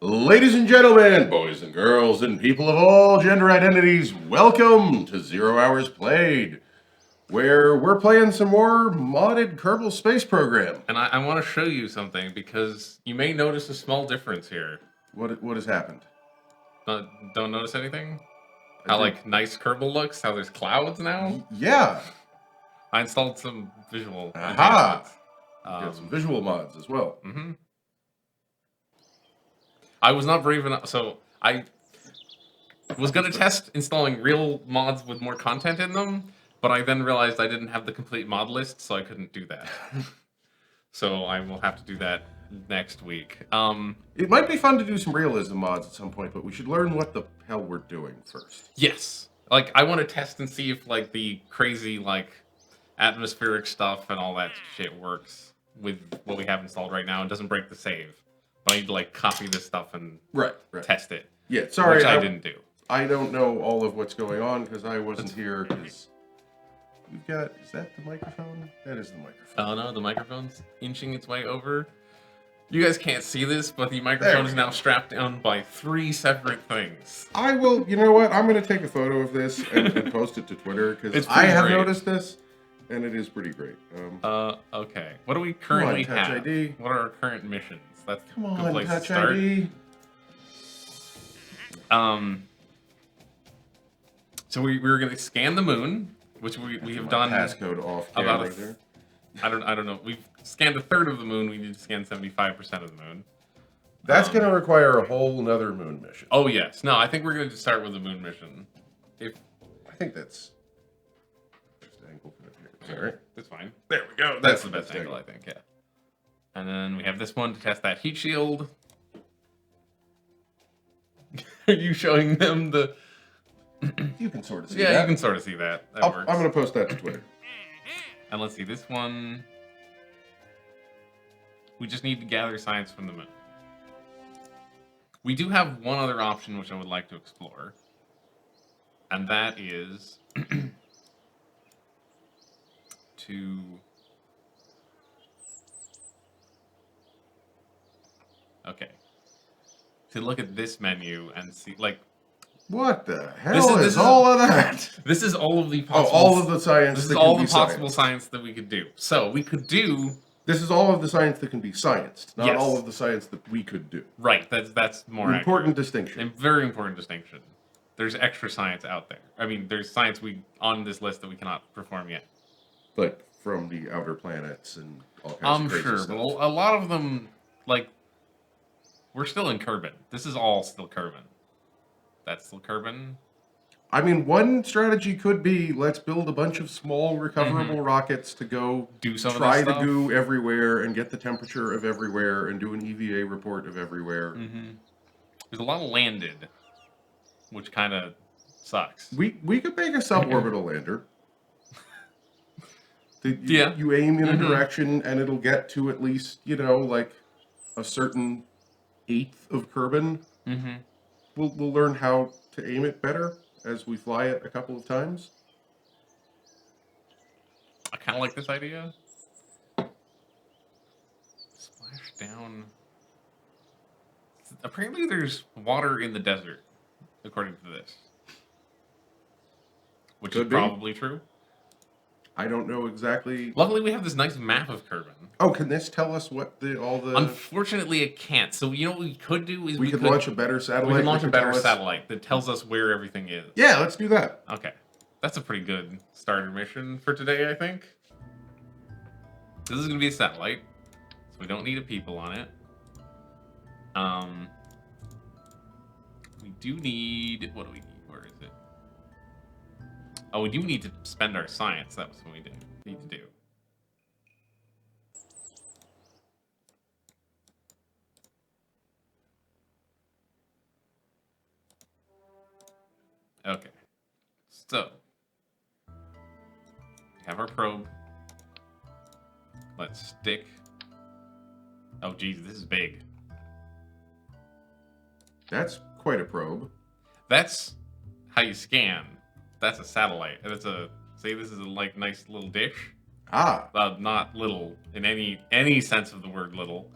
Ladies and gentlemen, boys and girls, and people of all gender identities, welcome to 0 Hours Played, where we're playing some more modded Kerbal Space Program. And I want to show you something because you may notice a small difference here. What has happened? Don't notice anything? How like nice Kerbal looks? How there's clouds now? Yeah. I installed some visual Aha! enhancements. Got some visual mods as well. Mm-hmm. I was not brave enough, so I was going to test installing real mods with more content in them, but I then realized I didn't have the complete mod list, so I couldn't do that. So I will have to do that next week. It might be fun to do some realism mods at some point, but we should learn what the hell we're doing first. Yes. Like, I want to test and see if, like, the crazy, like, atmospheric stuff and all that shit works with what we have installed right now and doesn't break the save. But I need to, like, copy this stuff and test it. Yeah, sorry. Which I didn't do. I don't know all of what's going on because I wasn't here because we've got... Is that the microphone? That is the microphone. Oh, no, the microphone's inching its way over. You guys can't see this, but the microphone is now strapped down by 3 separate things. I will... You know what? I'm going to take a photo of this and post it to Twitter because I have noticed this. And it is pretty great. Okay. What do we currently Touch have? ID. What are our current missions? That's Come a good on, place Touch to start. ID. So we were going to scan the moon, which we have done. Passcode off about right there. I don't know. We've scanned a third of the moon. We need to scan 75% of the moon. That's going to require a whole nother moon mission. Oh yes. No, I think we're going to start with the moon mission. I think that's... All right. That's fine. There we go. That's the best angle, I think, yeah. And then we have this one to test that heat shield. Are you showing them the... You can sort of see that. Yeah, you can sort of see that. That works. I'm going to post that to Twitter. And let's see, this one... We just need to gather science from the moon. We do have one other option which I would like to explore. And that is... to look at this menu and see, like, what the hell is all of that? This is all of the possible... all of the science. This is all the possible science that we could do. So we could do... This is all of the science that can be scienced, not all of the science that we could do. Right. That's more important distinction. A very important distinction. There's extra science out there. I mean, there's science on this list that we cannot perform yet. But from the outer planets and all kinds of crazy sure, stuff. but a lot of them, like, we're still in Kerbin. This is all still Kerbin. That's still Kerbin. I mean, one strategy could be, let's build a bunch of small recoverable rockets to go do some try the goo everywhere and get the temperature of everywhere and do an EVA report of everywhere. There's a lot of landed, which kind of sucks. We could make a suborbital lander. Yeah. You aim in a direction and it'll get to at least, like a certain 1/8 of Kerbin. We'll learn how to aim it better as we fly it a couple of times. I kind of like this idea. Splash down. Apparently there's water in the desert, according to this. Which is probably true. I don't know exactly. Luckily, we have this nice map of Kerbin. Oh, can this tell us what all the... Unfortunately, it can't. So, you know what we could do is we could launch a better satellite. We could launch a better satellite that tells us where everything is. Yeah, let's do that. Okay. That's a pretty good starter mission for today, I think. This is going to be a satellite, so we don't need a people on it. We do need... What do we need? Where is it? Oh, we do need to spend our science. That was what we need to do. Okay. So, we have our probe. Let's stick. Oh, geez, this is big. That's quite a probe. That's how you scan. That's a satellite. That's see, this is a nice little dish. Not little in any sense of the word little.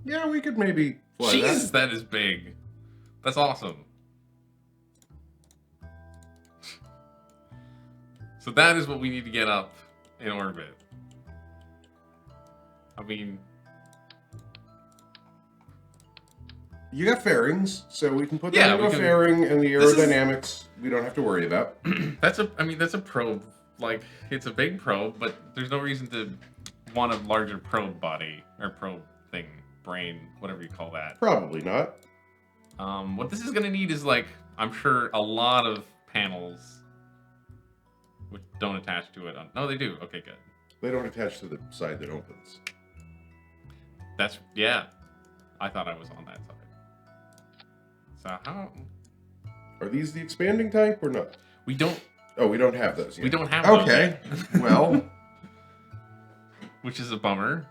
Yeah, we could maybe fly Jesus, that. that is big. That's awesome. So that is what we need to get up in orbit. I mean, You got fairings, so we can put Yeah, that into we a can- fairing, and the This is- aerodynamics we don't have to worry about. that's a probe. Like, it's a big probe, but there's no reason to want a larger probe body or probe thing, brain, whatever you call that. Probably not. What this is gonna need is, like, I'm sure a lot of panels which don't attach to it. No, they do. Okay, good. They don't attach to the side that opens. Yeah. I thought I was on that side. So how Are these the expanding type or not? we don't Oh, we don't have those yet. we don't have those Okay. yet, Well, which is a bummer.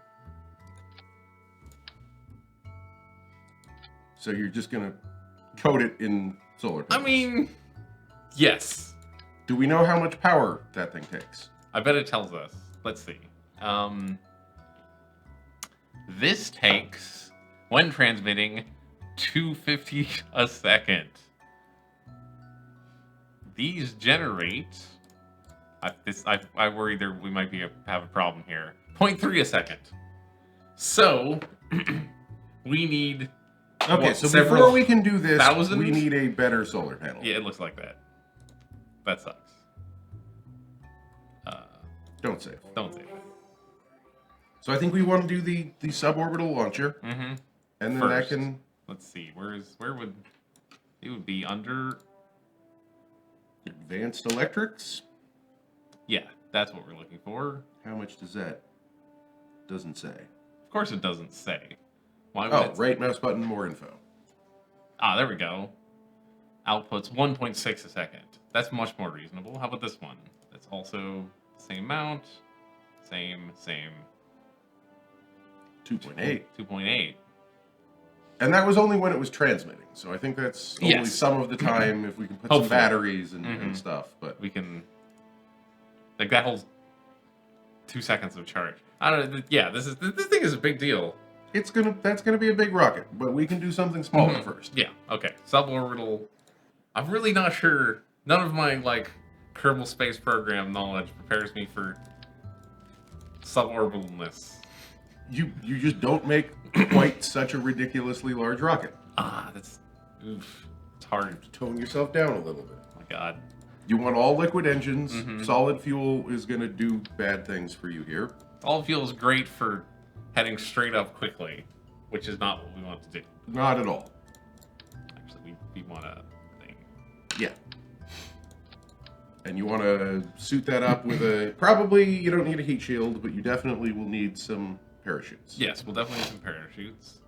so you're just gonna coat it in solar I panels. mean, yes. Do we know how much power that thing takes? I bet it tells us. Let's see. This takes, when transmitting, 250 a second. These generate. I worry we might have a problem here. 0.3 a second. So we need. Okay, what, so several before we can do this, thousand? we need a better solar panel. Yeah, it looks like that. That sucks. Don't save. Don't say. So I think we want to do the suborbital launcher, Mm-hmm. and then First. that can Let's see. Where would it would be under? advanced electrics. Yeah, that's what we're looking for. How much does that? Doesn't say. Of course, it doesn't say. Why would Oh, it? right mouse button, more info. Ah, there we go. Outputs 1.6 a second. That's much more reasonable. How about this one? That's also the same amount. Same. 2.8. 2.8. And that was only when it was transmitting. So I think that's only Yes. some of the time if we can put some Hopefully. batteries and Mhm. stuff. But We can. Like, that holds 2 seconds of charge. I don't know. Yeah, this thing is a big deal. that's gonna be a big rocket. But we can do something smaller Mhm. first. Yeah, okay. Suborbital. I'm really not sure. None of my, like, Kerbal Space Program knowledge prepares me for suborbitalness. You just don't make quite such a ridiculously large rocket. Ah, that's. Oof. It's hard. Tone yourself down a little bit. Oh my god. You want all liquid engines. Mhm. Solid fuel is gonna do bad things for you here. All feels great for heading straight up quickly, which is not what we want to do. Not at all. Actually, we want a thing. Yeah. And you want to suit that up with a... Probably you don't need a heat shield, but you definitely will need some parachutes. Yes, we'll definitely need some parachutes.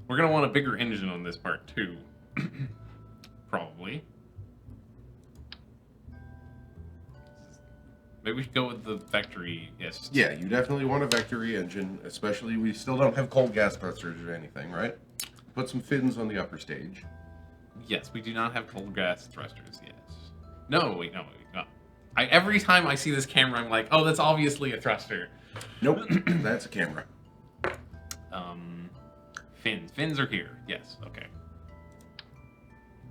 We're going to want a bigger engine on this part, too. Probably. Maybe we should go with the Vectory. Yes. Yeah, you definitely want a Vectory engine, especially we still don't have cold gas thrusters or anything, right? Put some fins on the upper stage. Yes, we do not have cold gas thrusters yet. No, wait, no. Every time I see this camera, I'm like, oh, that's obviously a thruster. Nope, that's a camera. Fins. Fins are here. Yes, okay.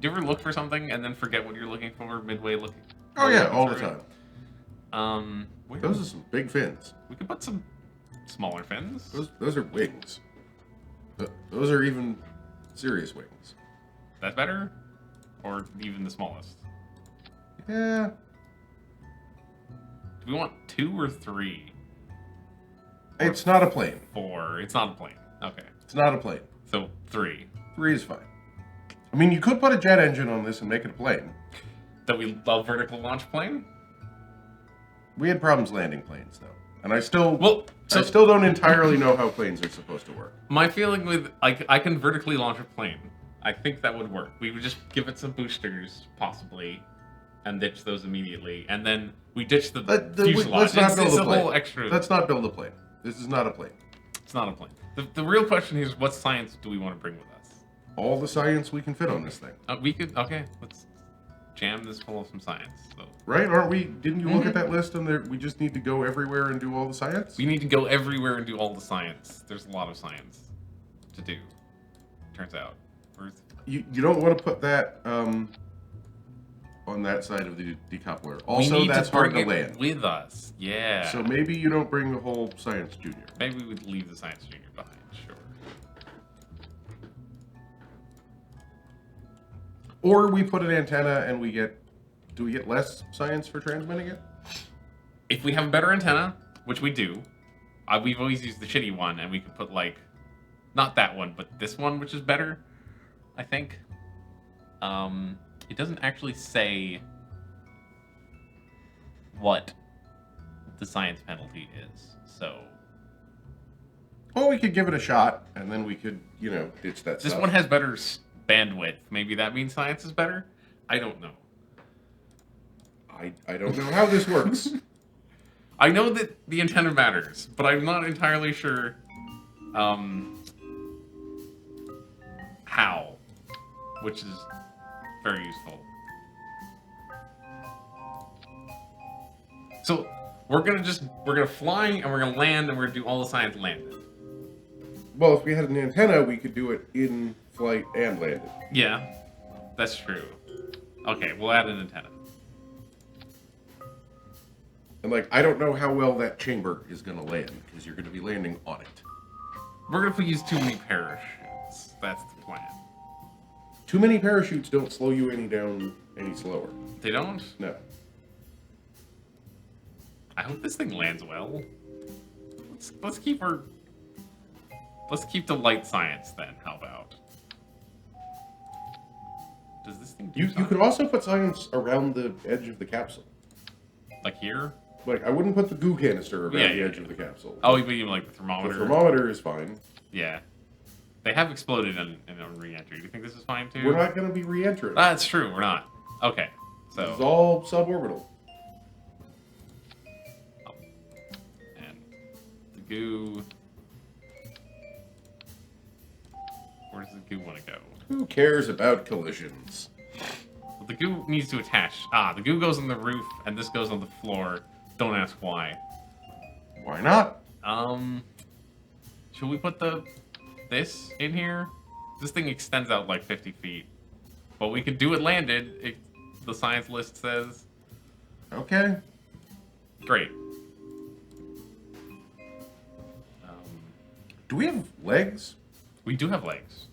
Do you ever look for something and then forget what you're looking for midway looking? Oh yeah, all the through time. it? Those are some big fins. We could put some smaller fins. Those are wings. Those are even serious wings. That's better? Or even the smallest? Yeah. Do we want 2 or 3? It's not a plane. 4? It's not a plane. Okay. It's not a plane. So 3. 3 is fine. I mean, you could put a jet engine on this and make it a plane. That we love vertical launch plane? We had problems landing planes, though. And I still So don't entirely know how planes are supposed to work. my feeling with I can vertically launch a plane. I think that would work. We would just give it some boosters, possibly, and ditch those immediately, and then we ditch the fuselage. Let's not build It's a a plane. whole extra. Let's not build a plane. This is not a plane. It's not a plane. The real question is, what science do we want to bring with us? All the science we can fit on this thing. We could let's jam this full of some science. So Right? Aren't we? Didn't you look at that list and there, we just need to go everywhere and do all the science? we need to go everywhere and do all the science. There's a lot of science. to do. Turns out. You don't want to put that on that side of the decoupler. Also, we need that's to bring hard to it land. with us. Yeah. So maybe you don't bring the whole Science Junior. Maybe we would leave the Science Junior behind. Sure. Or we put an antenna and we get... Do we get less science for transmitting it? If we have a better antenna, which we do, we've always used the shitty one, and we could put, like, not that one, but this one, which is better, I think. It doesn't actually say what the science penalty is, so... Well, we could give it a shot, and then we could, you know, ditch that This stuff. one has better bandwidth. Maybe that means science is better? I don't know. I don't know how this works. I know that the antenna matters, but I'm not entirely sure how, which is very useful. So we're gonna fly and we're gonna land and we're gonna do all the science landed. Well, if we had an antenna, we could do it in flight and land it. Yeah, that's true. Okay, we'll add an antenna. And, like, I don't know how well that chamber is going to land, because you're going to be landing on it. We're gonna use too many parachutes. That's the plan. Too many parachutes don't slow you down any slower. They don't? No. I hope this thing lands well. Let's keep the light science then. How about? Does this thing do You something? could also put science around the edge of the capsule. Like here? Like, I wouldn't put the goo canister around the edge of the capsule. Oh, but even like the The thermometer. thermometer is fine. Yeah. They have exploded in re-entry. Do you think this is fine too? We're not going to be re-entering. That's true. We're not. Okay. So. This is all suborbital. And the goo. Where does the goo want to go? Who cares about collisions? Well, the goo needs to attach. The goo goes on the roof, and this goes on the floor. Don't ask why. Why not? Should we put this in here? This thing extends out like 50 feet. But we could do it landed, the science list says. Okay. Great. Do we have legs? We do have legs.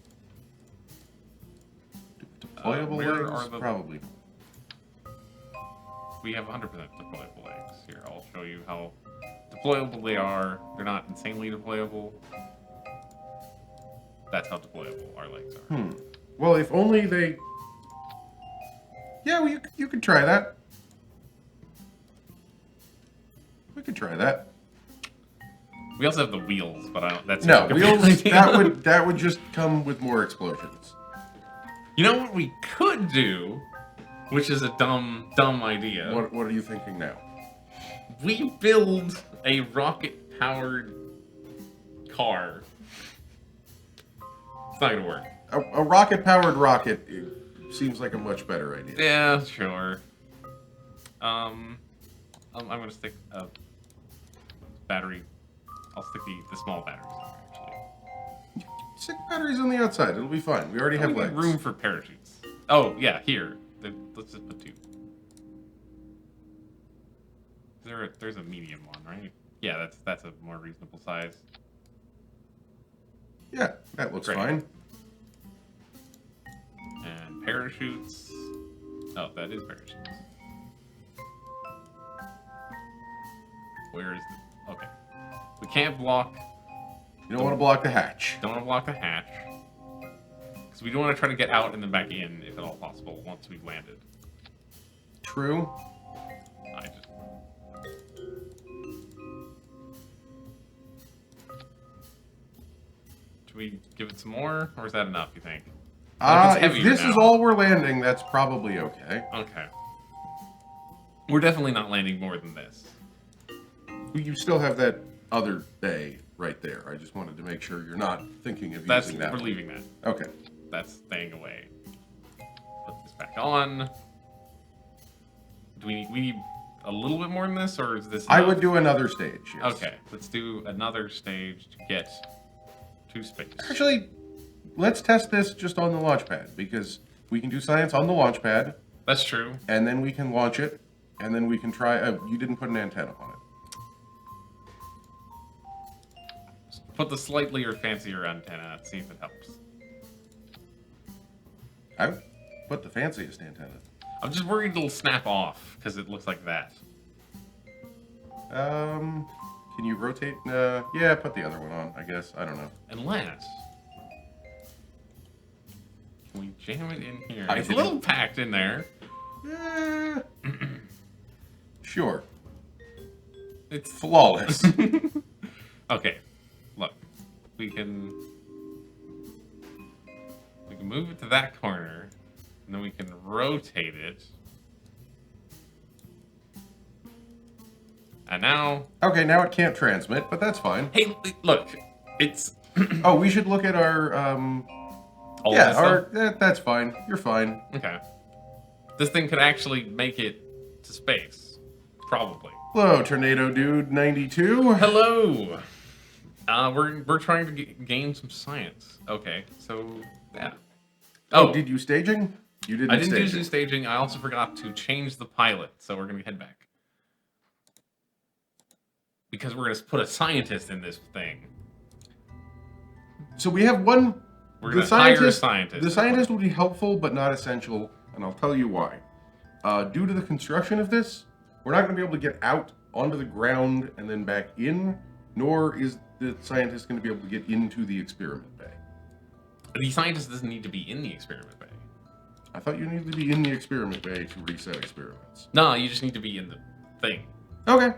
Deployable where legs? are the- Probably. We have 100% deployable legs. Here, I'll show you how deployable they are. They're not insanely deployable. That's how deployable our legs are. Well, if only they... Yeah, well, you could try that. We could try that. We also have the wheels, but I don't. That's No, not a wheels, good idea. that would just come with more explosions. You know what we could do, which is a dumb idea. What are you thinking now? We build a rocket-powered car. It's not gonna work. A rocket-powered rocket seems like a much better idea. Yeah, sure. I'm gonna stick a battery. I'll stick the small batteries in there, actually. Stick batteries on the outside. It'll be fine. We already have We legs. need room for parachutes. Oh, yeah, here. Let's just put two. There's a medium one, right? Yeah, that's a more reasonable size. Yeah, that looks Great. fine. And parachutes. Oh, that is parachutes. Where is the... Okay. We can't block... You don't want to block the hatch. Don't want to block the hatch. Because we don't want to try to get out and then back in, if at all possible, once we've landed. True. I just... Should we give it some more, or is that enough, you think? Like, it's If heavier this is now. all we're landing, that's probably okay. Okay. We're definitely not landing more than this. You still have that other bay right there. I just wanted to make sure you're not thinking of That's using that. we're one. leaving that. Okay. That's staying away. Put this back on. Do we need a little bit more than this, or is this I enough? would do another stage. Yes. Okay, let's do another stage to get to space. Actually, let's test this just on the launch pad, because we can do science on the launch pad, That's true. and then we can launch it, and then we can try... you didn't put an antenna on it. Put the slightly or fancier antenna, see if it helps. I would put the fanciest antenna. I'm just worried it'll snap off, because it looks like that. Can you rotate? Yeah, put the other one on, I guess. I don't know. Unless... Can we jam it in here? I It's a little packed in there. Sure. It's Flawless. Okay, look, we can move it to that corner, and then we can rotate it. And now, Okay, now it can't transmit, but that's fine. hey, look, it's Oh, we should look at our, all yeah, this stuff. that's fine. You're fine. Okay, this thing could actually make it to space, probably. Hello, Tornado Dude 92. Hello. We're trying to gain some science. Okay, so yeah. Oh, did you staging? You didn't I didn't do staging. some staging. I also forgot to change the pilot, so we're gonna head back. Because we're gonna put a scientist in this thing. So we have one... We're gonna hire a scientist. The scientist will be helpful, but not essential, and I'll tell you why. Due to the construction of this, we're not going to be able to get out onto the ground and then back in, nor is the scientist going to be able to get into the experiment bay. The scientist doesn't need to be in the experiment bay. I thought you needed to be in the experiment bay to reset experiments. No, you just need to be in the thing. Okay.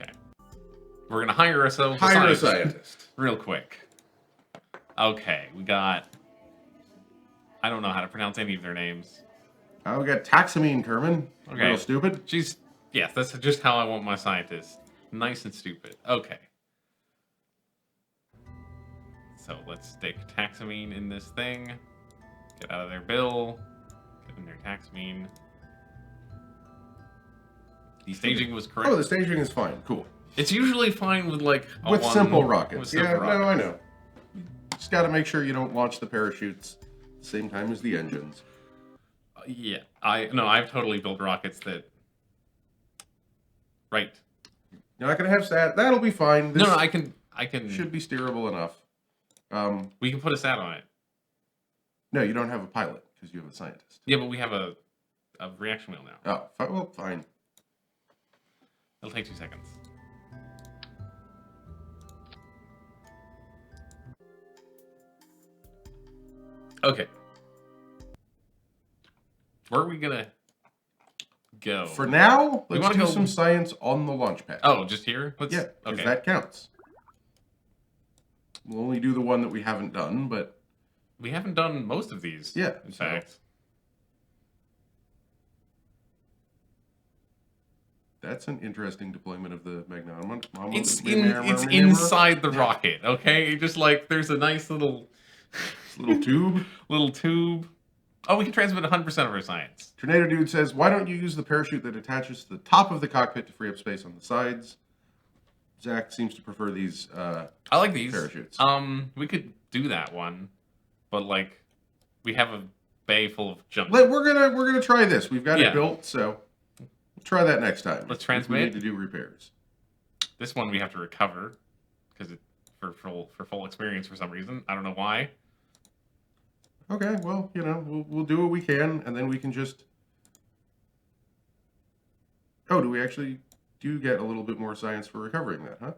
Okay. We're gonna hire ourselves Hire a scientist scientist. real quick. Okay, we got... I don't know how to pronounce any of their names. We got Taxamine Kerman. Okay. Real stupid. She's... Yes, that's just how I want my scientist. Nice and stupid. Okay. So let's stick Taxamine in this thing. Get out of their bill. Get in their Taxamine. The staging was correct. Oh, the staging is fine. Cool. It's usually fine with like a With one- simple rockets. with simple Yeah, no, I rockets. know. You just got to make sure you don't launch the parachutes at the same time as the engines. Yeah, I've totally built rockets that. Right. You're not going to have sat. That'll be fine. This No, I can. should be steerable enough. We can put a sat on it. No, you don't have a pilot because you have a scientist. Yeah, but we have a reaction wheel now. Oh, well, fine. It'll take 2 seconds. Okay. Where are we gonna go? For now, We let's wanna do go- some science on the launch pad. Oh, just here? yeah, because Okay. that counts. We'll only do the one that we haven't done, but We haven't done most of these. Yeah, In so- fact. that's an interesting deployment of the Magnum. It's inside the rocket, okay? Just like there's a nice little little tube. little tube. Oh, we can transmit 100% of our science. Tornado Dude says, "Why don't you use the parachute that attaches to the top of the cockpit to free up space on the sides?" Zach seems to prefer these. I like these Parachutes. We could do that one, but like we have a bay full of junk. We're gonna try this. We've got Yeah. it built, so we'll try that next time. Let's if transmit. We need to do repairs. This one we have to recover because for full experience for some reason. I don't know why. Okay, well, we'll do what we can, and then we can just. Oh, do we actually do get a little bit more science for recovering that, huh?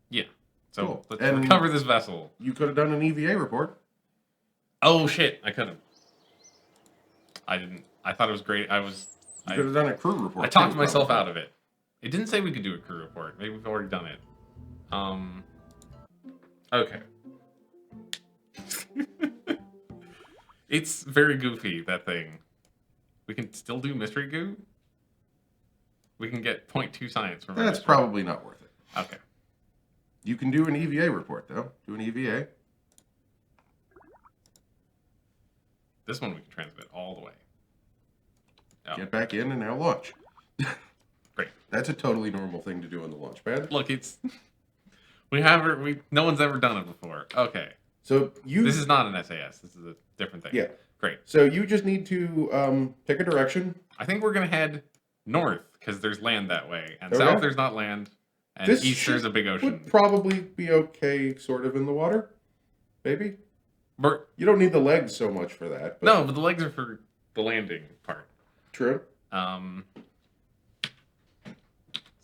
Yeah. So Cool. let's And- recover this vessel. You could have done an EVA report. Oh shit! I couldn't. I didn't. I thought it was great. You could have done a crew report. I talked too, myself probably. out of it. It didn't say we could do a crew report. Maybe we've already done it. Okay. It's very goofy, that thing. We can still do mystery goo. We can get 0.2 science from That's it. probably not worth it. Okay. You can do an EVA report, though. Do an EVA. This one we can transmit all the way. Oh. Get back in and now launch. Great. That's a totally normal thing to do on the launch pad. Look, it's no one's ever done it before. Okay. So This is not an SAS. This is a different thing. Yeah. Great. So you just need to pick a direction. I think we're gonna head north because there's land that way, and Okay. south there's not land, and east there's a big ocean. Would probably be okay, sort of in the water, maybe. But, You don't need the legs so much for that. But no, but the legs are for the landing part. True. It's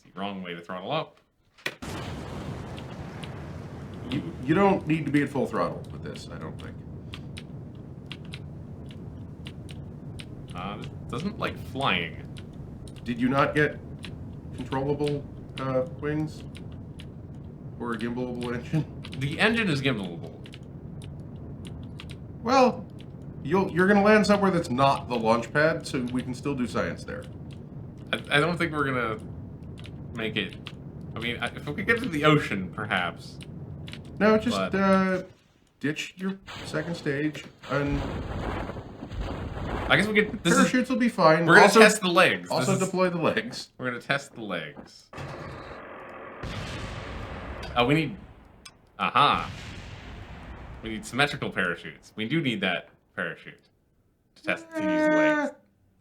the wrong way to throttle up. You don't need to be at full throttle with this, I don't think. This doesn't like flying. Did you not get controllable wings or a gimbalable engine? The engine is gimbalable. Well, you're going to land somewhere that's not the launch pad, so we can still do science there. I don't think we're gonna make it. I mean, if we could get to the ocean, perhaps. No, just ditch your second stage, and I guess we could. parachutes will be fine. We're gonna test the legs. Also deploy the legs. We're gonna test the legs. Oh, we need. Aha. We need symmetrical parachutes. We do need that parachute to test to use the legs.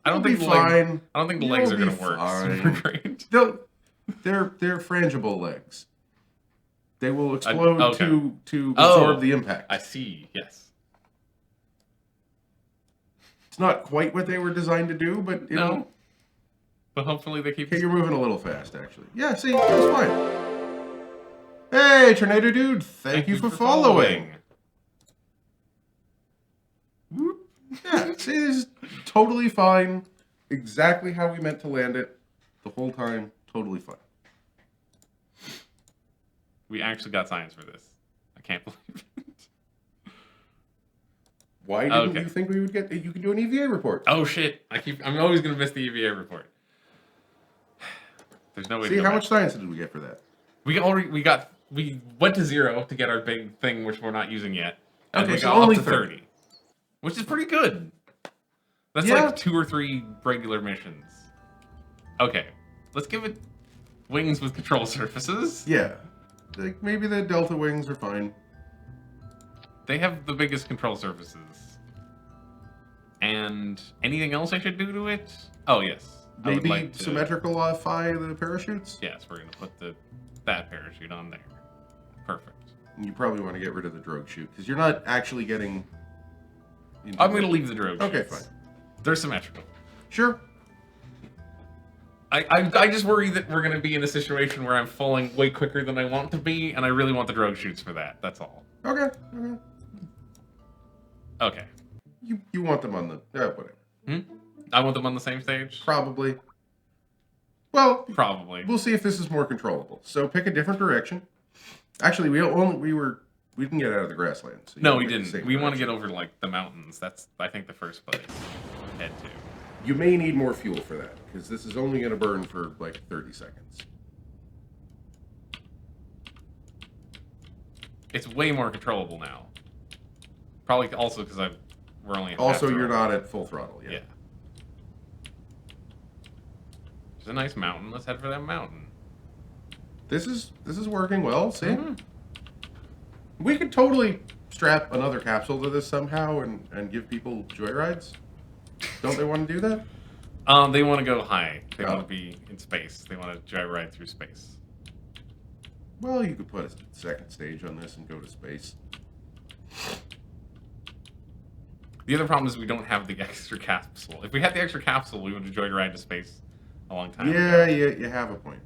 I don't think the legs. I don't think the legs are gonna work super great. They're frangible legs. They will explode okay. to absorb the impact. I see. Yes. It's not quite what they were designed to do, but No. But hopefully they keep. Okay, you're moving a little fast, actually. Yeah, see, that's fine. Hey, Tornado Dude, thank you for following. Whoop. Yeah, see, this is totally fine. Exactly how we meant to land it the whole time. Totally fine. We actually got science for this. I can't believe it. Why didn't you think we would get? You can do an EVA report. Oh shit! I'm always gonna miss the EVA report. There's no way. See, how much science did we get for that? We went to 0 to get our big thing, which we're not using yet. And Okay, we so got only up to 30, which is pretty good. That's like 2 or 3 regular missions. Okay, let's give it wings with control surfaces. Yeah, like maybe the Delta wings are fine. They have the biggest control surfaces. And anything else I should do to it? Oh yes. Maybe symmetricalify the parachutes? Yes, we're gonna put that parachute on there. Perfect. You probably want to get rid of the drogue chute, because you're not actually getting... I'm gonna leave the drogue Okay, chutes. fine. They're symmetrical. Sure. I just worry that we're gonna be in a situation where I'm falling way quicker than I want to be, and I really want the drogue chutes for that. That's all. Okay. Okay. You want them on the... whatever. I want them on the same stage? Probably. Well, Probably. we'll see if this is more controllable. So pick a different direction. Actually, we didn't get out of the grassland. So No, we didn't. We want to get over like the mountains. That's I think the first place we head to. You may need more fuel for that, because this is only going to burn for like 30 seconds. It's way more controllable now. Probably also because we're only Also, you're not at full throttle yet. Yeah. There's a nice mountain. Let's head for that mountain. This is working well. See, we could totally strap another capsule to this somehow and give people joyrides. Don't they want to do that? They want to go high. They want to be in space. They want to joyride through space. Well, you could put a second stage on this and go to space. The other problem is we don't have the extra capsule. If we had the extra capsule, we would have joyrided to space a long time ago. Yeah, you have a point.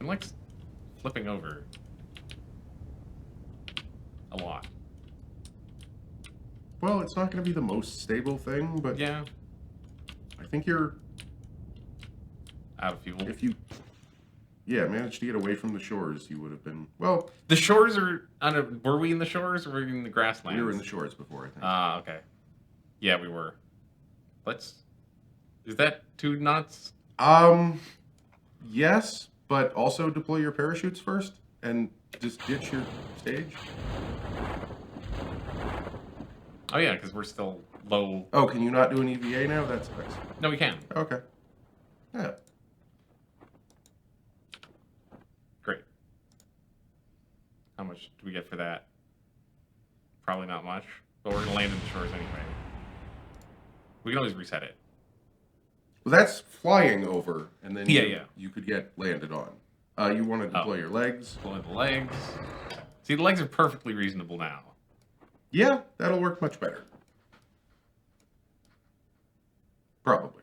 I'm like flipping over a lot. Well, it's not going to be the most stable thing, but Yeah, I think you're... out of fuel. If you... Yeah, managed to get away from the shores, you would have been... Well... The shores are... were we in the shores or were we in the grasslands? We were in the shores before, I think. Ah, okay. Yeah, we were. Is that 2 knots? Yes, but also deploy your parachutes first, and just ditch your stage. Oh yeah, because we're still low. Oh, can you not do an EVA now? That's nice. No, we can. Okay. Yeah. Great. How much do we get for that? Probably not much, but we're gonna land in the shores anyway. We can always reset it. Well, that's flying over, and then Yeah. you could get landed on. You want to deploy your legs. Deploy the legs. See, the legs are perfectly reasonable now. Yeah, that'll work much better. Probably.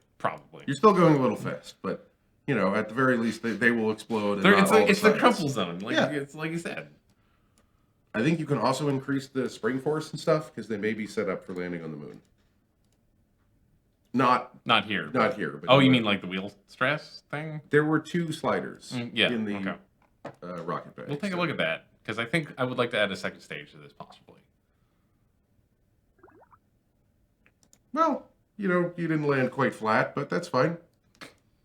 You're still going a little fast, but, you know, at the very least, they will explode. And It's the crumple zone, it's like you said. I think you can also increase the spring force and stuff, because they may be set up for landing on the moon. Not here. Not here. But oh, you mean like the wheel stress thing? There were 2 sliders in the rocket bag. We'll take a look at that, because I think I would like to add a second stage to this, possibly. Well, you know, you didn't land quite flat, but that's fine.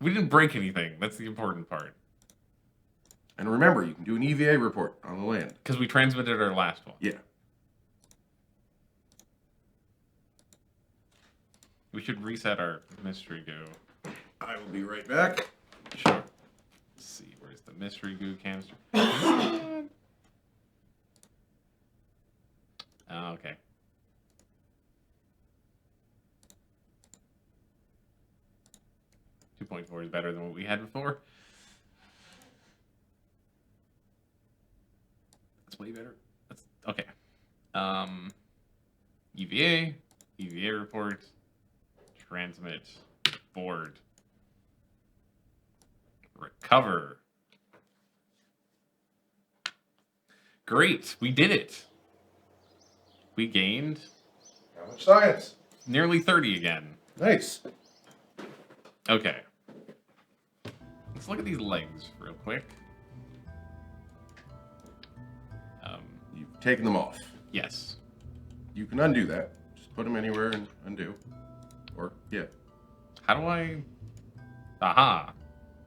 We didn't break anything. That's the important part. And remember, you can do an EVA report on the land. Because we transmitted our last one. Yeah. We should reset our mystery goo. I will be right back. Sure. Let's see, where's the mystery goo canister? Oh, okay. .4 is better than what we had before. That's way better. That's okay. EVA report, transmit, board, recover. Great, we did it. We gained How much science? nearly 30 again. Nice. Okay. Let's look at these legs real quick. You've taken them off. Yes. You can undo that. Just put them anywhere and undo. Or, yeah. How do I... Aha.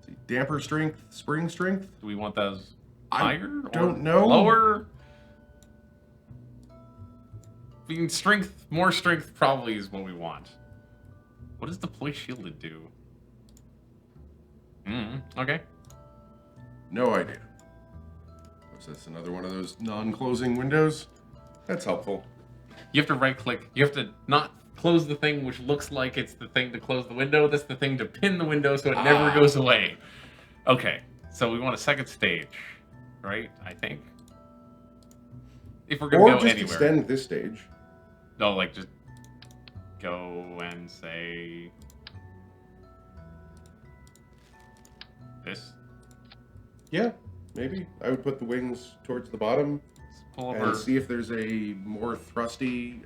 See, damper strength, spring strength. Do we want those I higher? don't or know. Lower? I mean, more strength probably is what we want. What does deploy shielded do? Okay. No idea. Was this another one of those non-closing windows? That's helpful. You have to right-click. You have to not close the thing which looks like it's the thing to close the window. That's the thing to pin the window so it never goes away. Okay, so we want a second stage, right? I think. If we're going to go just anywhere. extend this stage. No, like just go and say this. Yeah, maybe. I would put the wings towards the bottom Let's pull and over. see if there's a more thrusty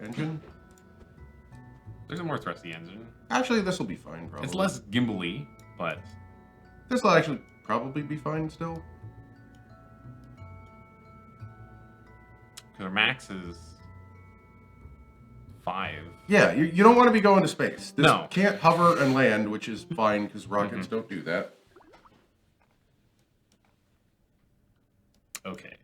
engine. There's a more thrusty engine. Actually, this will be fine, probably. It's less gimbally, but This will actually probably be fine still. because our max is 5. Yeah, you don't want to be going to space. This No. can't hover and land, which is fine because rockets don't do that. Okay.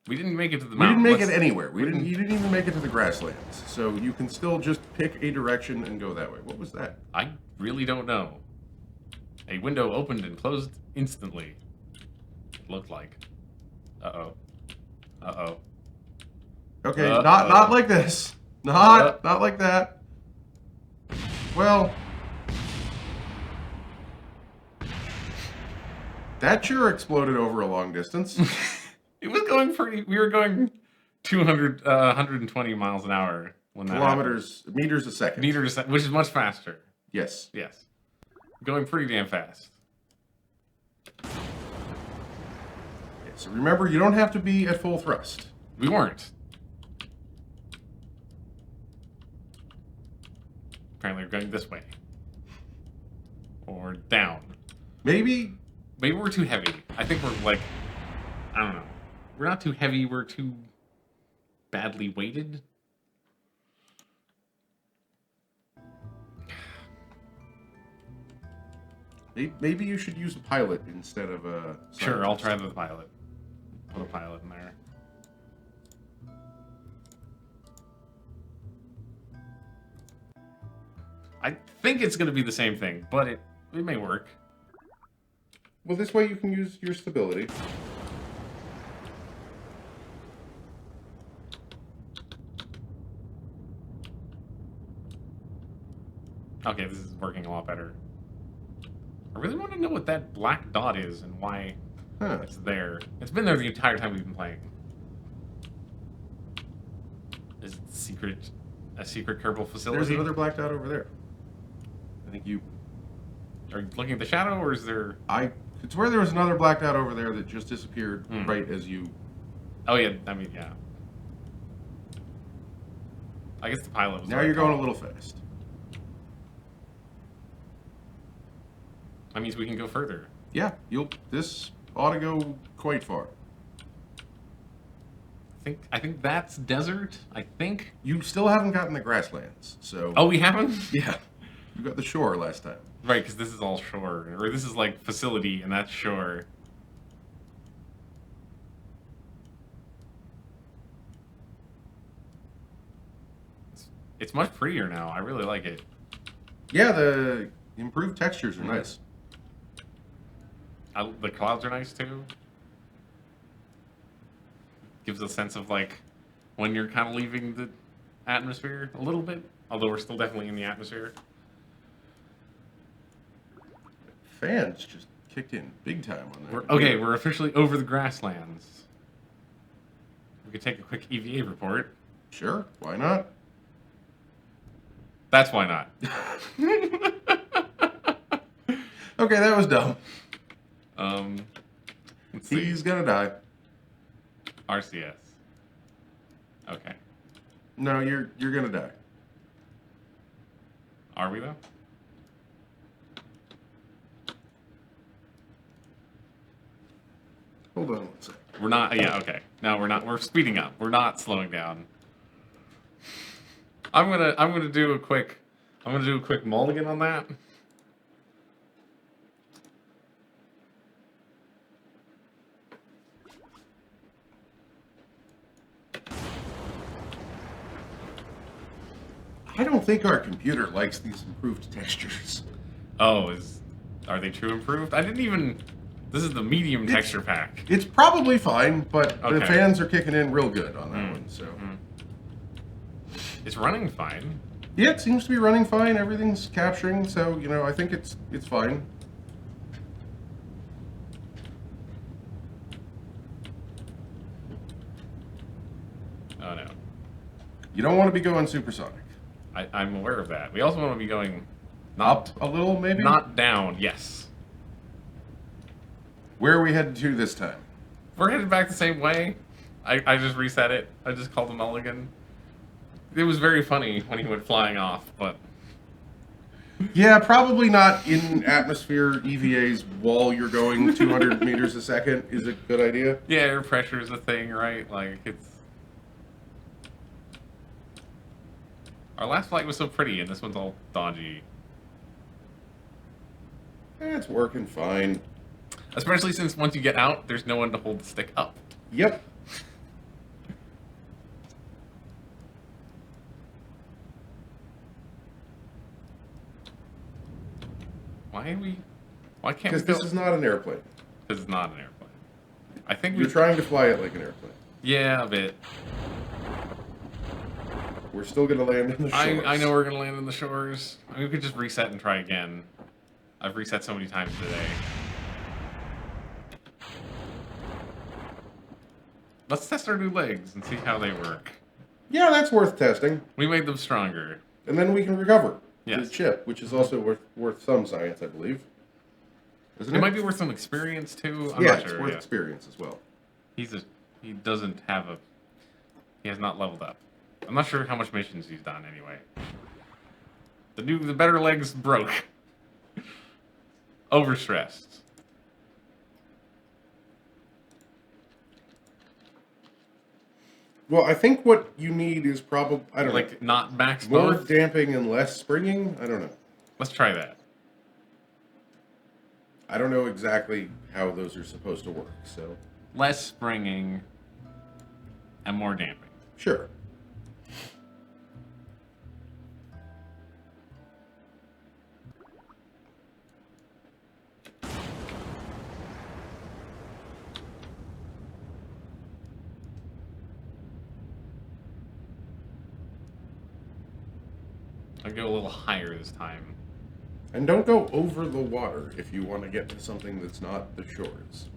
We didn't make it to the We mountain. didn't make it anywhere. You didn't even make it to the grasslands. So you can still just pick a direction and go that way. What was that? I really don't know. A window opened and closed instantly. It looked like. Uh-oh. Uh-oh. Okay, Uh-oh. not like this. Not like that. Well, that sure exploded over a long distance. It was going pretty... We were going 120 miles an hour when that Meters a second. meters, which is much faster. Yes. Yes. Going pretty damn fast. Yeah, so remember, you don't have to be at full thrust. We weren't. Apparently we're going this way. Or down. Maybe Maybe we're too heavy. I think we're like... I don't know. We're not too heavy, we're too badly weighted. maybe you should use a pilot instead of a Sure, I'll scientist. try the pilot. Put a pilot in there. I think it's going to be the same thing, but it may work. Well, this way you can use your stability. Okay, this is working a lot better. I really want to know what that black dot is and why it's there. It's been there the entire time we've been playing. Is it a secret Kerbal facility? There's another black dot over there. I think you... Are you looking at the shadow, or is there... It's where there was another black dot over there that just disappeared right as you... Oh, yeah, I mean, yeah. I guess the pilot was... Now you're going a little fast. That means we can go further. Yeah, this ought to go quite far. I think that's desert, I think. You still haven't gotten the grasslands, so... Oh, we haven't? Yeah. You got the shore last time. Right, because this is all shore. Or this is like facility, and that's shore. It's much prettier now. I really like it. Yeah, the improved textures are nice. The clouds are nice, too. Gives a sense of, like, when you're kind of leaving the atmosphere a little bit. Although we're still definitely in the atmosphere. Fans just kicked in big time on that. Okay, we're officially over the grasslands. We could take a quick EVA report. Sure, why not? That's why not. Okay, that was dumb. Let's see. He's gonna die. RCS. Okay. No, you're gonna die. Are we though? Hold on one second. We're not. Yeah. Okay. No, we're not. We're speeding up. We're not slowing down. I'm gonna do a quick mulligan on that. I don't think our computer likes these improved textures. Oh, are they true improved? I didn't even. This is the medium texture pack. It's probably fine, but the Okay. fans are kicking in real good on that one. So It's running fine. yeah, it seems to be running fine. Everything's capturing, so I think it's fine. Oh no. You don't want to be going supersonic. I'm aware of that. We also want to be going Up a little, maybe. not down. Yes. Where are we headed to this time? We're headed back the same way. I just reset it. I just called him mulligan. It was very funny when he went flying off, but... Yeah, probably not in atmosphere EVAs while you're going 200 meters a second is a good idea. Yeah, air pressure is a thing, right? Like, it's... Our last flight was so pretty, and this one's all dodgy. It's working fine. Especially since once you get out, there's no one to hold the stick up. Yep. Why can't we Because this is not an airplane. This is not an airplane. I think You're trying to fly it like an airplane. Yeah, a bit. We're still going to land in the shores. I know we're going to land in the shores. I mean, we could just reset and try again. I've reset so many times today. Let's test our new legs and see how they work. Yeah, that's worth testing. We made them stronger. And then we can recover Yes. the chip, which is also worth some science, I believe. Isn't it? It might be worth some experience too. I'm yeah, not it's sure. worth Yeah. experience as well. He has not leveled up. I'm not sure how much missions he's done anyway. The better legs broke. Overstressed. Well, I think what you need is probably, I don't know, Like not max more both. damping and less springing? I don't know. Let's try that. I don't know exactly how those are supposed to work, so. Less springing and more damping. Sure. I'll go a little higher this time. And don't go over the water if you want to get to something that's not the shores.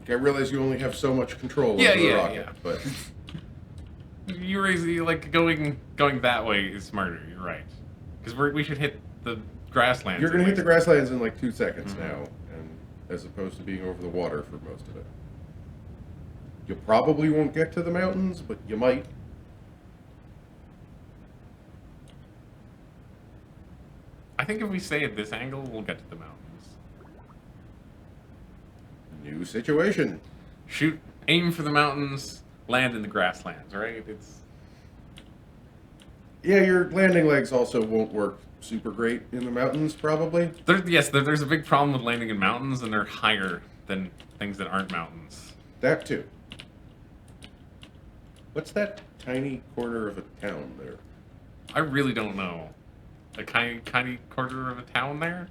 I realize you only have so much control over the rocket, but You like going that way is smarter. You're right, because we should hit the grasslands. You're going to hit the grasslands in like 2 seconds now, and as opposed to being over the water for most of it. You probably won't get to the mountains, but you might. I think if we stay at this angle, we'll get to the mountains. New situation. Shoot, aim for the mountains, land in the grasslands, right? Yeah, your landing legs also won't work super great in the mountains, probably. There's a big problem with landing in mountains, and they're higher than things that aren't mountains. That too. What's that tiny corner of a town there? I really don't know. A tiny quarter of a town there?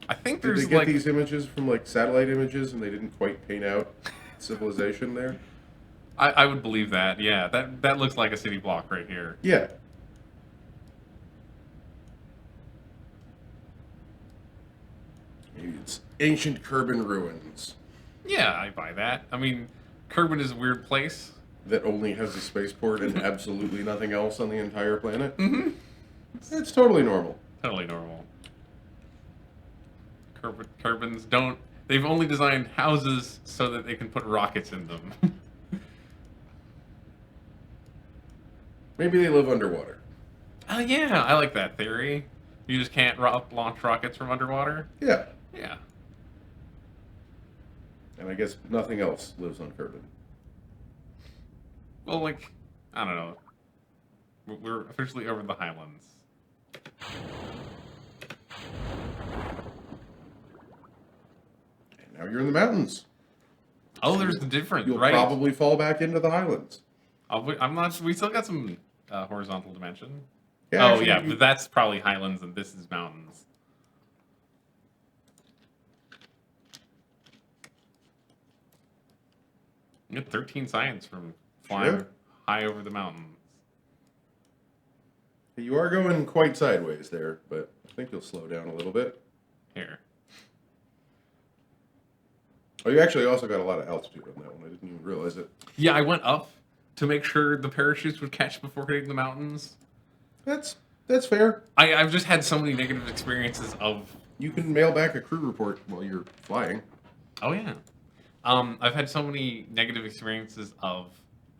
I think Did there's they get these images from like satellite images and they didn't quite paint out civilization there? I would believe that, yeah. That looks like a city block right here. Yeah. Maybe it's ancient Kerbin ruins. Yeah, I buy that. I mean, Kerbin is a weird place. That only has a spaceport and absolutely nothing else on the entire planet? Mm-hmm. It's totally normal. Totally normal. Kerbins don't... They've only designed houses so that they can put rockets in them. Maybe they live underwater. Yeah, I like that theory. You just can't launch rockets from underwater? Yeah. Yeah. And I guess nothing else lives on Kerbin. Well, like, I don't know. We're officially over the highlands. And now you're in the mountains. Oh, there's the difference, You'll right? probably fall back into the highlands. I'm not. We still got some horizontal dimension. Yeah, oh actually, yeah, but that's probably highlands and this is mountains. You get 13 science from flying high over the mountains. You are going quite sideways there, but I think you'll slow down a little bit. Here. Oh, you actually also got a lot of altitude on that one. I didn't even realize it. Yeah, I went up to make sure the parachutes would catch before hitting the mountains. That's fair. I've just had so many negative experiences of... You can mail back a crew report while you're flying. Oh, yeah. I've had so many negative experiences of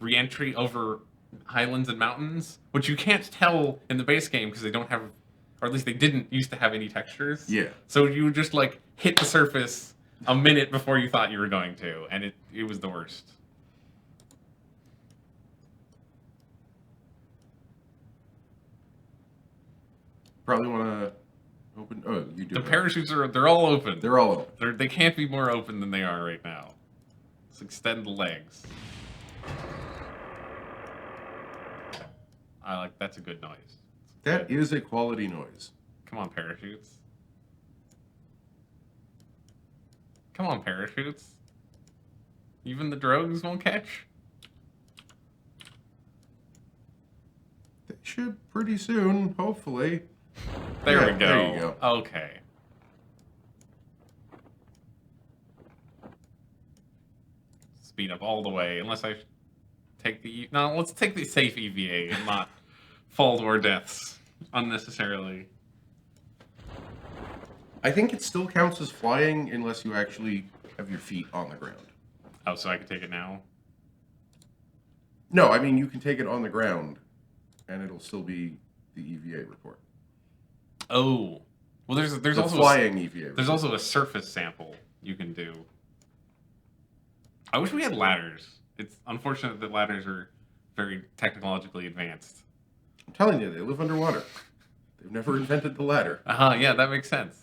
re-entry over highlands and mountains, which you can't tell in the base game because they don't have, or at least they didn't used to have any textures. Yeah. So you would just like hit the surface a minute before you thought you were going to, and it was the worst. Probably want to open... Oh, you do. The parachutes they're all open. They're all open. They can't be more open than they are right now. Let's extend the legs. That's a good noise. That is a quality noise. Come on, parachutes. Come on, parachutes. Even the drogues won't catch? They should pretty soon, hopefully. There we go. There you go. Okay. Speed up all the way, unless I take the... No, let's take the safe EVA and not fall to our deaths unnecessarily. I think it still counts as flying unless you actually have your feet on the ground. Oh, so I can take it now? No, I mean, you can take it on the ground, and it'll still be the EVA report. Oh. Well, there's the also flying EVA report. There's also a surface sample you can do. I wish we had ladders. It's unfortunate that ladders are very technologically advanced. I'm telling you, they live underwater. They've never invented the ladder. Yeah, that makes sense.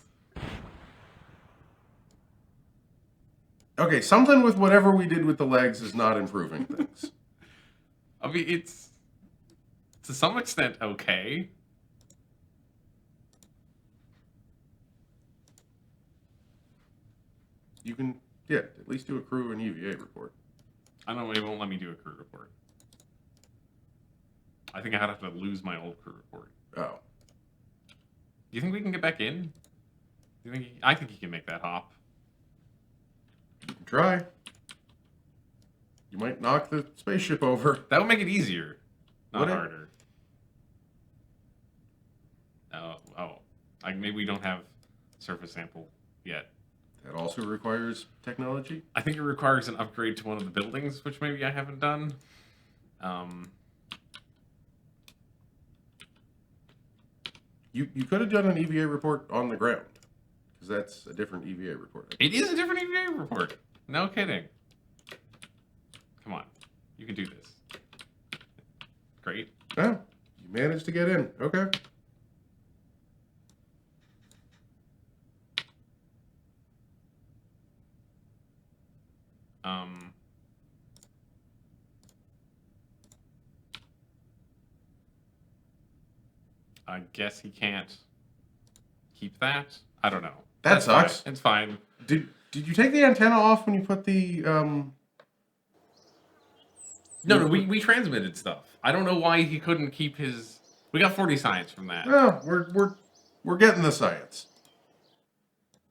Okay, something with whatever we did with the legs is not improving things. I mean, it's to some extent okay. You can, yeah, at least do a crew and EVA report. I don't know, it won't let me do a crew report. I think I'd have to lose my old crew report. Oh. Do you think we can get back in? Do you think I think he can make that hop. You can try. You might knock the spaceship over. That would make it easier, not Would it? harder. Maybe we don't have surface sample yet. That also requires technology. I think it requires an upgrade to one of the buildings, which maybe I haven't done. You could have done an EVA report on the ground, because that's a different EVA report. It is a different EVA report. No kidding. Come on, you can do this. Great. Oh, you managed to get in. Okay. I guess he can't keep that. I don't know. That That's sucks. Fine. It's fine. Did you take the antenna off when you put the No, we transmitted stuff. I don't know why he couldn't keep his. We got 40 science from that. Oh, we're getting the science.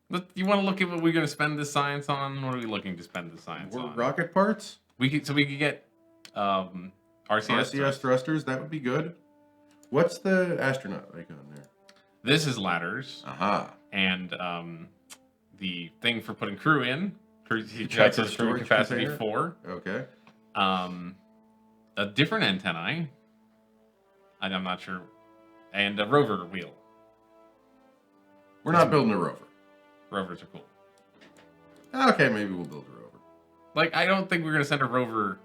But you want to look at what we're going to spend this science on? What are we looking to spend the science More on? rocket parts? We could get RCS thrusters. That would be good. What's the astronaut icon there? This is ladders. Aha. And the thing for putting crew in. He Check checks the his crew storage capacity container? 4. Okay. A different antennae. I'm not sure. And a rover wheel. We're not building a rover. Rovers are cool. Okay, maybe we'll build a rover. Like, I don't think we're going to send a rover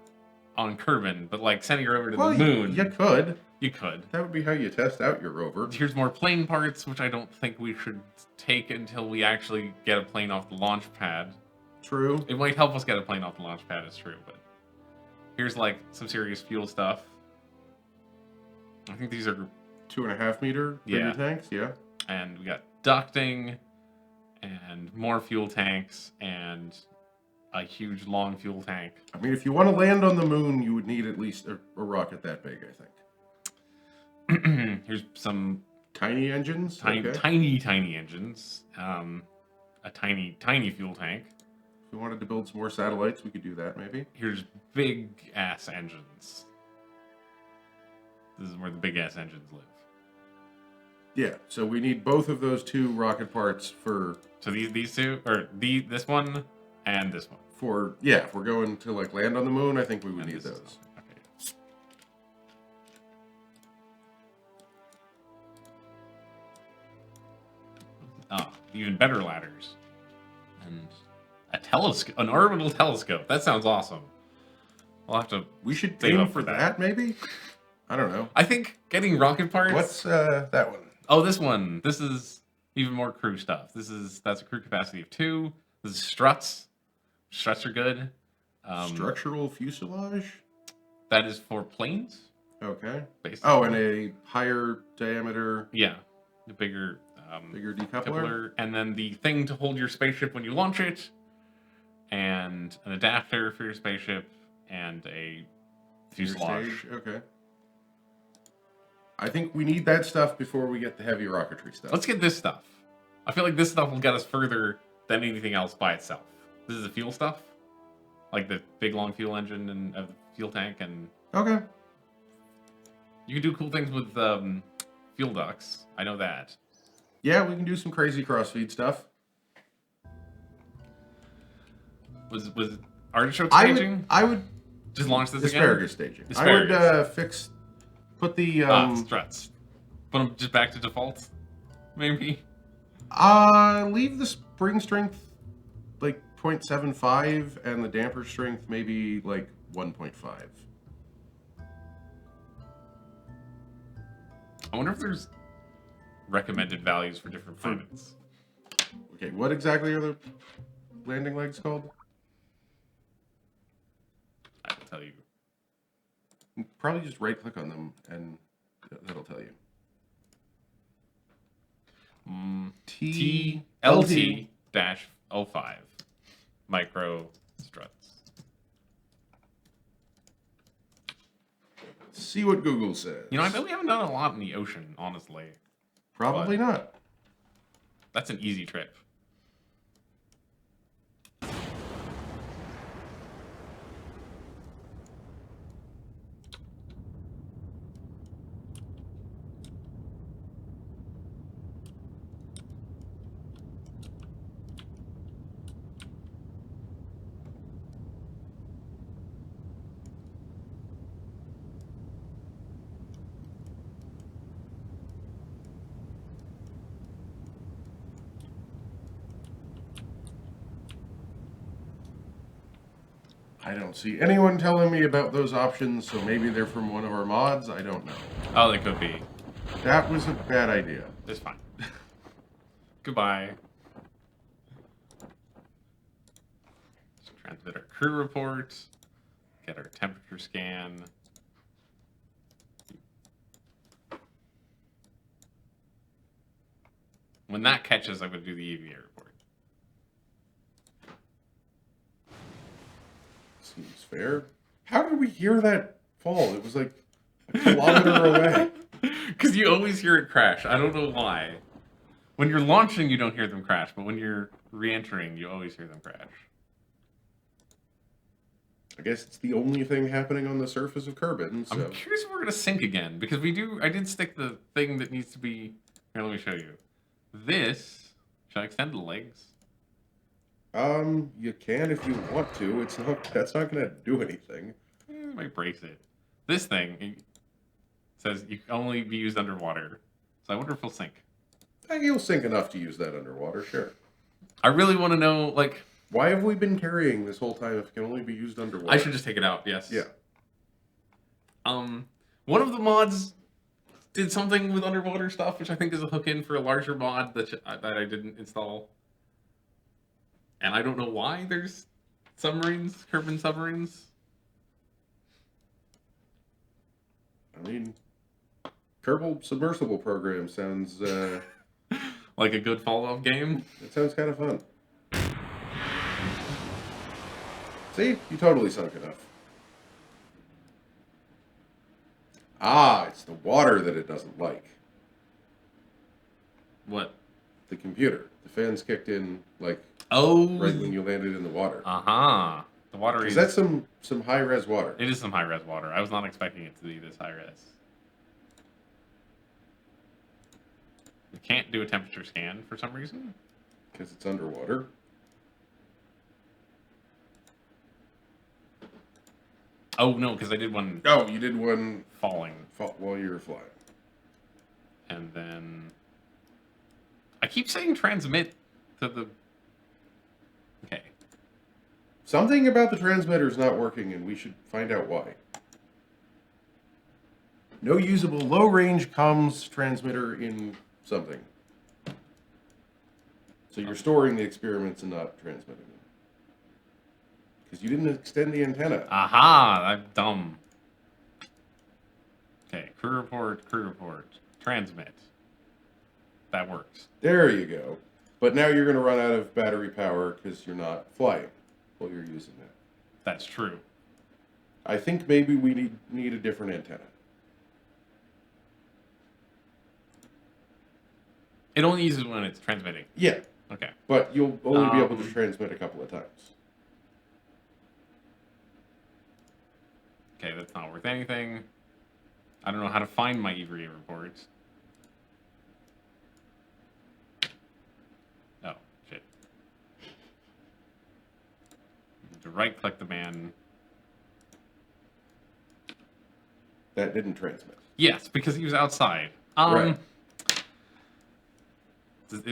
on Kerbin, but like sending a rover to Well, the moon. you could. You could. That would be how you test out your rover. Here's more plane parts, which I don't think we should take until we actually get a plane off the launch pad. True. It might help us get a plane off the launch pad, it's true, but here's like some serious fuel stuff. I think these are 2.5 meter bigger tanks, yeah. And we got ducting and more fuel tanks and a huge long fuel tank. I mean, if you want to land on the moon, you would need at least a rocket that big, I think. Here's some tiny engines, tiny engines. A tiny fuel tank. If we wanted to build some more satellites, we could do that, maybe. Here's big ass engines. This is where the big ass engines live. Yeah, so we need both of those 2 rocket parts for. So these two, or this one and this one. If we're going to like land on the moon, I think we would need those. Okay. Even better ladders. And a telescope, an orbital telescope. That sounds awesome. We'll have to. We should save aim up for that, maybe? I don't know. I think getting rocket parts. What's that one? Oh, this one. This is even more crew stuff. That's a crew capacity of 2. This is struts. Struts are good. Structural fuselage? That is for planes. Okay. Basically. Oh, and a higher diameter. Yeah, the bigger decoupler. and then the thing to hold your spaceship when you launch it, and an adapter for your spaceship, and a fuselage. Okay. I think we need that stuff before we get the heavy rocketry stuff. Let's get this stuff. I feel like this stuff will get us further than anything else by itself. This is the fuel stuff, like the big long fuel engine and fuel tank, and okay. You can do cool things with fuel ducts. I know that. Yeah, we can do some crazy crossfeed stuff. Was artichoke staging? I would just launch this asparagus again? staging. Asparagus. I would put the struts. Put them just back to default, maybe. Leave the spring strength like 0.75 and the damper strength maybe like 1.5. I wonder if there's recommended values for different planets. Okay, what exactly are the landing legs called? I will tell you. Probably just right click on them and that'll tell you. TLT-05 micro struts. Let's see what Google says. You know, I bet we haven't done a lot in the ocean, honestly. Probably not. That's an easy trip. I don't see anyone telling me about those options, so maybe they're from one of our mods. I don't know. Oh, they could be. That was a bad idea. It's fine. Goodbye. Let's transmit our crew report. Get our temperature scan. When that catches, I'm going to do the EVA report. Seems fair. How did we hear that fall? It was like a kilometer away. Because you always hear it crash. I don't know why. When you're launching, you don't hear them crash, but when you're re-entering, you always hear them crash. I guess it's the only thing happening on the surface of Kerbin, so... I'm curious if we're going to sink again, because I did stick the thing that needs to be... Here, let me show you. This... Should I extend the legs? You can if you want to. That's not gonna do anything. I might brace it. This thing it says you can only be used underwater. So I wonder if it'll sink. You'll sink enough to use that underwater, sure. I really want to know, like... Why have we been carrying this whole time if it can only be used underwater? I should just take it out, yes. Yeah. One of the mods did something with underwater stuff, which I think is a hook-in for a larger mod that I didn't install. And I don't know why there's submarines, Kerbin submarines. I mean, Kerbal Submersible Program sounds... like a good follow-up game. It sounds kind of fun. See? You totally sunk enough. Ah, it's the water that it doesn't like. What? The computer. The fans kicked in, like, oh, right when you landed in the water. Uh-huh. The water Is that some high-res water? It is some high-res water. I was not expecting it to be this high-res. We can't do a temperature scan for some reason. Because it's underwater. Oh, no, because I did one... Oh, you did one... Falling. While you were flying. And then... I keep saying transmit to the... Okay. Something about the transmitter's not working, and we should find out why. No usable low-range comms transmitter in something. So you're storing the experiments and not transmitting them. Because you didn't extend the antenna. Aha! I'm dumb. Okay, crew report, transmit. That works. There you go. But now you're going to run out of battery power because you're not flying while you're using that. That's true. I think maybe we need a different antenna. It only uses when it's transmitting. Yeah. Okay. But you'll only be able to transmit a couple of times. Okay, that's not worth anything. I don't know how to find my EVA reports. Oh, shit. To right-click the man. That didn't transmit. Yes, because he was outside. Right.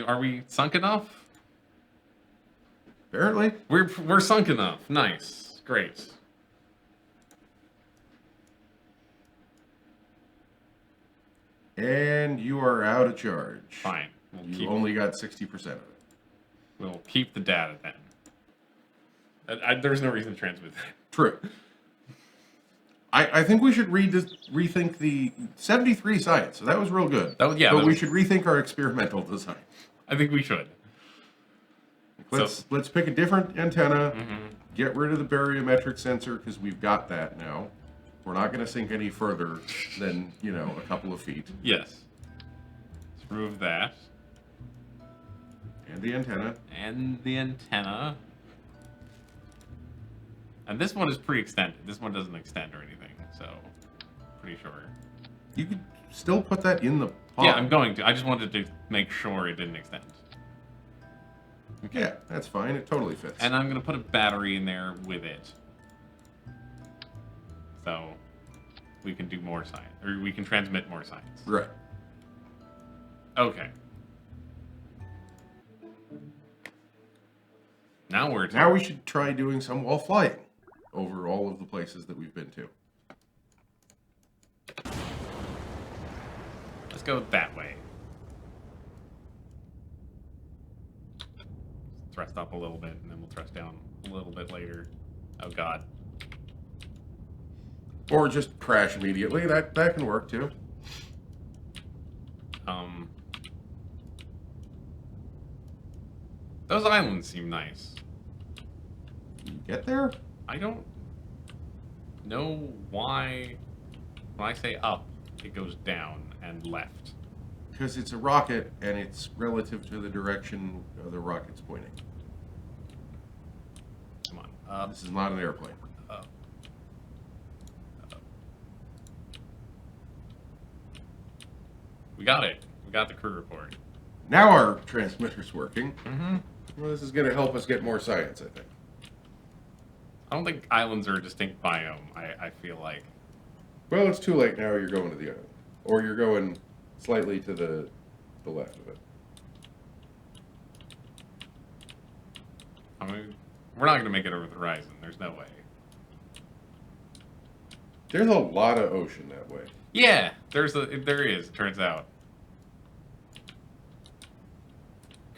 Are we sunk enough? Apparently. We're sunk enough. Nice. Great. And you are out of charge. Fine. You only got 60% of it. We'll keep the data then. There's no reason to transmit that. True. I think we should rethink the 73 science. So that was real good. But we should rethink our experimental design. I think we should. Let's pick a different antenna. Mm-hmm. Get rid of the barometric sensor because we've got that now. We're not going to sink any further than, you know, a couple of feet. Yes. Let's remove that. And the antenna. And the antenna. And this one is pre-extended. This one doesn't extend or anything, so pretty sure. You could still put that in the pod. Yeah, I'm going to. I just wanted to make sure it didn't extend. Okay. Yeah, that's fine. It totally fits. And I'm going to put a battery in there with it. So we can do more science, or we can transmit more science. Right. Okay. Now we're Now we should try doing some while flying over all of the places that we've been to. Let's go that way. Thrust up a little bit, and then we'll thrust down a little bit later. Oh god. Or just crash immediately. That can work too. Those islands seem nice. Can you get there? I don't know why when I say up, it goes down and left. Because it's a rocket and it's relative to the direction the rocket's pointing. Come on. This is not an airplane. We got it. We got the crew report. Now our transmitter's working. Mm-hmm. Well, this is going to help us get more science, I think. I don't think islands are a distinct biome, I feel like. Well, it's too late now. You're going to the island. Or you're going slightly to the left of it. I mean, we're not going to make it over the horizon. There's no way. There's a lot of ocean that way. Yeah, there is, it turns out.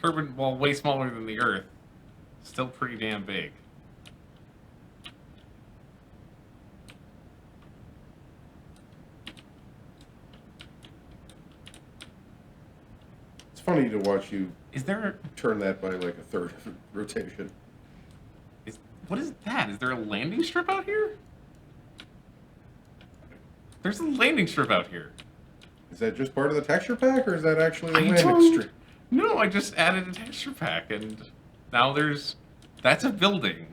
Kerbal, while way smaller than the Earth, still pretty damn big. It's funny to watch you Is there turn that by like a third of rotation. what is that? Is there a landing strip out here? There's a landing strip out here. Is that just part of the texture pack, or is that actually a I landing don't- strip? No, I just added a texture pack, and now that's a building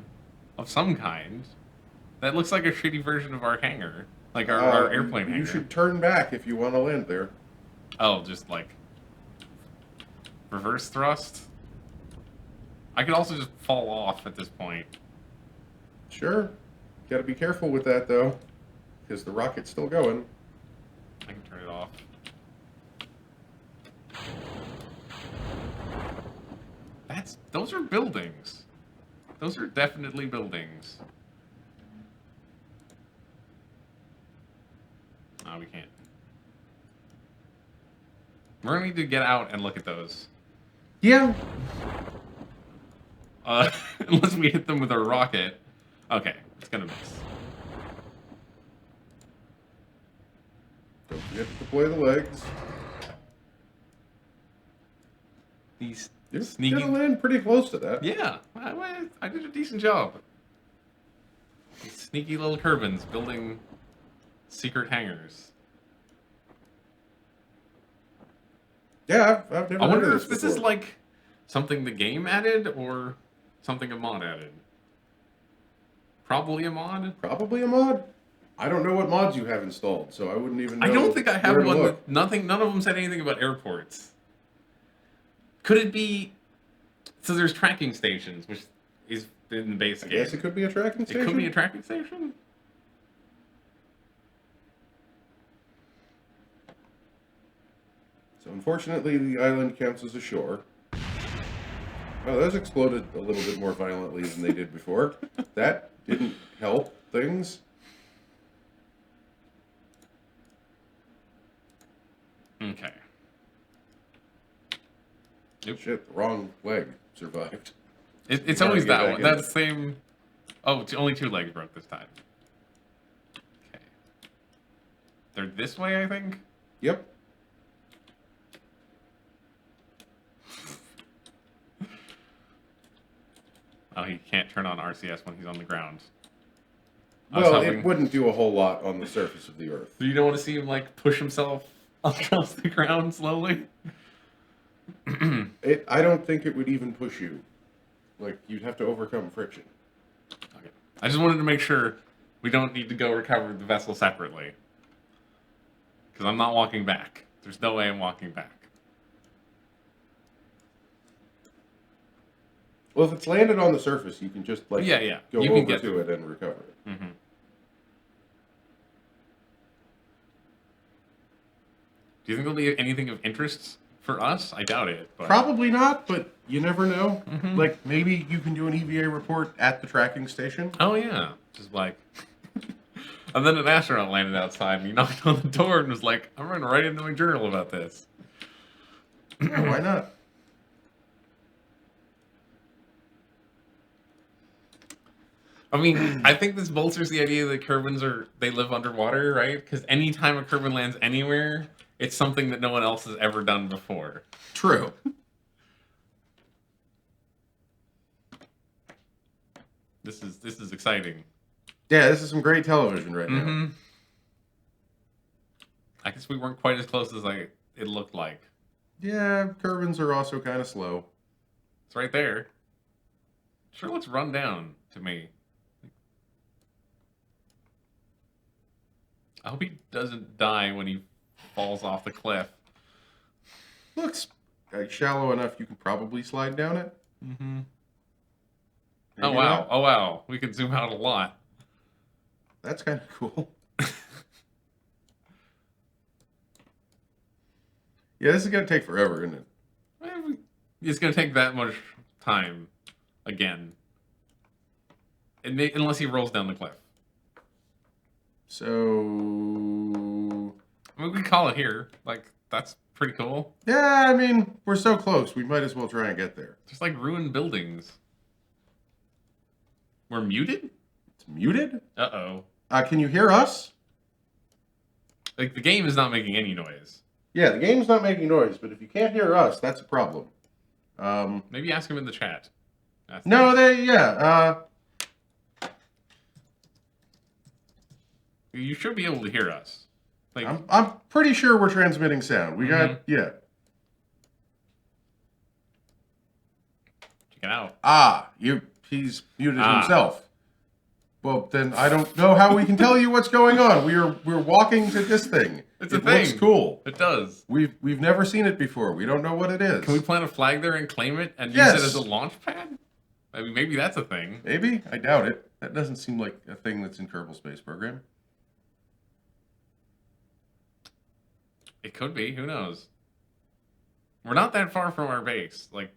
of some kind. That looks like a shitty version of our hangar, like our airplane hangar. You should turn back if you want to land there. Oh, just like reverse thrust. I could also just fall off at this point. Sure. Got to be careful with that though, because the rocket's still going. I can turn it off. Those are buildings. Those are definitely buildings. Oh, we can't. We're gonna need to get out and look at those. Yeah. Unless we hit them with a rocket. Okay, it's gonna miss. Don't forget to deploy the legs. These You're sneaky. gonna land pretty close to that. Yeah, I did a decent job. These sneaky little Kerbins building secret hangars. Yeah, I've never I heard wonder of if this before. is like something the game added or something a mod added. Probably a mod. Probably a mod. I don't know what mods you have installed, so I wouldn't even know. I don't think I have where to one look. with nothing. None of them said anything about airports. Could it be? So there's tracking stations, which is in the base I game. guess it could be a tracking station. It could be a tracking station. So unfortunately, the island counts as a shore. Oh, those exploded a little bit more violently than they did before. That didn't help things. Okay. Yep. Shit, the wrong leg survived. It's Gotta always get that back one. in That it. same. Oh, only two legs broke this time. Okay. They're this way, I think. Yep. Oh, he can't turn on RCS when he's on the ground. I was Well, hoping. it wouldn't do a whole lot on the surface of the Earth. You don't want to see him like push himself across the ground slowly. I don't think it would even push you. Like, you'd have to overcome friction. Okay. I just wanted to make sure we don't need to go recover the vessel separately. Because I'm not walking back. There's no way I'm walking back. Well, if it's landed on the surface, you can just, like, Yeah. go You can over get to it and recover it. Mm-hmm. Do you think there'll be anything of interest for us? I doubt it. But... Probably not, but you never know. Mm-hmm. Like, maybe you can do an EVA report at the tracking station. Oh, yeah. Just like... And then an astronaut landed outside, and he knocked on the door and was like, I'm going to write into my journal about this. Yeah, why not? I mean, I think this bolsters the idea that Kerbins they live underwater, right? Because anytime a Kerbin lands anywhere, it's something that no one else has ever done before. True. This is exciting. Yeah, this is some great television right Mm-hmm. now. I guess we weren't quite as close as it looked like. Yeah, Kerbins are also kind of slow. It's right there. Sure looks run down to me. I hope he doesn't die when he falls off the cliff. Looks shallow enough you can probably slide down it. Mm-hmm. Maybe Oh, wow. not. Oh, wow. We can zoom out a lot. That's kind of cool. Yeah, this is going to take forever, isn't it? It's going to take that much time again. Unless he rolls down the cliff. So... I mean, we call it here. Like, that's pretty cool. Yeah, I mean, we're so close. We might as well try and get there. Just like ruined buildings. We're muted? It's muted? Uh-oh. Can you hear us? Like, the game is not making any noise. Yeah, the game's not making noise, but if you can't hear us, that's a problem. Maybe ask him in the chat. You should be able to hear us. Like, I'm pretty sure we're transmitting sound. We got, yeah. Check it out. He's muted himself. Well, then I don't know how we can tell you what's going on. We're walking to this thing. It's a it thing. Looks cool. It does. We've never seen it before. We don't know what it is. Can we plant a flag there and claim it and use Yes. it as a launch pad? I mean, maybe that's a thing. Maybe? I doubt it. That doesn't seem like a thing that's in Kerbal Space Program. It could be. Who knows? We're not that far from our base. Like,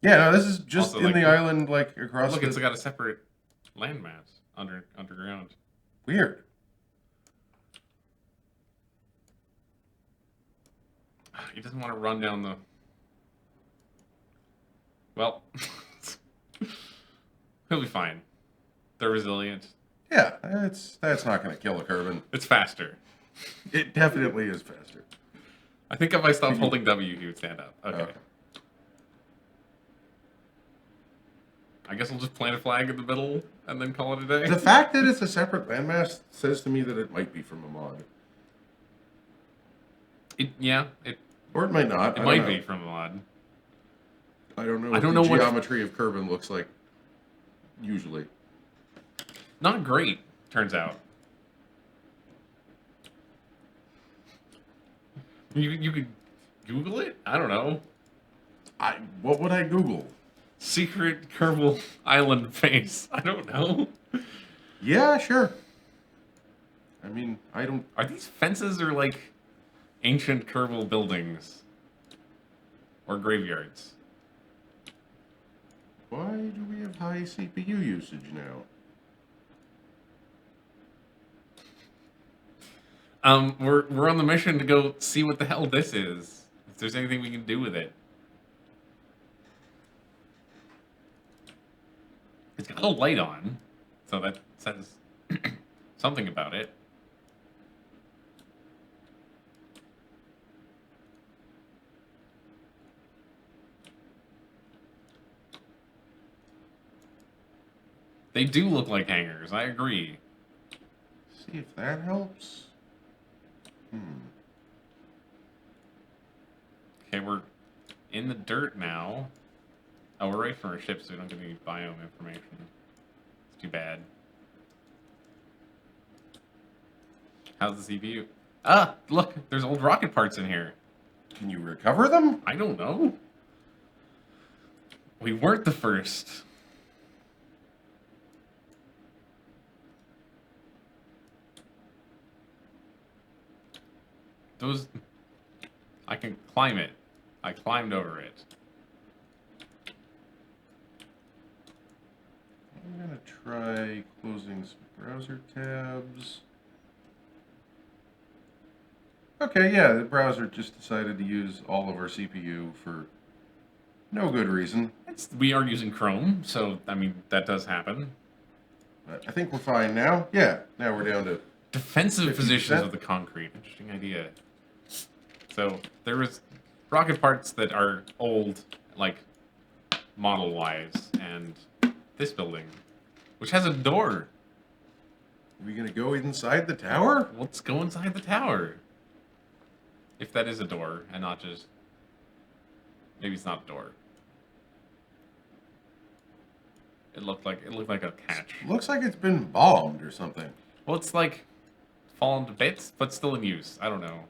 yeah, no, this is just also, in the island, like across. Look, it's got a separate landmass underground. Weird. He doesn't want to run down the. Well, he'll be fine. They're resilient. Yeah, that's not going to kill a Kerbin. It's faster. It definitely is faster. I think if I stopped holding W, he would stand up. Okay. I guess we'll just plant a flag in the middle and then call it a day. The fact that it's a separate landmass says to me that it might be from a mod. Or it might not. It might be from a mod. I don't know. I don't know what what the geometry of Kerbin looks like. Usually, not great. Turns out. You could Google it. I don't know. What would I Google? Secret Kerbal Island face. I don't know. Yeah, sure. I mean, I don't. Are these fences or like ancient Kerbal buildings or graveyards? Why do we have high CPU usage now? We're on the mission to go see what the hell this is. If there's anything we can do with it. It's got a light on, so that says something about it. They do look like hangars, I agree. See if that helps. Okay, we're in the dirt now. Oh, we're right from our ship, so we don't get any biome information. It's too bad. How's the CPU? Ah, look, there's old rocket parts in here. Can you recover them? I don't know. We weren't the first. Those... I can climb it. I climbed over it. I'm gonna try closing some browser tabs. Okay, yeah, the browser just decided to use all of our CPU for no good reason. We are using Chrome, so, I mean, that does happen. But I think we're fine now. Yeah, now we're down to... Defensive 50%? positions of the concrete. Interesting idea. So, there was rocket parts that are old, like, model-wise, and this building, which has a door. Are we gonna go inside the tower? Let's go inside the tower. If that is a door, and not just... Maybe it's not a door. It looked like a catch. Looks like it's been bombed or something. Well, it's like fallen to bits, but still in use. I don't know.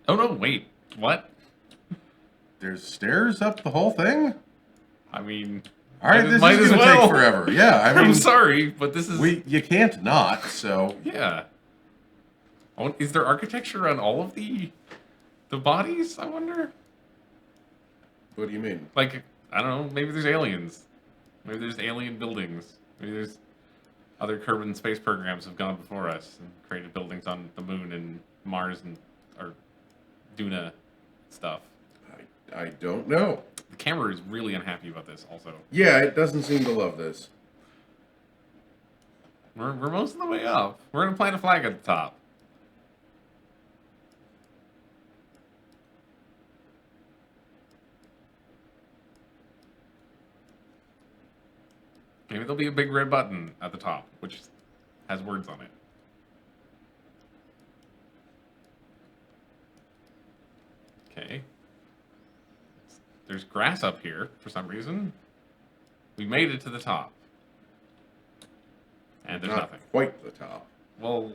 Oh no, wait. What? There's stairs up the whole thing? I mean... All right, this might is as gonna well. take forever. Yeah, I mean... I'm sorry, but this is... You can't not, so... Yeah. Is there architecture on all of the bodies, I wonder? What do you mean? Like, I don't know, maybe there's aliens. Maybe there's alien buildings. Maybe there's other Kerbal Space Programs have gone before us and created buildings on the moon and Mars and or Duna stuff. I don't know. The camera is really unhappy about this also. Yeah, it doesn't seem to love this. We're most of the way up. We're gonna plant a flag at the top. Maybe there'll be a big red button at the top, which has words on it. Okay. There's grass up here for some reason. We made it to the top. And there's Not nothing. quite the top. Well,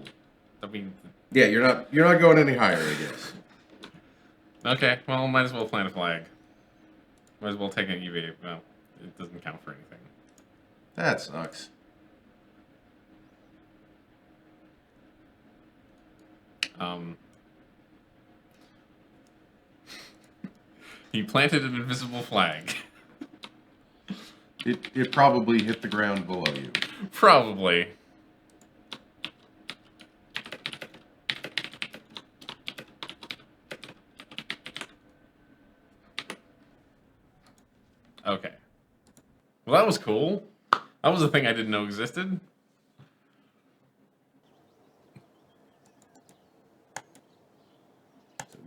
I mean... Yeah, you're not going any higher, I guess. Okay, well, might as well plant a flag. Might as well take an EV. Well, it doesn't count for anything. That sucks. He planted an invisible flag. It probably hit the ground below you. Probably. Okay. Well, that was cool. That was a thing I didn't know existed.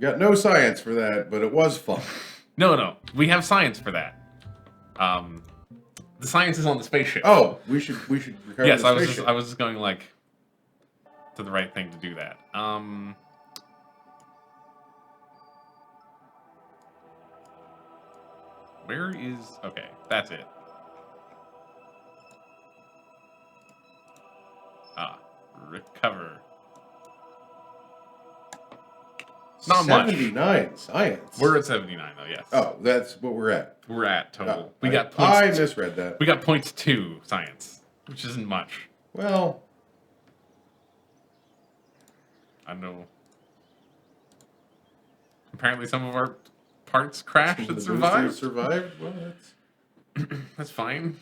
Got no science for that, but it was fun. No, we have science for that. The science is on the spaceship. Oh, we should recover yes, the spaceship. I was just going like to the right thing to do that. Where is... Okay, that's it. Recover. Not much. 79 science. We're at 79 though, yes. Oh, that's what we're at. We're at total. Oh, got I points. misread that. We got points 2 science, which isn't much. Well, I don't know. Apparently some of our parts crashed and survived. Survived? Well, that's... That's fine.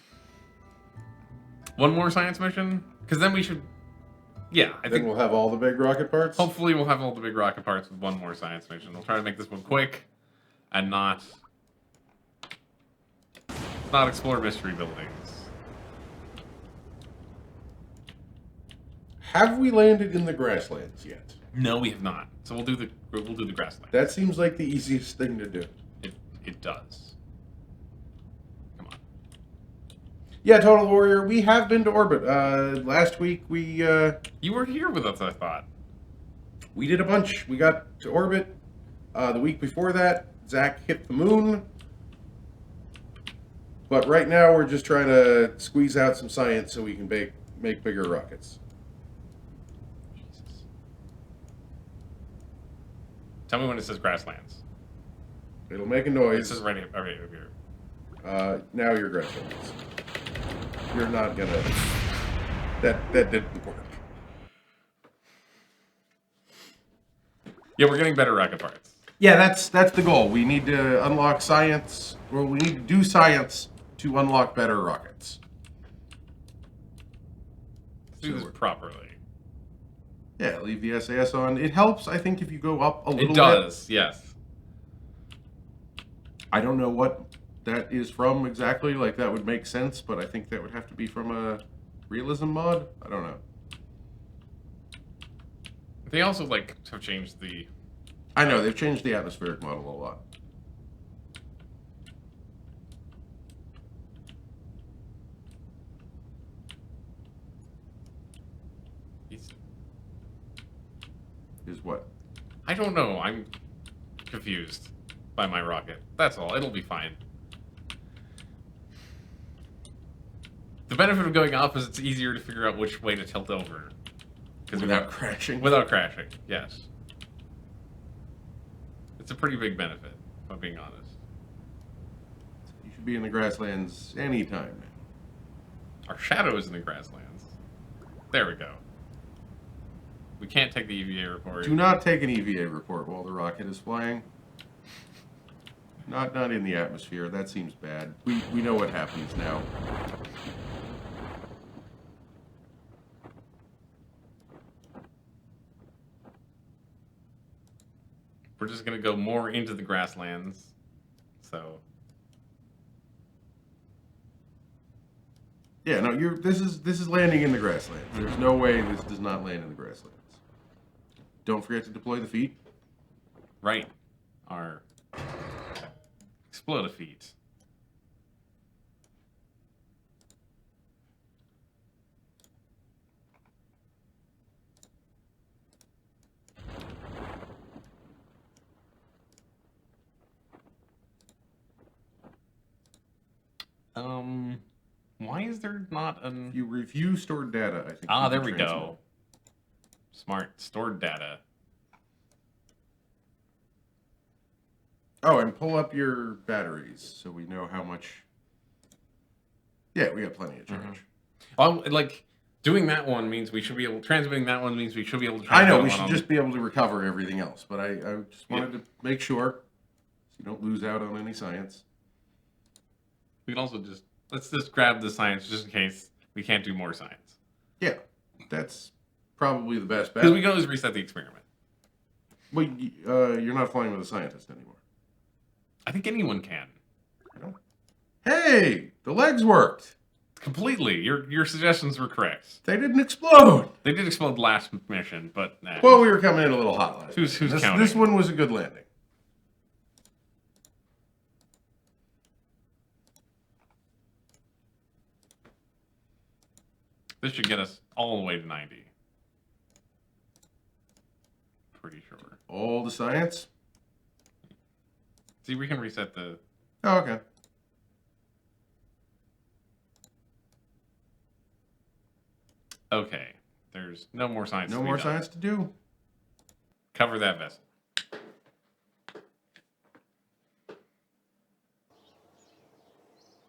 One more science mission? Because then we should... Yeah, I Then think... we'll have all the big rocket parts? Hopefully we'll have all the big rocket parts with one more science mission. We'll try to make this one quick and not explore mystery buildings. Have we landed in the grasslands yet? No, we have not. So we'll do the grassland. That seems like the easiest thing to do. It does. Come on. Yeah, Total Warrior, we have been to orbit. Last week You were here with us, I thought. we did a bunch. We got to orbit. The week before that, Zach hit the moon. But right now, we're just trying to squeeze out some science so we can make bigger rockets. Jesus. Tell me when it says grasslands. It'll make a It noise. says right here. Now you're grasslands. You're not gonna. That didn't work. Yeah, we're getting better rocket parts. Yeah, that's the goal. We need to unlock science. Well, we need to do science to unlock better rockets. Let's do this properly. Yeah, leave the SAS on. It helps, I think, if you go up a little bit. It does, yes. I don't know what that is from exactly. Like, that would make sense, but I think that would have to be from a realism mod. I don't know. They also, like, have changed the... I know, they've changed the atmospheric model a lot. Is what? I don't know. I'm confused by my rocket. That's all. It'll be fine. The benefit of going up is it's easier to figure out which way to tilt over. Without crashing? Without crashing, yes. It's a pretty big benefit, if I'm being honest. You should be in the grasslands anytime, man. Our shadow is in the grasslands. There we go. We can't take the EVA report. Do not take an EVA report while the rocket is flying. Not in the atmosphere. That seems bad. We know what happens now. We're just gonna go more into the grasslands. So Yeah, no, this is landing in the grasslands. There's no way this does not land in the grasslands. Don't forget to deploy the feet. right. Our explode feet. Why is there not an... If you review stored data, I think. Ah, there we go. Smart. Stored data. Oh, and pull up your batteries so we know how much. Yeah, we got plenty of charge. Well, like, doing that one means we should be able... Transmitting that one means we should be able to... I know, transmit we one should on- just be able to recover everything else, but I just wanted to make sure so you don't lose out on any science. We can also just... Let's just grab the science just in case we can't do more science. Yeah, that's probably the best bet. Because we can always reset the experiment. Well, you're not flying with a scientist anymore. I think anyone can. I don't. Hey, the legs worked. Completely. Your suggestions were correct. They didn't explode. They did explode last mission, but nah. Well, we were coming in a little hot last. Who's this, counting? This one was a good landing. This should get us all the way to 90. Pretty sure. All the science? See, we can reset the... Oh, okay. Okay. There's no more science. No to be more done. science to do. Cover that vessel.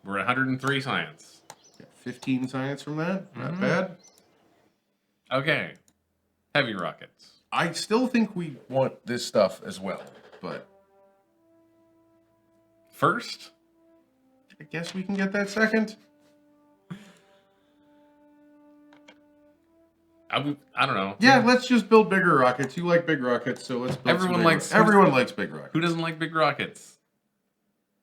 We're at 103 science. Got 15 science from that. Not bad. Okay. Heavy rockets. I still think we want this stuff as well, but First? I guess we can get that second. I don't know. Yeah, let's just build bigger rockets. You like big rockets, so let's build Everyone some likes- everyone likes big rockets. Who doesn't like big rockets?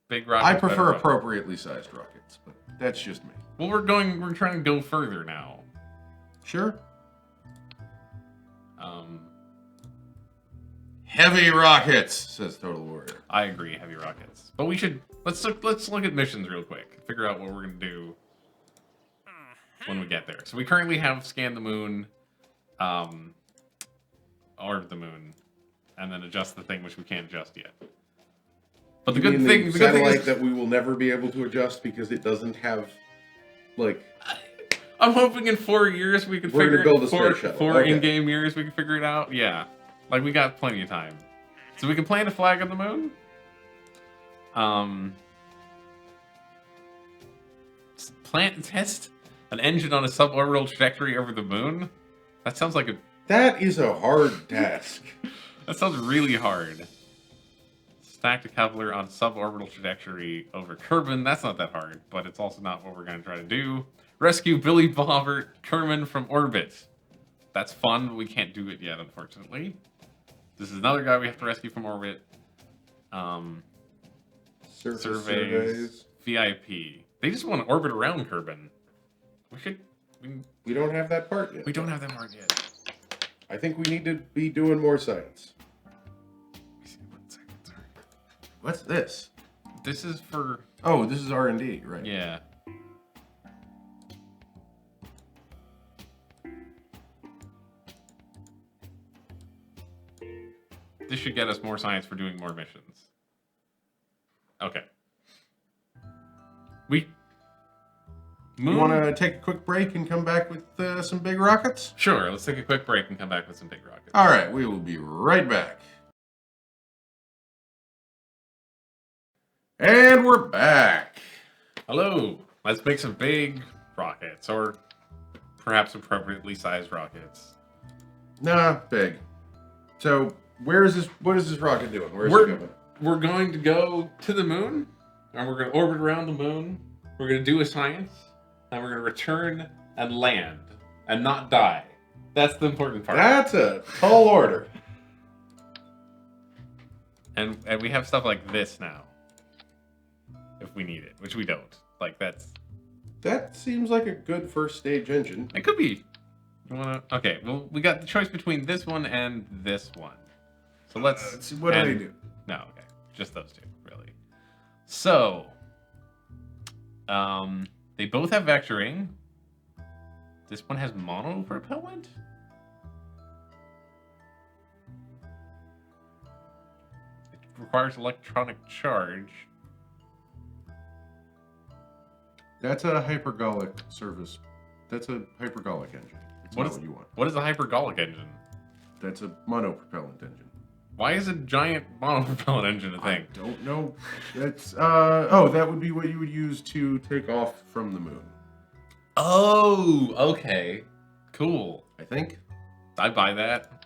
Big rockets. I prefer better. appropriately sized rockets, but that's just me. Well, we're trying to go further now. Sure. Heavy rockets. Says Total Warrior. I agree, heavy rockets. But we should let's look at missions real quick. Figure out what we're gonna do when we get there. So we currently have Scan the Moon, or the Moon, and then adjust the thing, which we can't adjust yet. But the good thing satellite is that we will never be able to adjust because it doesn't have, like... I'm hoping in 4 years we can We're figure gonna build a it. space shuttle. Four Okay. in-game years we can figure it out. Yeah, like we got plenty of time. So we can plant a flag on the moon. Plant and test an engine on a suborbital trajectory over the moon. That sounds like a. That is a hard task. That sounds really hard. Stack a coupler on suborbital trajectory over Kerbin. That's not that hard, but it's also not what we're going to try to do. Rescue Billy Bobbert Kerman from orbit. That's fun, but we can't do it yet, unfortunately. This is another guy we have to rescue from orbit. Surveys. VIP. They just want to orbit around Kerbin. We don't have that part yet. We don't have that part yet. I think we need to be doing more science. What's this? This is for... Oh, this is R&D, right? Yeah. This should get us more science for doing more missions. Okay. You want to take a quick break and come back with some big rockets? Sure, let's take a quick break and come back with some big rockets. All right, we will be right back. And we're back. Hello. Let's make some big rockets, or perhaps appropriately sized rockets. Nah, big. So, where is this? What is this rocket doing? Where is it going? We're going to go to the moon, and we're going to orbit around the moon. We're going to do a science, and we're going to return and land, and not die. That's the important part. That's a tall order. And we have stuff like this now, if we need it, which we don't. Like That seems like a good first stage engine. It could be. Okay, well, we got the choice between this one and this one. So let's see, what do they do? No, okay. Just those two, really. So, they both have vectoring. This one has monopropellant? It requires electronic charge. That's a hypergolic service. That's a hypergolic engine. It's not what you want. What is a hypergolic engine? That's a monopropellant engine. Why is a giant monopropellant engine a thing? I don't know. That's that would be what you would use to take off from the moon. Oh, okay. Cool. I think. I buy that.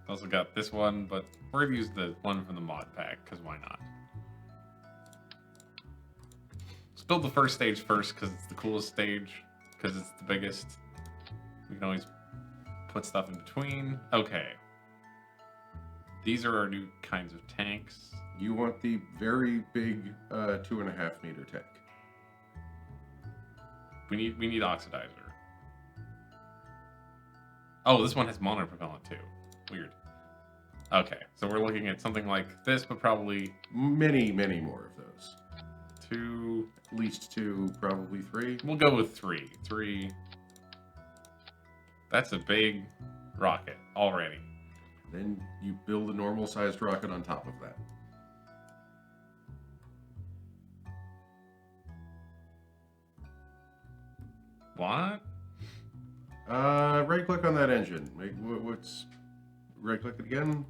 Also got this one, but we're gonna use the one from the mod pack, because why not? Let's build the first stage first, because it's the coolest stage, because it's the biggest. We can always put stuff in between. Okay. These are our new kinds of tanks. You want the very big 2.5 meter tank. We need oxidizer. Oh, this one has monopropellant too. Weird. Okay, so we're looking at something like this, but probably many more of those. 2, at least 2, probably 3. We'll go with 3. 3. That's a big rocket already. Then you build a normal sized rocket on top of that. What? Right click on that engine. Right click it again?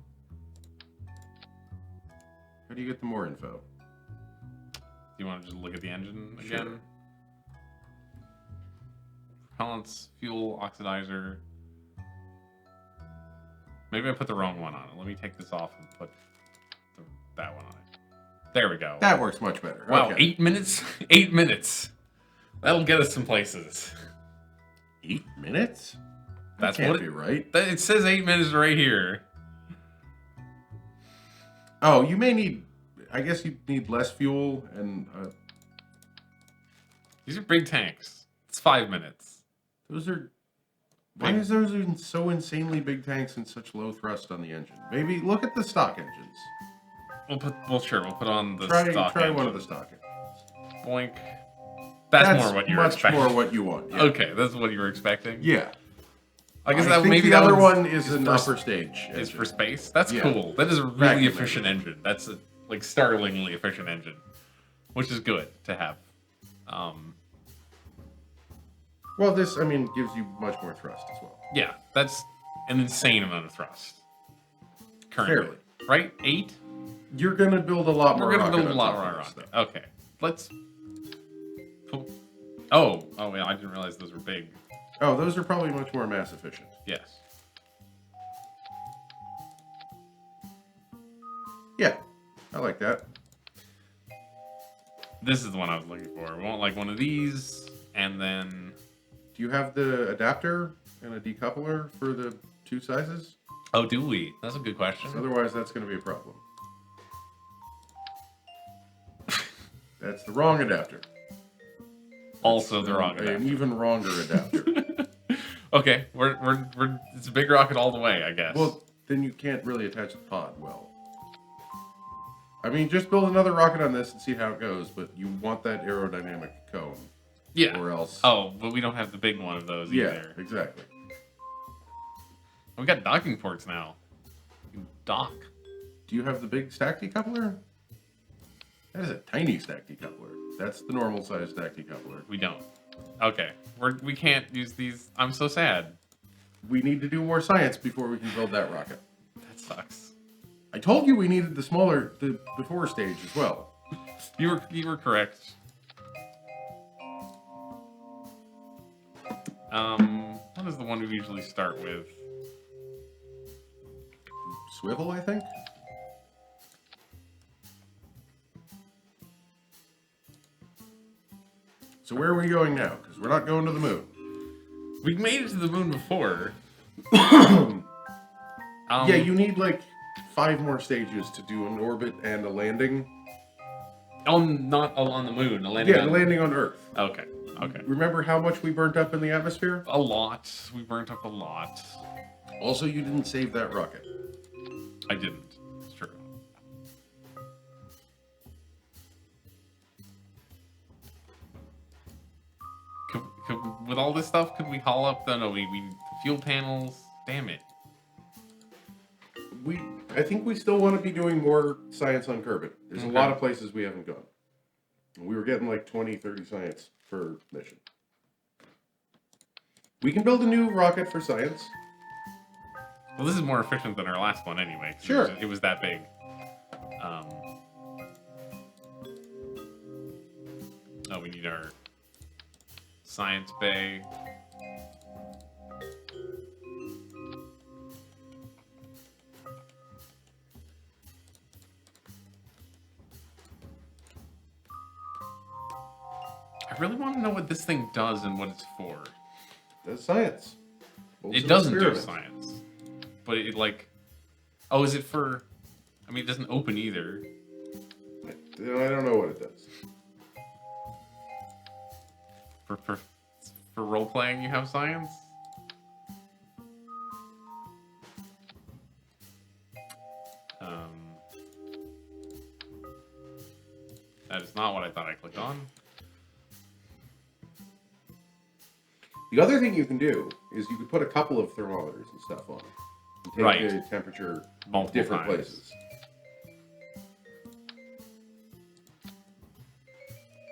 How do you get the more info? Do you want to just look at the engine again? Sure. Propellants, fuel, oxidizer. Maybe I put the wrong one on it. Let me take this off and put that one on it. There we go. That works much better. Wow, okay. 8 minutes? 8 minutes. That'll get us some places. 8 minutes? That can't be right. It says 8 minutes right here. Oh, you may need... I guess you need less fuel and... These are big tanks. It's 5 minutes. Those are... Why is those so insanely big tanks and such low thrust on the engine? Maybe look at the stock engines. We'll put on the stock Try engine. one of the stock engines. Boink. That's more what you were much expecting. more what you want. Yeah. Okay, that's what you were expecting. Yeah. I guess I that think maybe the that other one's- one is an for- upper stage. Is engine. for space. That's Yeah. cool. That is a really Vacuum efficient engine. That's a like startlingly efficient engine, which is good to have. Well, this, I mean, gives you much more thrust as well. Yeah, that's an insane amount of thrust. Currently, Fairly. right? 8. You're gonna build a lot more. We're gonna rocket build a on lot top more of this rocket. stuff. Okay, let's. Oh, yeah. I didn't realize those were big. Oh, those are probably much more mass efficient. Yes. Yeah, I like that. This is the one I was looking for. We want like one of these, and then. Do you have the adapter and a decoupler for the two sizes? Oh, do we? That's a good question. Otherwise, that's going to be a problem. That's the wrong adapter. Also, the wrong An adapter. even wronger adapter. Okay, we're it's a big rocket all the way, I guess. Well, then you can't really attach the pod well. I mean, just build another rocket on this and see how it goes, but you want that aerodynamic cone. yeah. Or else. Oh, but we don't have the big one of those yeah, either. exactly. We got docking ports now. You can dock. Do you have the big stack decoupler? That is a tiny stack decoupler. That's the normal size stack decoupler. We don't. Okay, we can't use these. I'm so sad. We need to do more science before we can build that rocket. That sucks. I told you we needed the before stage as well. You were correct. What is the one we usually start with? Swivel, I think. So where are we going now? Because we're not going to the moon. We made it to the moon before. Yeah, you need like 5 more stages to do an orbit and a landing. Not on the moon. A landing. Yeah, on... landing on Earth. Okay. Okay. Remember how much we burnt up in the atmosphere? A lot. We burnt up a lot. Also, you didn't save that rocket. I didn't. It's true. With all this stuff, could we haul up the fuel panels? Damn it. I think we still want to be doing more science on Kerbin. There's a lot of places we haven't gone. We were getting like 20, 30 science per mission. We can build a new rocket for science. Well, this is more efficient than our last one anyway. 'Cause Sure. It was that big. Oh, we need our science bay. I really want to know what this thing does and what it's for. That's science. Builds It an doesn't do experiment. science. But it like... Oh, is it for... I mean, it doesn't open either. I don't know what it does. For role-playing, you have science? That is not what I thought I clicked on. The other thing you can do is you could put a couple of thermometers and stuff on. And take Right. the temperature Multiple different times. places.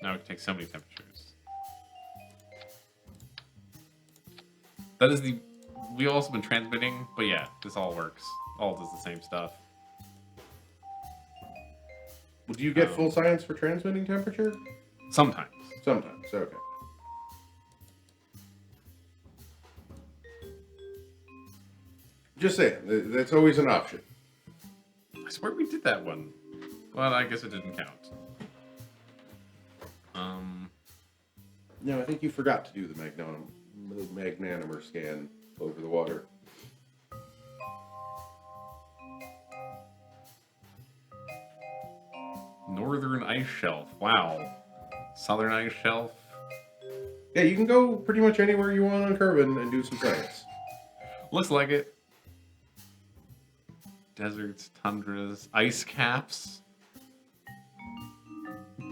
Now we can take so many temperatures. That is the... We've also been transmitting, but yeah, this all works. All does the same stuff. Well, do you get full science for transmitting temperature? Sometimes. Sometimes, okay. Just saying, that's always an option. I swear we did that one. Well, I guess it didn't count. No, I think you forgot to do the magnanimer scan over the water. Northern ice shelf. Wow. Southern ice shelf. Yeah, you can go pretty much anywhere you want on Kerbin and do some science. Looks like it. Deserts, tundras, ice caps.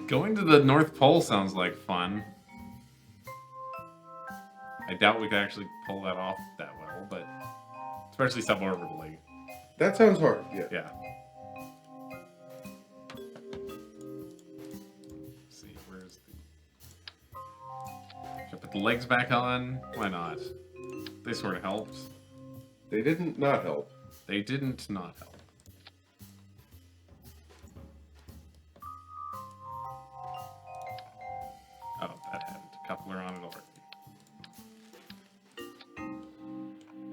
Going to the North Pole sounds like fun. I doubt we could actually pull that off that well, but especially suborbitally. That sounds hard, yeah. Yeah. Let's see, where's the... Should I put the legs back on? Why not? They sort of helped. They didn't not help. They didn't not help. Oh, that had a coupler on it already.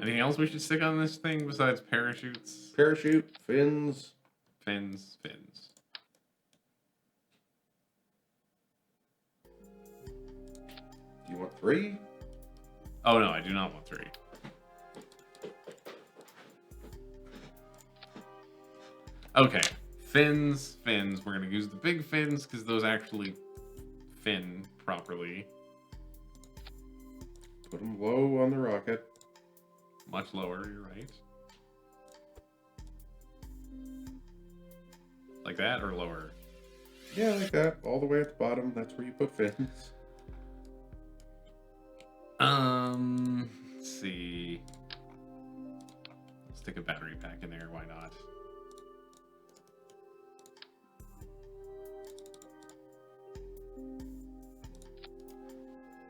Anything else we should stick on this thing besides parachutes? Parachute, fins. Fins. Do you want 3? Oh no, I do not want 3. Okay, fins. We're gonna use the big fins because those actually fin properly. Put them low on the rocket. Much lower, you're right. Like that or lower? Yeah, like that. All the way at the bottom. That's where you put fins. Let's see. Let's stick a battery pack in there, why not?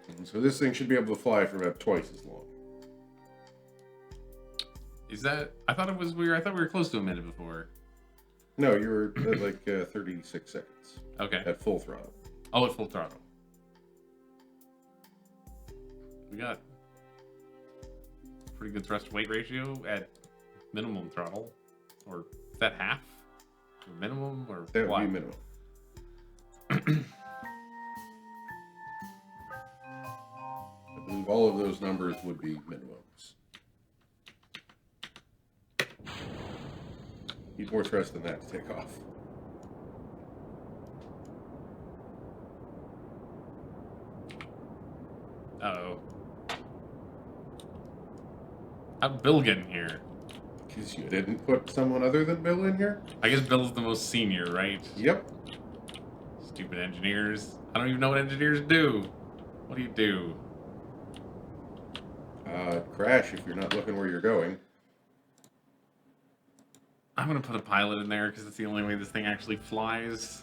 And so this thing should be able to fly for about twice as long. Is that... I thought it was weird. I thought we were close to a minute before. No, you were at like 36 seconds. Okay. At full throttle. Oh, at full throttle. We got pretty good thrust weight ratio at minimum throttle. Or is that half? Or minimum? Or That would what? be minimum. I believe all of those numbers would be minimums. Need more thrust than that to take off. Uh-oh. How'd Bill get in here? Because you didn't put someone other than Bill in here? I guess Bill's the most senior, right? Yep. Stupid engineers. I don't even know what engineers do. What do you do? Crash if you're not looking where you're going. I'm gonna put a pilot in there because it's the only way this thing actually flies.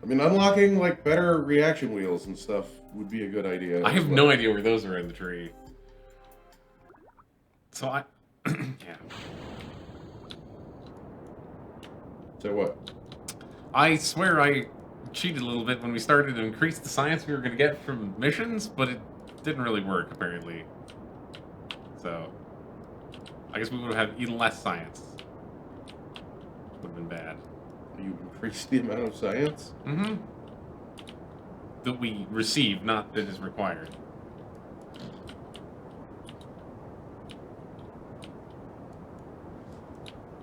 I mean, unlocking like better reaction wheels and stuff would be a good idea. I have no idea where those are in the tree. So I... yeah. So what? I swear I cheated a little bit when we started to increase the science we were going to get from missions, but it didn't really work, apparently. So, I guess we would have had even less science. Would have been bad. You increase the amount of science? Mm-hmm. That we receive, not that is required.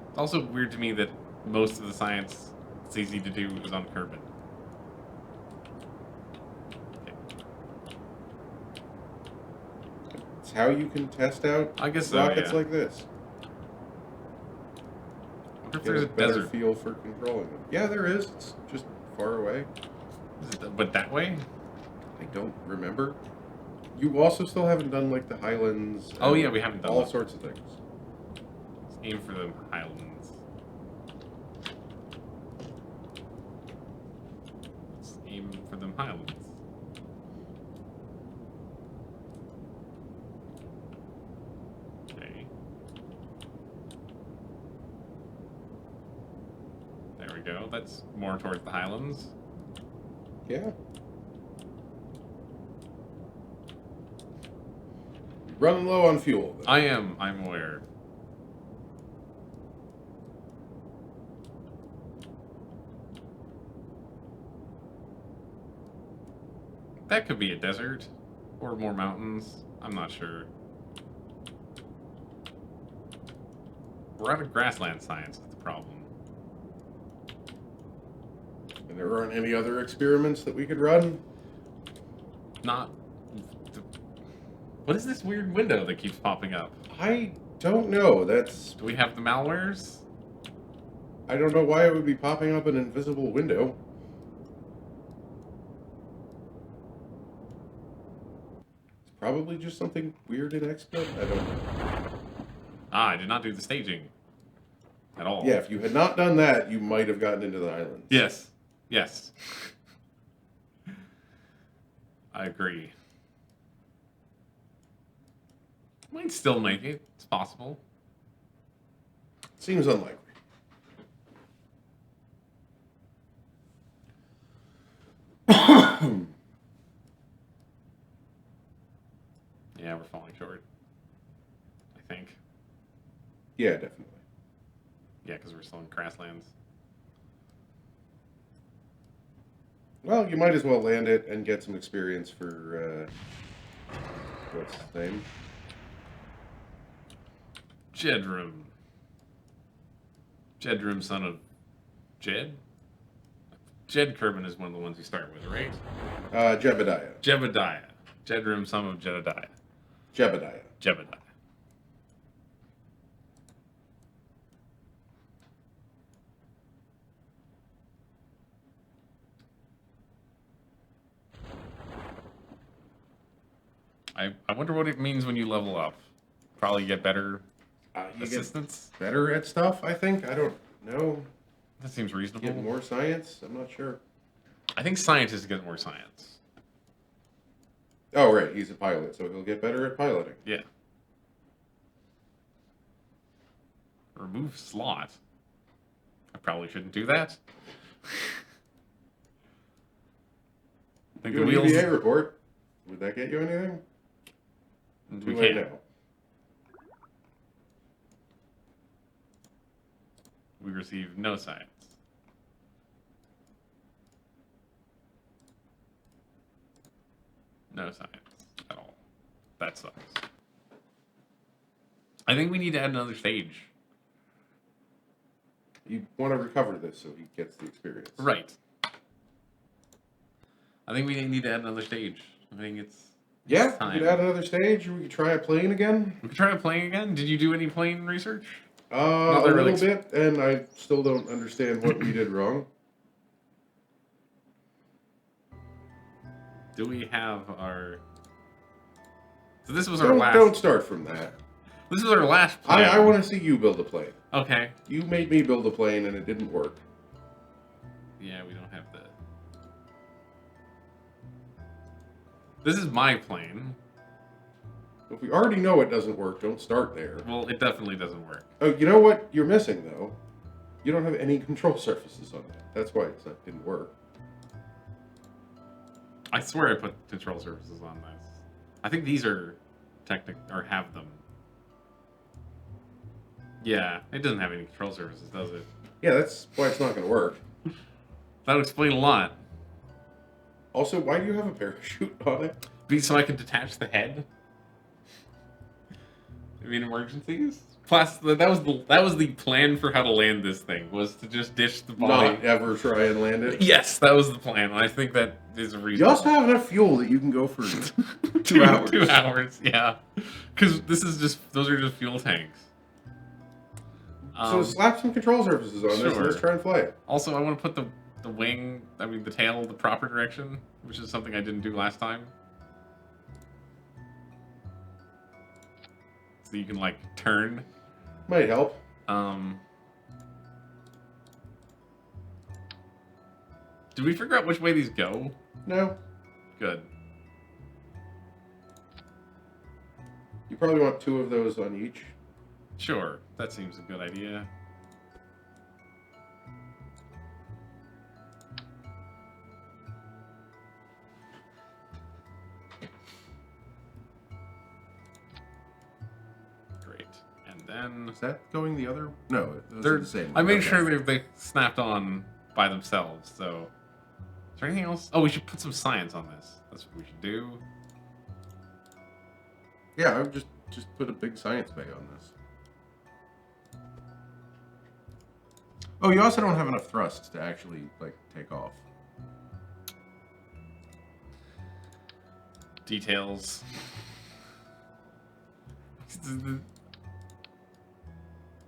It's also weird to me that most of the science it's easy to do is on Kerbal. It's how you can test out I guess so, rockets yeah. like this. I wonder if Get there's a a better desert. feel for controlling them. Yeah, there is. It's just far away. But that way? I don't remember. You also still haven't done like the Highlands. Oh and yeah, we haven't done all that. sorts of things. Let's aim for the Highlands. Let's aim for the Highlands. Okay. There we go. That's more towards the Highlands. Yeah. Running low on fuel. Though. I'm aware. That could be a desert. Or more mountains. I'm not sure. We're out of grassland science is the problem. And there aren't any other experiments that we could run? Not... What is this weird window that keeps popping up? I don't know. That's... Do we have the malwares? I don't know why it would be popping up an invisible window. probably just something weird in XSplit. I don't know. Ah, I did not do the staging at all. Yeah, if you had not done that, you might have gotten into the islands. Yes. Yes. I agree. Might still make it. It's possible. Seems unlikely. Yeah, we're falling short. I think. Yeah, definitely. Yeah, because we're still in grasslands. Well, you might as well land it and get some experience for, what's his name? Jedrum. Jedrum, son of Jed? Jed Kerbin is one of the ones you start with, right? Jebediah. Jebediah. Jedrum, son of Jedediah. Jebediah. Jebediah. I wonder what it means when you level up. Probably get better You assistance. get better at stuff, I think. I don't know. That seems reasonable. Get more science? I'm not sure. I think scientists get more science. Oh, right. He's a pilot, so he'll get better at piloting. Yeah. Remove slot. I probably shouldn't do that. I think Do the an wheels. EVA report. Would that get you anything? We Too late can't. now. We receive no science. No science at all. That sucks. I think we need to add another stage. You want to recover this so he gets the experience. Right. I think we need to add another stage. I think it's Yeah, time. we could add another stage. We could try a plane again. We could try playing again. Did you do any plane research? A Not really little bit, and I still don't understand what we did wrong. Do we have our... So this was our last... Don't start from that. This was our last plane. I want to see you build a plane. Okay. You made me build a plane, and it didn't work. Yeah, we don't have the... This is my plane. If we already know it doesn't work, don't start there. Well, it definitely doesn't work. Oh, you know what you're missing, though? You don't have any control surfaces on that. That's why it didn't work. I swear I put control surfaces on this. I think these are or have them. Yeah, it doesn't have any control surfaces, does it? Yeah, that's why it's not going to work. That would explain a lot. Also, why do you have a parachute on it? So I can detach the head. I mean, emergencies. Plus, that was the plan for how to land this thing, was to just dish the body. Not ever try and land it. Yes, that was the plan. And I think that is a reason. You also have enough fuel that you can go for 2 hours. 2 hours, yeah. Because those are just fuel tanks. So slap some control surfaces on this and sure. let's try and fly it. Also, I want to put the wing, the tail, the proper direction, which is something I didn't do last time. So you can, like, turn. Might help. Did we figure out which way these go? No. Good. You probably want 2 of those on each. Sure, that seems a good idea. Great. And then... Is that going the other? No, those They're are the same. I made Okay. sure they snapped on by themselves, so... Is there anything else? Oh, we should put some science on this. That's what we should do. Yeah, I would just put a big science bay on this. Oh, you also don't have enough thrust to actually, like, take off. Details.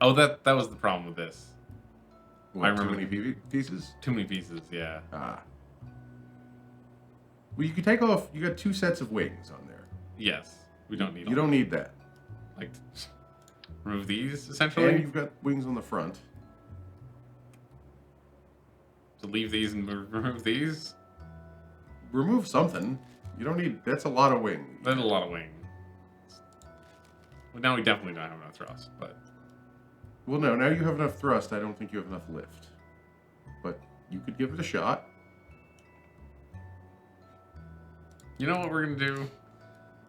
Oh, that was the problem with this. What, I remember- too many pieces? Too many pieces, yeah. Ah. Well, you could take off... You got 2 sets of wings on there. Yes, we don't need. You don't need that. Like, remove these essentially. And you've got wings on the front. To leave these and remove these. Remove something. You don't need. That's a lot of wing. That's a lot of wing. Well, now we definitely don't have enough thrust, but. Well, no. Now you have enough thrust. I don't think you have enough lift. But you could give it a shot. You know what we're gonna do?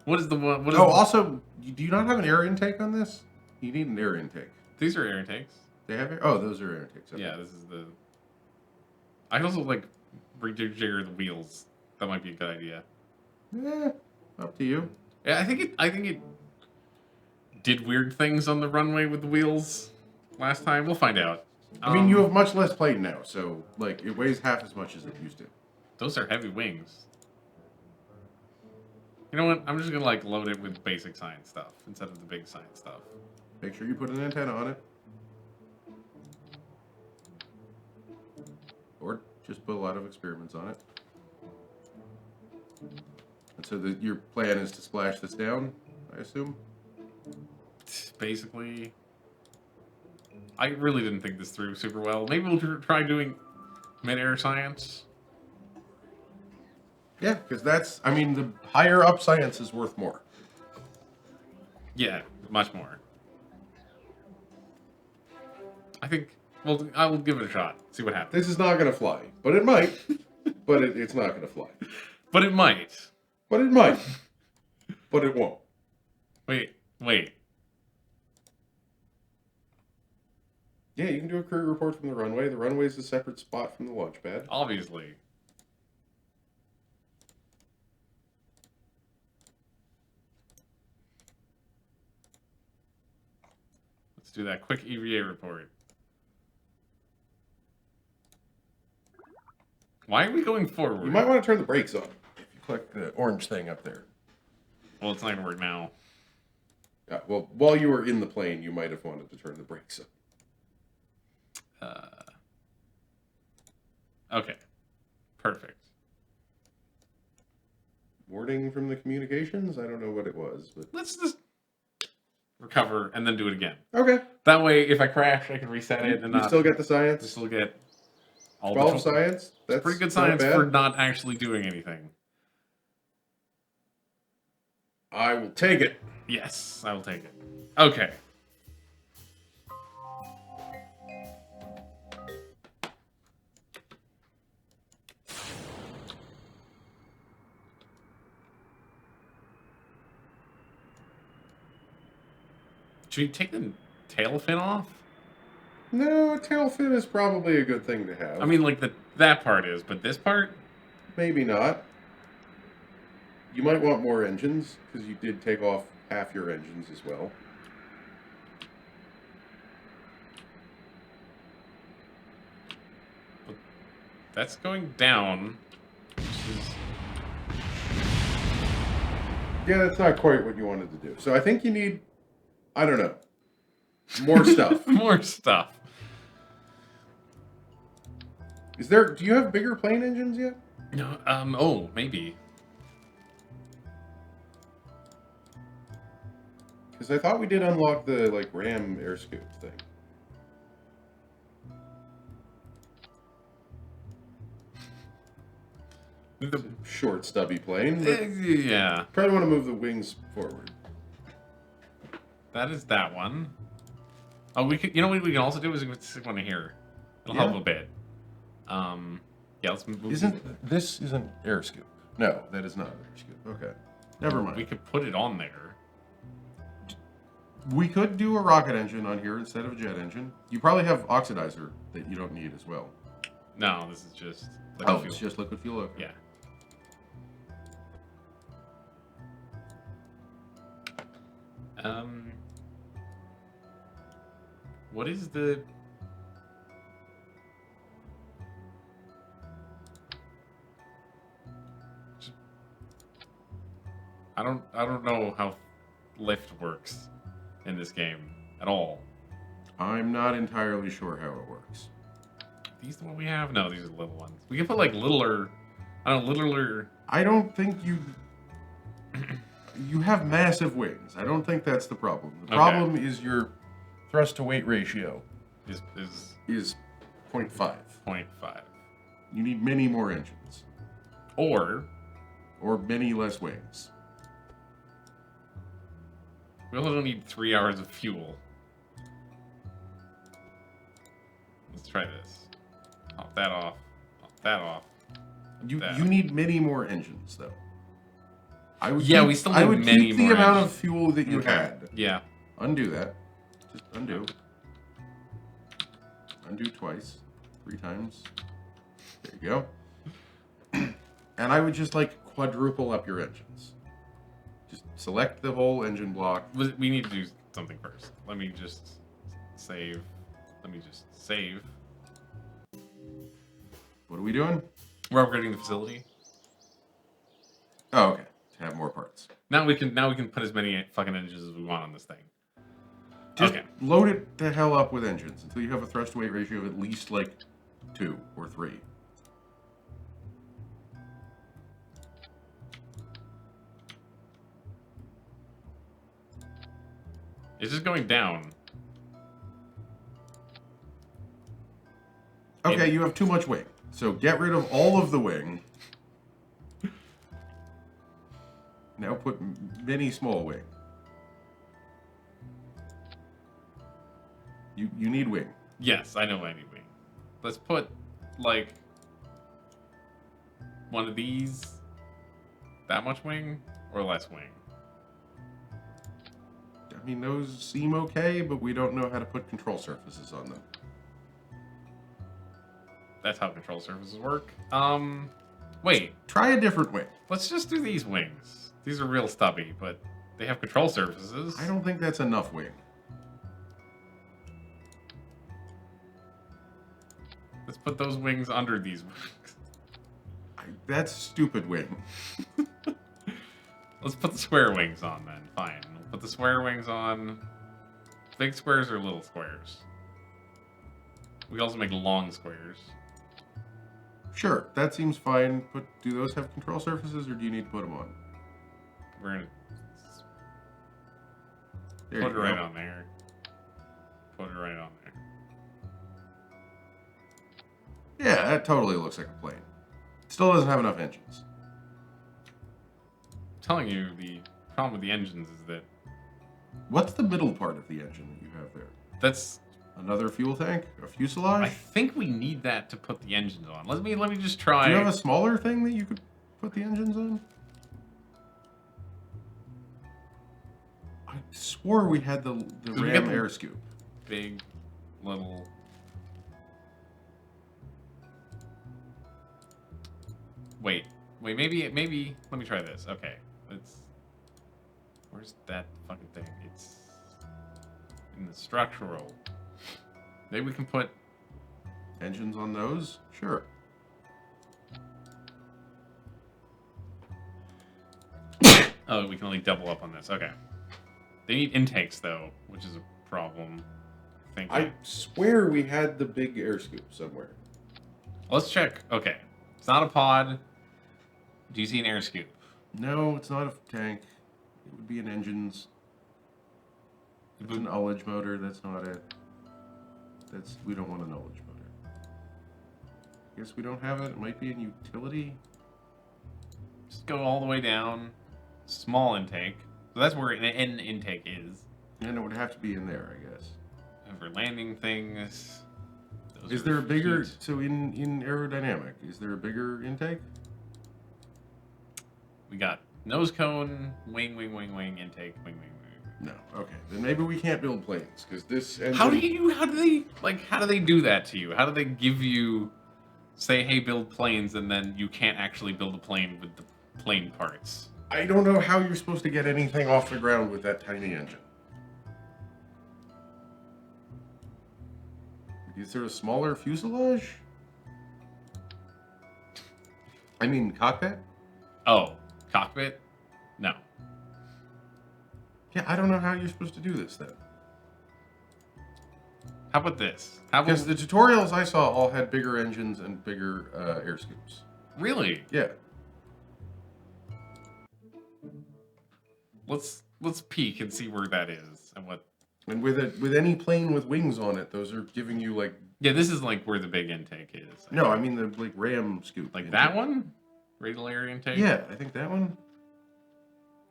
What is the one? What is also, do you not have an air intake on this? You need an air intake. These are air intakes. They have air. Oh, those are air intakes. Okay. Yeah, this is the. I can also like rejigger the wheels. That might be a good idea. Up to you. Yeah, I think it did weird things on the runway with the wheels last time. We'll find out. I mean, you have much less plate now, so like it weighs half as much as it used to. Those are heavy wings. You know what? I'm just gonna like load it with basic science stuff instead of the big science stuff. Make sure you put an antenna on it. Or just put a lot of experiments on it. And so your plan is to splash this down, I assume? Basically, I really didn't think this through super well. Maybe we'll try doing mid-air science. Yeah, because that's, I mean, the higher up science is worth more. Yeah, much more. I think, well, I will give it a shot. See what happens. This is not going to fly, but it might. But it's not going to fly. But it might. But it might. But it won't. Wait. Yeah, you can do a crew report from the runway. The runway is a separate spot from the launch pad. Obviously. Let's do that quick EVA report. Why are we going forward? You might want to turn the brakes on. If you click the orange thing up there. Well, it's not going to work now. Yeah, well, while you were in the plane, you might have wanted to turn the brakes on. Okay. Perfect. Warning from the communications? I don't know what it was, but... Let's just recover and then do it again. Okay. That way, if I crash, I can reset it and you still get the science? I still get all 12 science? That's pretty good not science bad. for not actually doing anything. I will take it. Yes, I will take it. Okay. Should we take the tail fin off? No, a tail fin is probably a good thing to have. I mean, like that part is, but this part? Maybe not. You might want more engines, because you did take off half your engines as well. That's going down. Which is... Yeah, that's not quite what you wanted to do. So I think you need, I don't know, more stuff. More stuff. Do you have bigger plane engines yet? No, oh, maybe. Because I thought we did unlock the, like, Ram air scoop thing. It's a short, stubby plane. But Yeah. probably want to move the wings forward. That is that one. Oh, we could. You know what we can also do is we can stick one in here. It'll help a bit. Yeah, let's move. This isn't air scoop? No, that is not air scoop. Okay, never mind. We could put it on there. We could do a rocket engine on here instead of a jet engine. You probably have oxidizer that you don't need as well. No, this is just. Oh, it's just liquid fuel. Okay. Yeah. What is the? I don't know how lift works in this game at all. I'm not entirely sure how it works. These the one we have? No, these are the little ones. We can put like littler. I don't know, littler. I don't think you. You have massive wings. I don't think that's the problem. The Okay. problem is your thrust to weight ratio Is is 0.5. 0.5. You need many more engines. Or many less wings. we also don't need 3 hours of fuel. Let's try this. Pop that off. Pop that off. You that. you need many more engines though. We still need I would many keep the more amount of engines. fuel that you Okay. had. Yeah. Undo that. Just undo. Undo twice. 3 times. There you go. And I would just like quadruple up your engines. Just select the whole engine block. We need to do something first. Let me just save. What are we doing? We're upgrading the facility. Oh, okay. To have more parts. Now we can put as many fucking engines as we want on this thing. Just Okay. load it the hell up with engines until you have a thrust to weight ratio of at least like 2 or 3. It's just going down. Okay, you have too much wing. So get rid of all of the wing. Now put many small wing. You need wing. Yes, I know I need wing. Let's put like one of these. That much wing or less wing? I mean, those seem okay, but we don't know how to put control surfaces on them. That's how control surfaces work. Wait. Try a different wing. Let's just do these wings. These are real stubby, but they have control surfaces. I don't think that's enough wing. Let's put those wings under these wings. That's stupid wing. Let's put the square wings on then. Fine. We'll put the square wings on. Big squares or little squares? We can also make long squares. Sure, that seems fine, but do those have control surfaces, or do you need to put them on? We're gonna There put you it go. right on there. Put it right on there. Yeah, that totally looks like a plane. Still doesn't have enough engines. I'm telling you, the problem with the engines is that What's the middle part of the engine that you have there? that's. Another fuel tank? A I fuselage? think we need that to put the engines on. Let me just try. Do you have a smaller thing that you could put the engines on? I swore we had the we Ram get the- air scoop. big, little. Wait. Maybe. Let me try this. Okay, let's. Where's that fucking thing? It's in the structural. Maybe we can put. Engines on those? Sure. Oh, we can only double up on this. Okay. They need intakes though, which is a problem. I think. I swear we had the big air scoop somewhere. Let's check. Okay, it's not a pod. Do you see an air scoop? No, it's not a tank. It would be an engines. It's an ullage motor. That's not it. We don't want an ullage motor. Guess we don't have it. It might be an utility. Just go all the way down. Small intake. So that's where an intake is. And it would have to be in there, I guess. And for landing things. those Is are there a bigger, heat. so in aerodynamic, is there a bigger intake? We got nose cone, wing, intake, wing. No. Okay. Then maybe we can't build planes because this engine. How do they do that to you? How do they give you, say, hey, build planes, and then you can't actually build a plane with the plane parts? I don't know how you're supposed to get anything off the ground with that tiny engine. Is there a smaller fuselage? I mean, cockpit? Oh, cockpit? No. Yeah, I don't know how you're supposed to do this then. How about this? How Because about the tutorials I saw all had bigger engines and bigger air scoops. really? Yeah. let's peek and see where that is and what. And with any plane with wings on it, those are giving you like. Yeah, this is like where the big intake is. No, I mean the like ram scoop. Like intake. that one, radial area intake. Yeah, I think that one,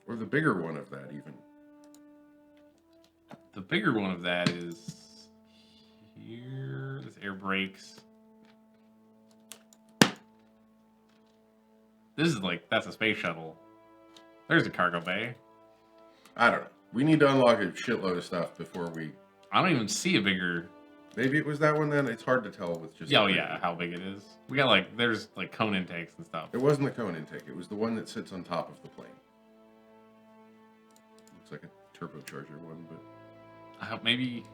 or the bigger one of that even. The bigger one of that is here. This air brakes. This is like, that's a space shuttle. There's a cargo bay. I don't know. We need to unlock a shitload of stuff before we. I don't even see a bigger. Maybe it was that one then. It's hard to tell with just. Oh yeah, how big it is. We got like, there's like cone intakes and stuff. It wasn't the cone intake. It was the one that sits on top of the plane. Looks like a turbocharger one, but. I hope maybe.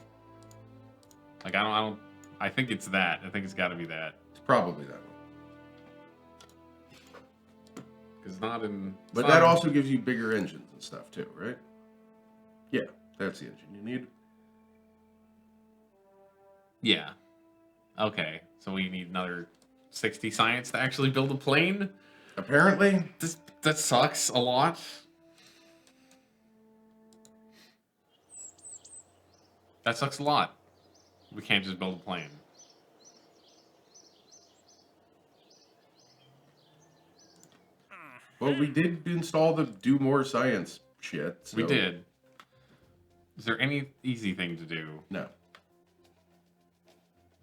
Like I think it's that. I think it's got to be that. It's probably that one. It's not in. But that also gives you bigger engines and stuff too, right? Yeah, that's the engine you need. Yeah. Okay, so we need another 60 science to actually build a plane. Apparently, That sucks a lot. That sucks a lot. We can't just build a plane. well, we did install the do more science shit. So. We did. Is there any easy thing to do? No.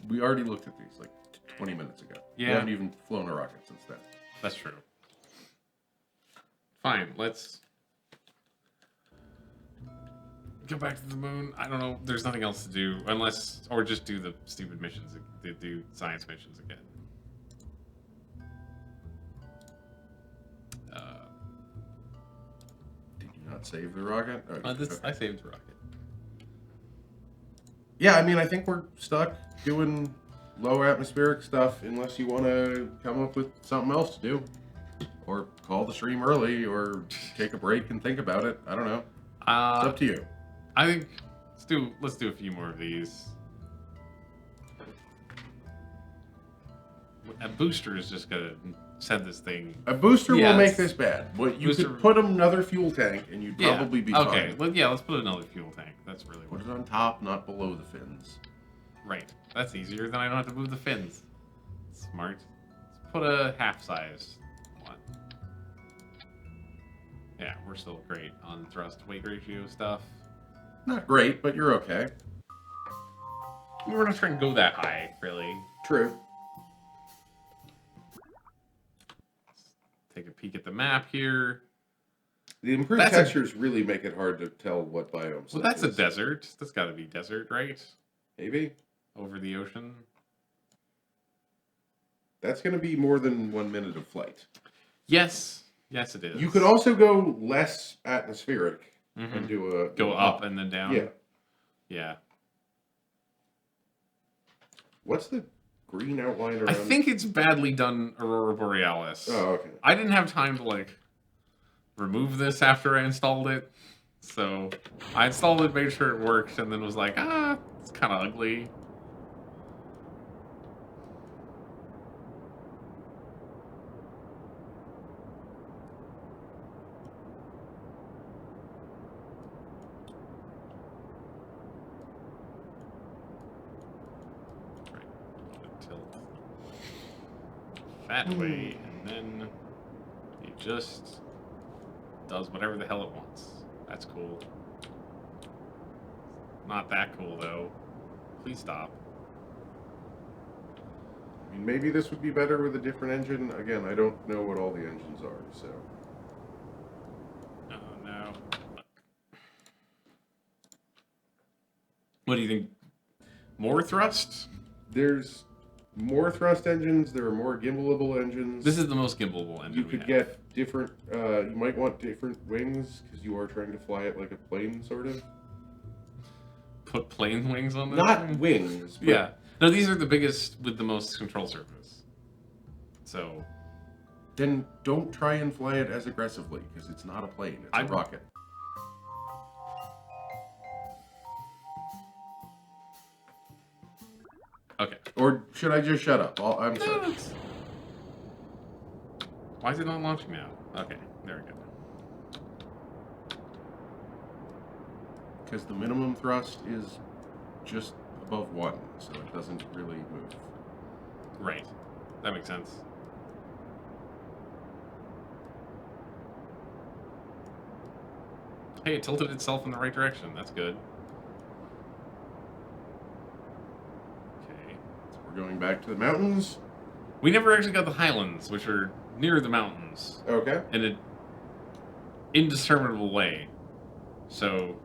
We already looked at these like 20 minutes ago. Yeah. We haven't even flown a rocket since then. That's true. Fine, let's go back to the moon. I don't know. There's nothing else to do unless, or just do the stupid missions, do science missions again. Did you not save the rocket? Oh, I okay. saved the rocket. Yeah, I mean, I think we're stuck doing low atmospheric stuff unless you want to come up with something else to do. Or call the stream early, or take a break and think about it. I don't know. It's up to you. I think let's do a few more of these. A booster is just gonna send this thing. A booster Yeah, will make it's- this bad. But you booster- could put another fuel tank, and you'd probably be okay. fine. Let's put another fuel tank. That's really Put what. it on top, not below the fins. Right. That's easier. Then I don't have to move the fins. Smart. Let's put a half size one. Yeah, we're still great on thrust weight ratio stuff. Not great, but you're okay. We're not trying to go that high, really. True. Take a peek at the map here. The improved That's a- textures really make it hard to tell what biomes. Well, that that's a is. desert. That's got to be desert, right? Maybe. Over the ocean. That's going to be more than 1 minute of flight. Yes. Yes, it is. You could also go less atmospheric Mhm. and do a go up and then down. Yeah. Yeah. What's the green outline around? I think it's badly done Aurora Borealis. Oh, okay. I didn't have time to like remove this after I installed it. So I installed it, made sure it worked, and then was like, it's kind of ugly. Tilt that way, and then it just does whatever the hell it wants. That's cool. Not that cool though. Please stop. I mean, maybe this would be better with a different engine. Again, I don't know what all the engines are, so. Oh no. What do you think? More thrust? There's more thrust engines. There are more gimbalable engines. This is the most gimbalable engine You we could have. get different. You might want different wings because you are trying to fly it like a plane, sort of. Put plane wings on this Not thing? wings. But Yeah. No, these are the biggest with the most control surface. So Then don't try and fly it as aggressively because it's not a plane. It's a rocket. okay. Or should I just shut up? I'm No, sorry. it's- Why is it not launching now? Okay, there we go. because the minimum thrust is just above 1, so it doesn't really move. Right. That makes sense. Hey, it tilted itself in the right direction. That's good. Okay. So we're going back to the mountains. We never actually got the highlands, which are near the mountains. Okay. In an indeterminable way. So...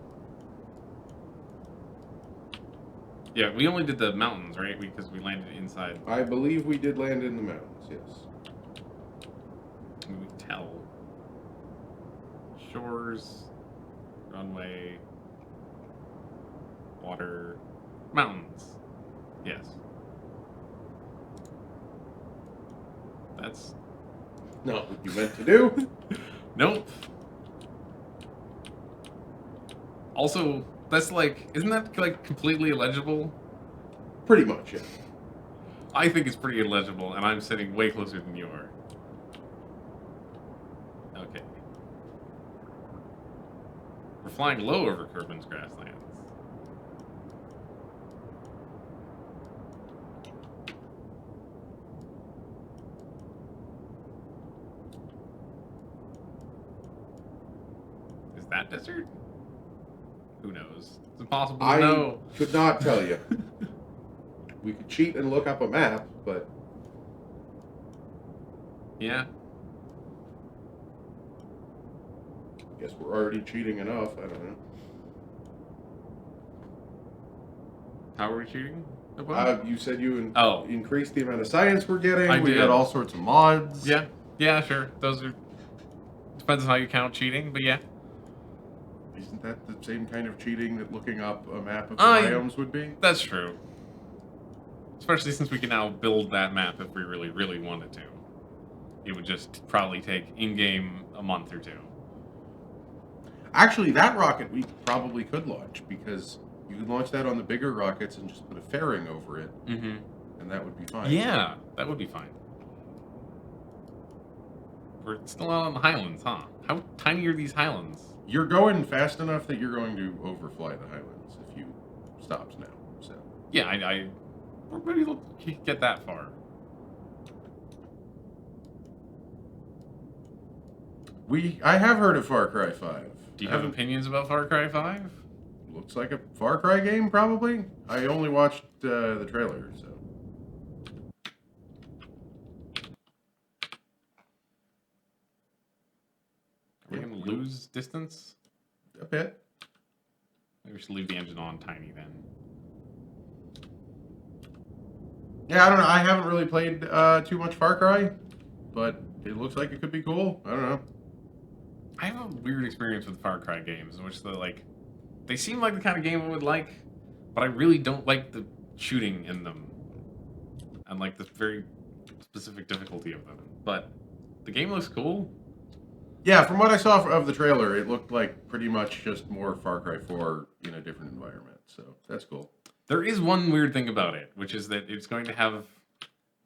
Yeah, we only did the mountains, right? Because we landed inside. I believe we did land in the mountains, yes. We would tell. Shores, runway, water, mountains. Yes. That's... Not what you meant to do. Nope. Also, that's like... Isn't that like completely illegible? Pretty much, yeah. I think it's pretty illegible, and I'm sitting way closer than you are. Okay. We're flying low over Kerbin's grasslands. Is that desert? Who knows? It's impossible to know. I could not tell you. We could cheat and look up a map, but... Yeah. Guess we're already cheating enough. I don't know. How are we cheating? You said you Oh. increased the amount of science we're getting. I We did. got all sorts of mods. Yeah. Yeah, sure. Those are... Depends on how you count cheating, but yeah. Isn't that the same kind of cheating that looking up a map of the I- biomes would be? That's true. Especially since we can now build that map if we really, really wanted to. It would just probably take in-game a month or two. Actually, that rocket we probably could launch, because you could launch that on the bigger rockets and just put a fairing over it, Mm-hmm. and that would be fine. Yeah, that would be fine. We're still out on the highlands, huh? How tiny are these highlands? You're going fast enough that you're going to overfly the highlands if you stopped now. So Yeah, maybe we'll get that far. I have heard of Far Cry 5. Do you have opinions about Far Cry 5? Looks like a Far Cry game, probably. I only watched the trailer, so. Are we going to lose distance? A bit. Maybe we should leave the engine on tiny then. Yeah, I don't know. I haven't really played too much Far Cry, but it looks like it could be cool. I don't know. I have a weird experience with Far Cry games in which they seem like the kind of game I would like, but I really don't like the shooting in them. And like the very specific difficulty of them. But the game looks cool. Yeah, from what I saw of the trailer, it looked like pretty much just more Far Cry 4 in a different environment. So that's cool. There is one weird thing about it, which is that it's going to have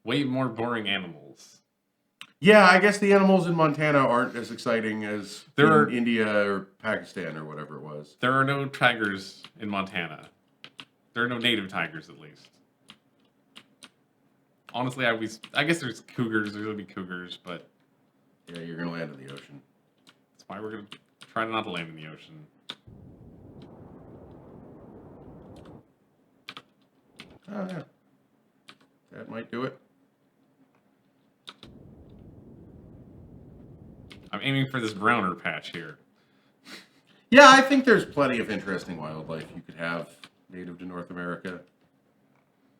way more boring animals. Yeah, I guess the animals in Montana aren't as exciting as There in are- India or Pakistan or whatever it was. There are no tigers in Montana. There are no native tigers, at least. Honestly, I guess there's cougars. There's gonna be cougars, but Yeah, you're gonna land in the ocean. that's why we're gonna try not to land in the ocean. Oh yeah, that might do it. I'm aiming for this browner patch here. Yeah, I think there's plenty of interesting wildlife you could have native to North America.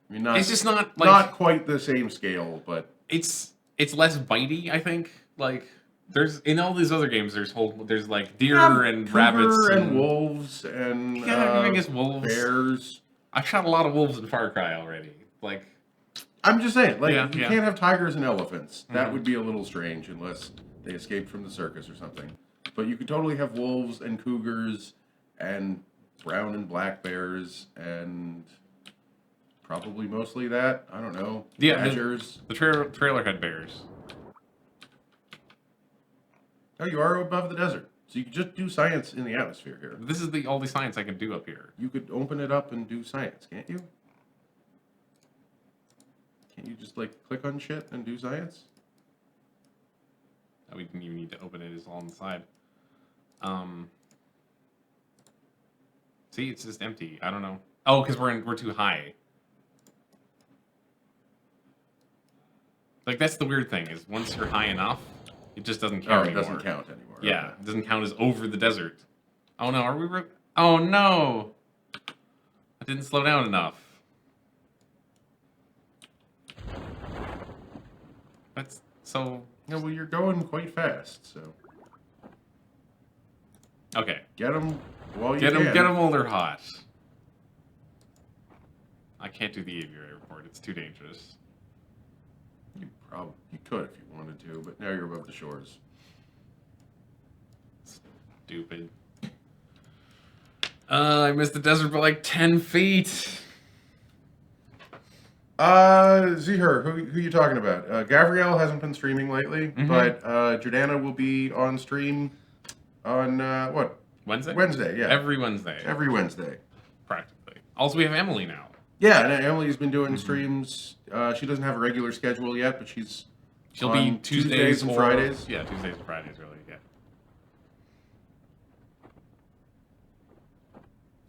I mean, It's just not like not quite the same scale, but it's less bitey. I think like there's in all these other games there's like deer and cougar rabbits and wolves and Yeah, I guess wolves. bears. I've shot a lot of wolves in Far Cry already. Like I'm just saying, like Yeah, you yeah. can't have tigers and elephants. That Mhm. would be a little strange unless they escaped from the circus or something. But you could totally have wolves and cougars and brown and black bears and probably mostly that. I don't know. Yeah, Badgers. the trailer had bears. Oh, you are above the desert, So you could just do science in the atmosphere here. This is the only science I can do up here. You could open it up and do science, can't you? Can't you just, like, click on shit and do science? Oh, we didn't even need to open it. It's all on the side. See, it's just empty. I don't know. Oh, because we're too high. Like, that's the weird thing, is once you're high enough, it just doesn't count anymore. It doesn't count anymore. Yeah, Okay. it doesn't count as over the desert. Oh, no, are we... Oh, no! I didn't slow down enough. That's so... Yeah, well, you're going quite fast, so... Okay. Get them while you can. Get them while they're hot. I can't do the aviary report. It's too dangerous. You could if you wanted to, but now you're above the shores. Stupid. I missed the desert by like 10 feet. Zher, who you talking about? Gabrielle hasn't been streaming lately, but Jordana will be on stream on, what? Wednesday? Wednesday, yeah. Every Wednesday. Every Wednesday. Practically. Also, we have Emily now. Yeah, and Emily's been doing streams. She doesn't have a regular schedule yet, but She'll on be Tuesdays and or, Fridays. Yeah, Tuesdays and Fridays, really, yeah.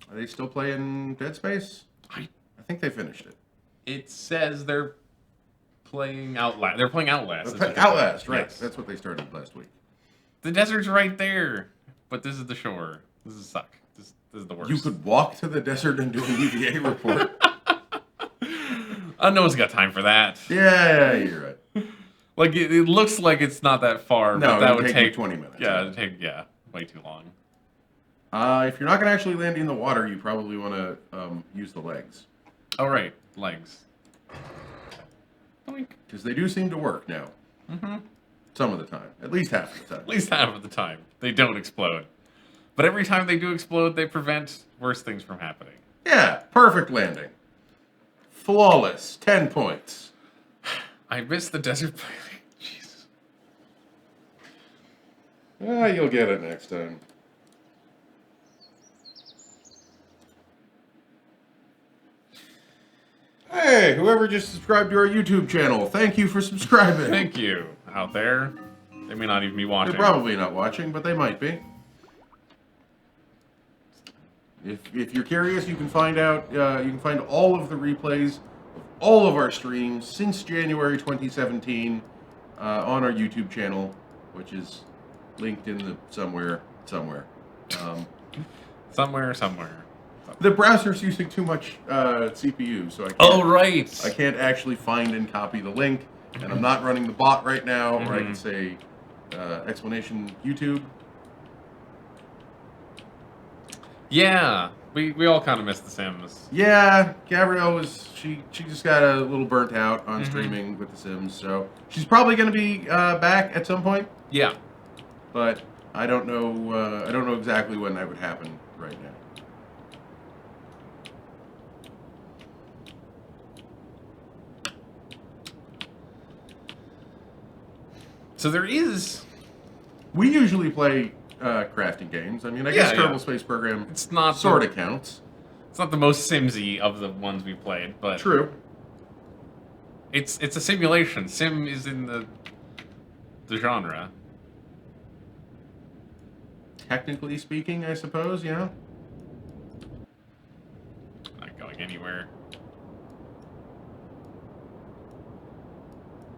Are they still playing Dead Space? I think they finished it. It says they're playing Outlast. They're playing Outlast. Outlast, right. Yes. That's what they started last week. The desert's right there, but this is the shore. This is suck. This is the worst. You could walk to the desert and do an EVA report. No one's got time for that. Yeah, you're right. Like, it looks like it's not that far, No, but that it would take take you 20 minutes. Yeah, it'd take way too long. If you're not going to actually land in the water, you probably want to use the legs. Oh, right. Legs. Because they do seem to work now. Some of the time. At least half of the time. At least half of the time. They don't explode. But every time they do explode, they prevent worse things from happening. Yeah, perfect landing. Flawless. 10 points. I missed the desert planning. Jesus. You'll get it next time. Hey, whoever just subscribed to our YouTube channel, thank you for subscribing. Thank you, out there. They may not even be watching. They're probably not watching, but they might be. If you're curious, you can find out. You can find all of the replays of all of our streams since January 2017 on our YouTube channel, which is linked in the somewhere. Somewhere. The browser's using too much CPU, so I can't. Oh, right. I can't actually find and copy the link, and I'm not running the bot right now, or I can say explanation YouTube. Yeah, we all kind of missed The Sims. Yeah, Gabrielle was she just got a little burnt out on streaming with The Sims, so she's probably going to be back at some point. Yeah, but I don't know. I don't know exactly when that would happen right now. so there is. We usually play crafting games. I mean, I guess Kerbal Space Program. It's not sort of counts. It's not the most Simsy of the ones we played, but True. It's a simulation. Sim is in the genre. Technically speaking, I suppose. Yeah. Not going anywhere.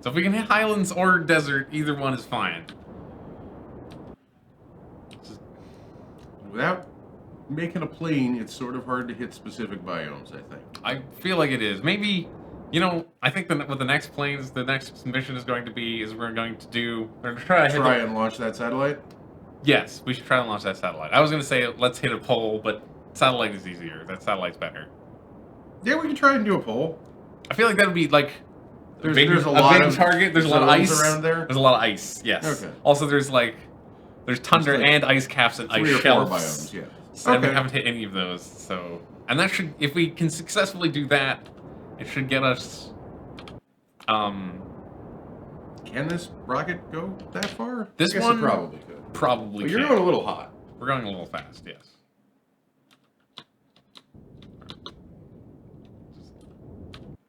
So if we can hit Highlands or Desert, either one is fine. Without making a plane, it's sort of hard to hit specific biomes, I think. I feel like it is. Maybe, I think what the next planes, the next mission is going to be, is we're going to try and launch that satellite? Yes, we should try to launch that satellite. I was going to say, let's hit a pole, but satellite is easier. That satellite's better. Yeah, we can try and do a pole. I feel like that would be like there's a lot big of target. There's a lot of ice around there. There's a lot of ice. Yes. Okay. Also, there's tundra and ice caps and ice shelves. 3 or 4 biomes. Yeah. So we haven't hit any of those. So, and that should, if we can successfully do that, it should get us. Can this rocket go that far? This I guess one it probably could. probably Well, you're can't. going a little hot. We're going a little fast, yes.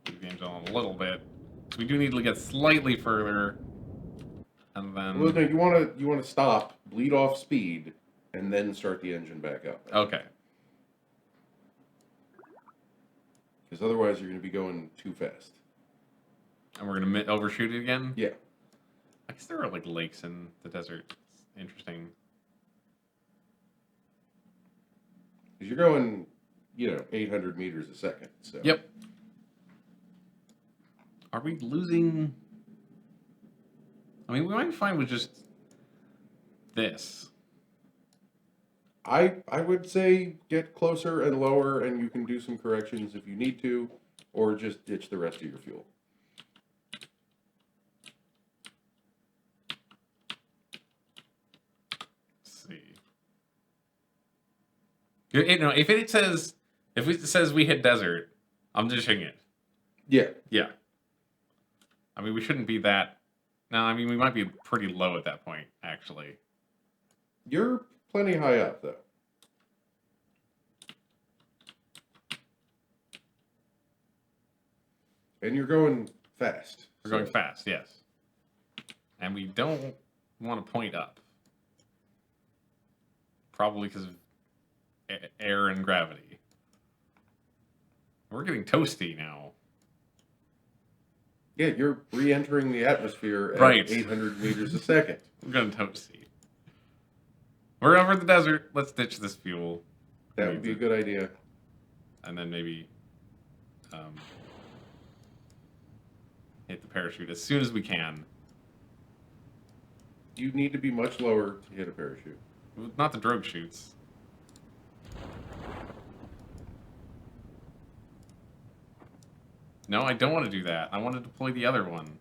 Leave the engine on a little bit. So we do need to get slightly further. And then... Well, no, you want to stop, bleed off speed, and then start the engine back up. Okay. Because otherwise you're going to be going too fast. And we're going to overshoot it again? Yeah. I guess there are like lakes in the desert. It's interesting. Because you're going, 800 meters a second. So. Yep. Are we losing... I mean, we might be fine with just this. I would say get closer and lower, and you can do some corrections if you need to, or just ditch the rest of your fuel. Let's see. If it says we hit desert, I'm ditching it. Yeah. Yeah. I mean, we shouldn't be that. No, I mean, we might be pretty low at that point, actually. You're plenty high up, though. And you're going fast. We're going fast, yes. And we don't want to point up. Probably because of air and gravity. We're getting toasty now. Yeah, you're re-entering the atmosphere at Right. 800 meters a second. We're going toasty. We're over the desert. Let's ditch this fuel. That would be a good idea. And then maybe hit the parachute as soon as we can. You need to be much lower to hit a parachute. Not the drogue chutes. No, I don't want to do that. I want to deploy the other one.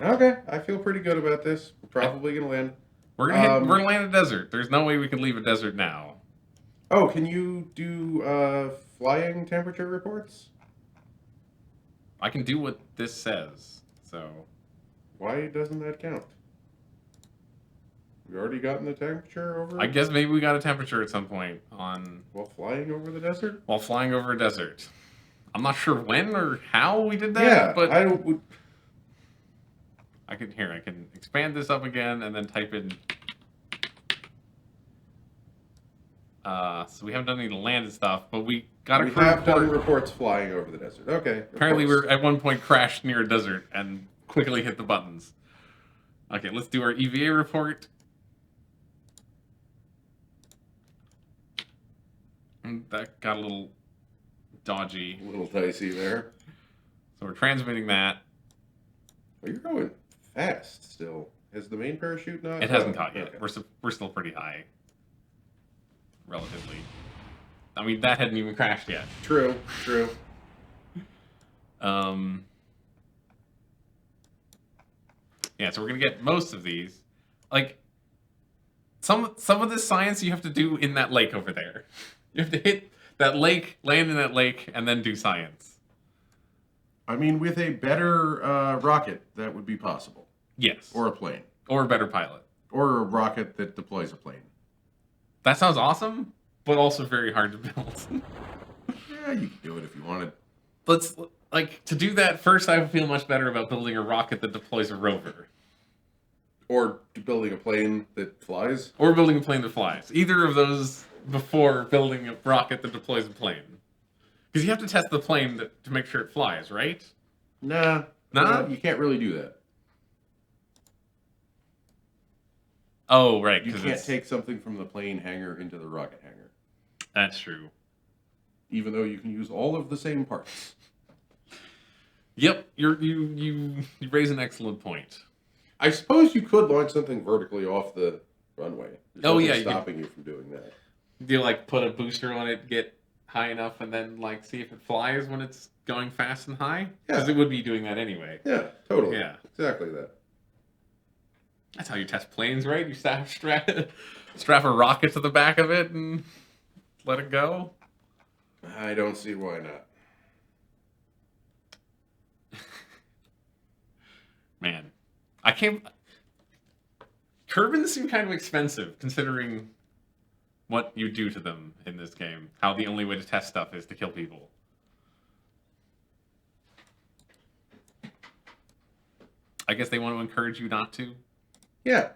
Okay, I feel pretty good about this. We're probably going to land. We're gonna land a desert. There's no way we can leave a desert now. Oh, can you do flying temperature reports? I can do what this says. So Why doesn't that count? We already gotten the temperature over? I guess maybe we got a temperature at some point While flying over the desert? while flying over a desert. I'm not sure when or how we did that, Yeah, but I don't... I can expand this up again and then type in. So we haven't done any landed stuff, but we got a We crew have done report. reports flying over the desert. Okay. Apparently, we're at one point crashed near a desert and quickly hit the buttons. Okay, let's do our EVA report. And that got a little dodgy. A little dicey there. So we're transmitting that. Well, you're going fast still. Has the main parachute not? It hasn't caught yet. Okay. We're still pretty high. Relatively. I mean, that hadn't even crashed yet. True. Yeah, so we're gonna get most of these. Like some of this science you have to do in that lake over there. You have to hit that lake, land in that lake, and then do science. I mean, with a better rocket, that would be possible. Yes. Or a plane. Or a better pilot. Or a rocket that deploys a plane. That sounds awesome, but also very hard to build. Yeah, you could do it if you wanted. To do that, first I would feel much better about building a rocket that deploys a rover. Or building a plane that flies. Or building a plane that flies. Either of those before building a rocket that deploys a plane. Because you have to test the plane to make sure it flies, right? Nah. Nah? You can't really do that. Oh, right. You can't take something from the plane hangar into the rocket hangar. That's true. Even though you can use all of the same parts. Yep, you raise an excellent point. I suppose you could launch something vertically off the runway. There's Oh, nothing yeah, stopping you from doing that. Do you put a booster on it, get high enough, and then see if it flies when it's going fast and high? Because it would be doing that anyway. Yeah, totally. Yeah. Exactly that. That's how you test planes, right? You strap Strap a rocket to the back of it and let it go? I don't see why not. Man, I can't... Kerbins seem kind of expensive, considering what you do to them in this game. How the only way to test stuff is to kill people. I guess they want to encourage you not to. Yeah.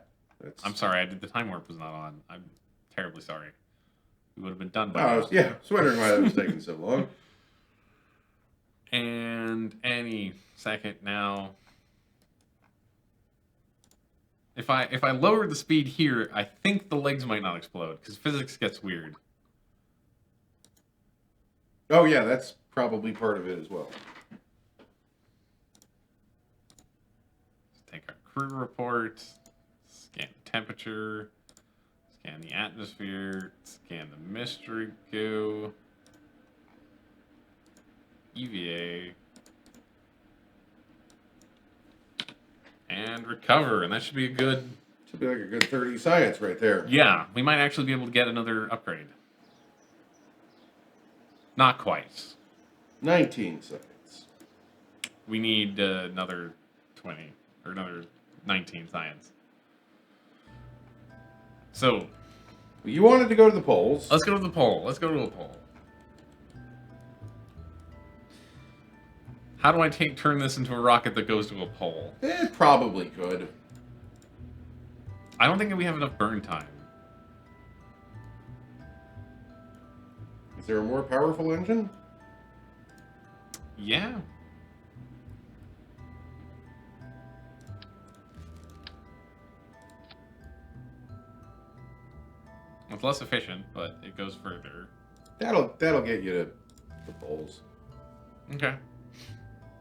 I'm sorry, the time warp was not on. I'm terribly sorry. We would have been done by I now. was wondering why that was taking so long. And any second now. If I lower the speed here, I think the legs might not explode, because physics gets weird. Oh yeah, that's probably part of it as well. Let's take our crew report, scan the temperature, scan the atmosphere, scan the mystery goo, EVA, and recover, and that should be a good... Should be like a good 30 science right there. Yeah, we might actually be able to get another upgrade. Not quite. 19 science. We need another 20, or another 19 science. So... You wanted to go to the polls. Let's go to the poll. Let's go to a poll. How do I turn this into a rocket that goes to a pole? It probably could. I don't think we have enough burn time. Is there a more powerful engine? Yeah. It's less efficient, but it goes further. That'll get you to the polls. Okay.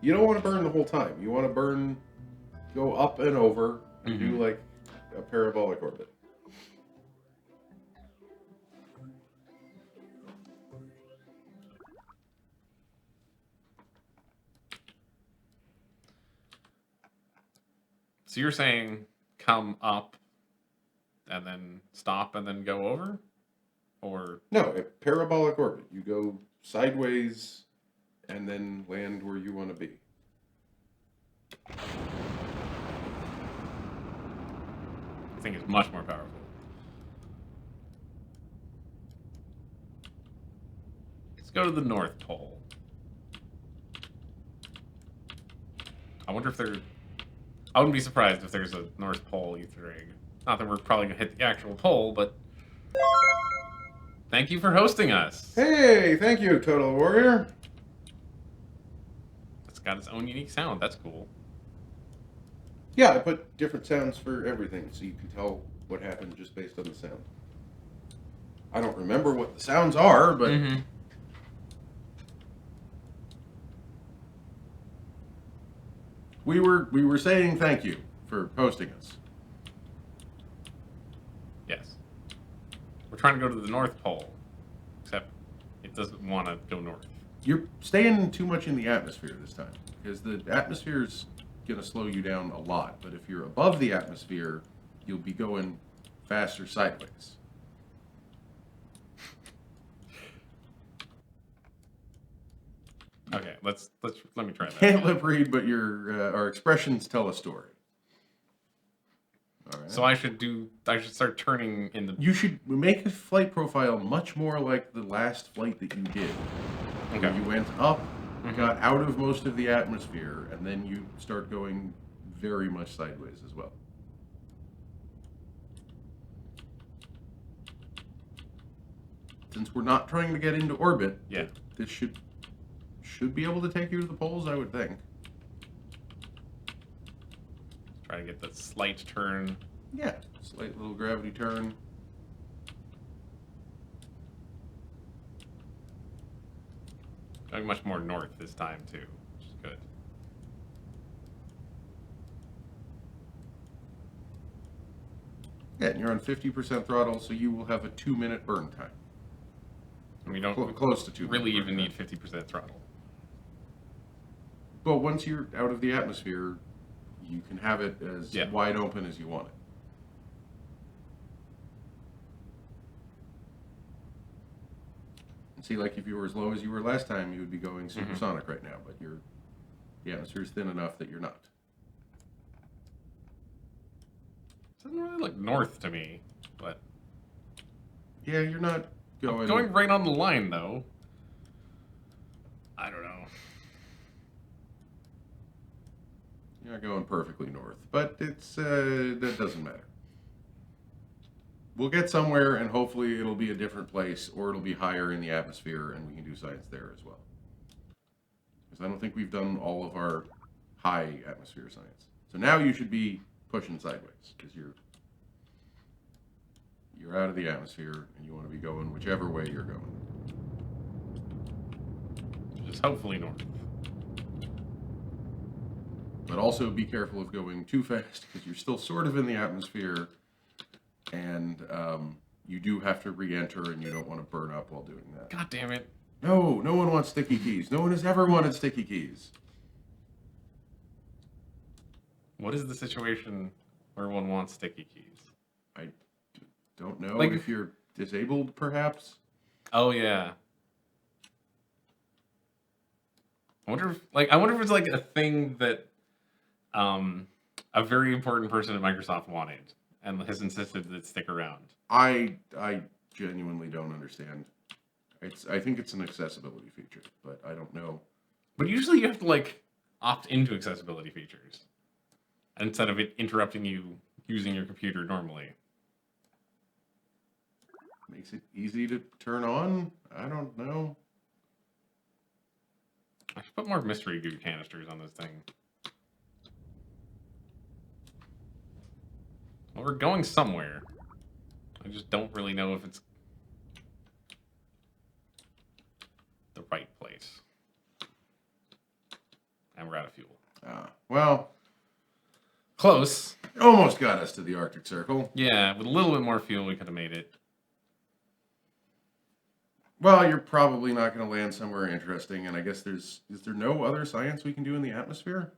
You don't want to burn the whole time. You want to go up and over, and do like a parabolic orbit. So you're saying come up and then stop and then go over? Or... No, a parabolic orbit. You go sideways and then land where you want to be. I think it's much more powerful. Let's go to the North Pole. I wonder if there... I wouldn't be surprised if there's a North Pole Easter egg. Not that we're probably going to hit the actual pole, but... Thank you for hosting us. Hey, thank you, Total Warrior. It's got its own unique sound. That's cool. Yeah, I put different sounds for everything, so you can tell what happened just based on the sound. I don't remember what the sounds are, but... We were saying thank you for hosting us. Yes. We're trying to go to the North Pole, except it doesn't want to go north. You're staying too much in the atmosphere this time, because the atmosphere's going to slow you down a lot. But if you're above the atmosphere, you'll be going faster sideways. Okay, let me try that. Can't lip read, but our expressions tell a story. All right. So I should start turning in the... You should make a flight profile much more like the last flight that you did. Okay. You went up, got out of most of the atmosphere, and then you start going very much sideways as well. Since we're not trying to get into orbit, Yeah. this should be able to take you to the poles, I would think. Try to get the slight turn. Yeah, slight little gravity turn. Going much more north this time, too, which is good. Yeah, and you're on 50% throttle, so you will have a 2-minute burn time. And we don't Close to 2 really minutes even burn need 50% throttle. Well, once you're out of the atmosphere, you can have it as wide open as you want it. See, like if you were as low as you were last time, you would be going supersonic right now, but the atmosphere's thin enough that you're not. It doesn't really look north to me, but... Yeah, you're not going... I'm going right on the line, though. I don't know. You're not going perfectly north, but that doesn't matter. We'll get somewhere, and hopefully it'll be a different place, or it'll be higher in the atmosphere, and we can do science there as well. Because I don't think we've done all of our high atmosphere science. So now you should be pushing sideways, because you're out of the atmosphere, and you want to be going whichever way you're going. Just hopefully north. But also be careful of going too fast, because you're still sort of in the atmosphere, and you do have to re-enter, and you don't want to burn up while doing that. God damn it. No, no one wants sticky keys. No one has ever wanted sticky keys. What is the situation where one wants sticky keys? I don't know like, if you're disabled, perhaps. Oh, yeah. I wonder if it's like a thing that a very important person at Microsoft wanted and has insisted that it stick around. I genuinely don't understand. I think it's an accessibility feature, but I don't know. But usually you have to like opt into accessibility features instead of it interrupting you using your computer normally. Makes it easy to turn on? I don't know. I should put more mystery goo canisters on this thing. Well, we're going somewhere. I just don't really know if it's the right place. And we're out of fuel. Well, close. Almost got us to the Arctic Circle. Yeah, with a little bit more fuel, we could have made it. Well, you're probably not going to land somewhere interesting, and I guess is there no other science we can do in the atmosphere?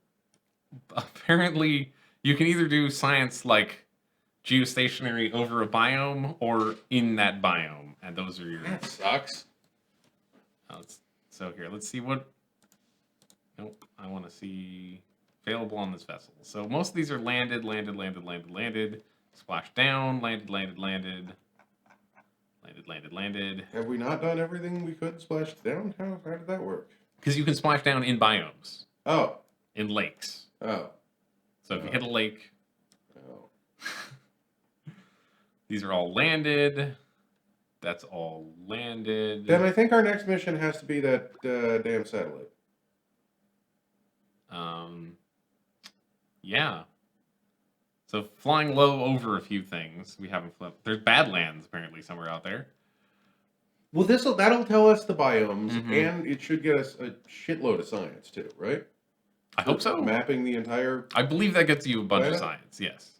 Apparently, you can either do science like geostationary over a biome or in that biome, and those are your... That sucks. So here, let's see what... Nope, I want to see available on this vessel. So most of these are landed, splash down, landed. Have we not done everything we could splash down? How did that work? Because you can splash down in biomes. Oh. In lakes. Oh. So if you hit a lake... Oh. These are all landed. That's all landed. Then I think our next mission has to be that damn satellite. Yeah. So flying low over a few things. We haven't flown. There's Badlands apparently somewhere out there. Well, that'll tell us the biomes, and it should get us a shitload of science too, right? I hope so. Mapping the entire... I believe that gets you a bunch of science, yes.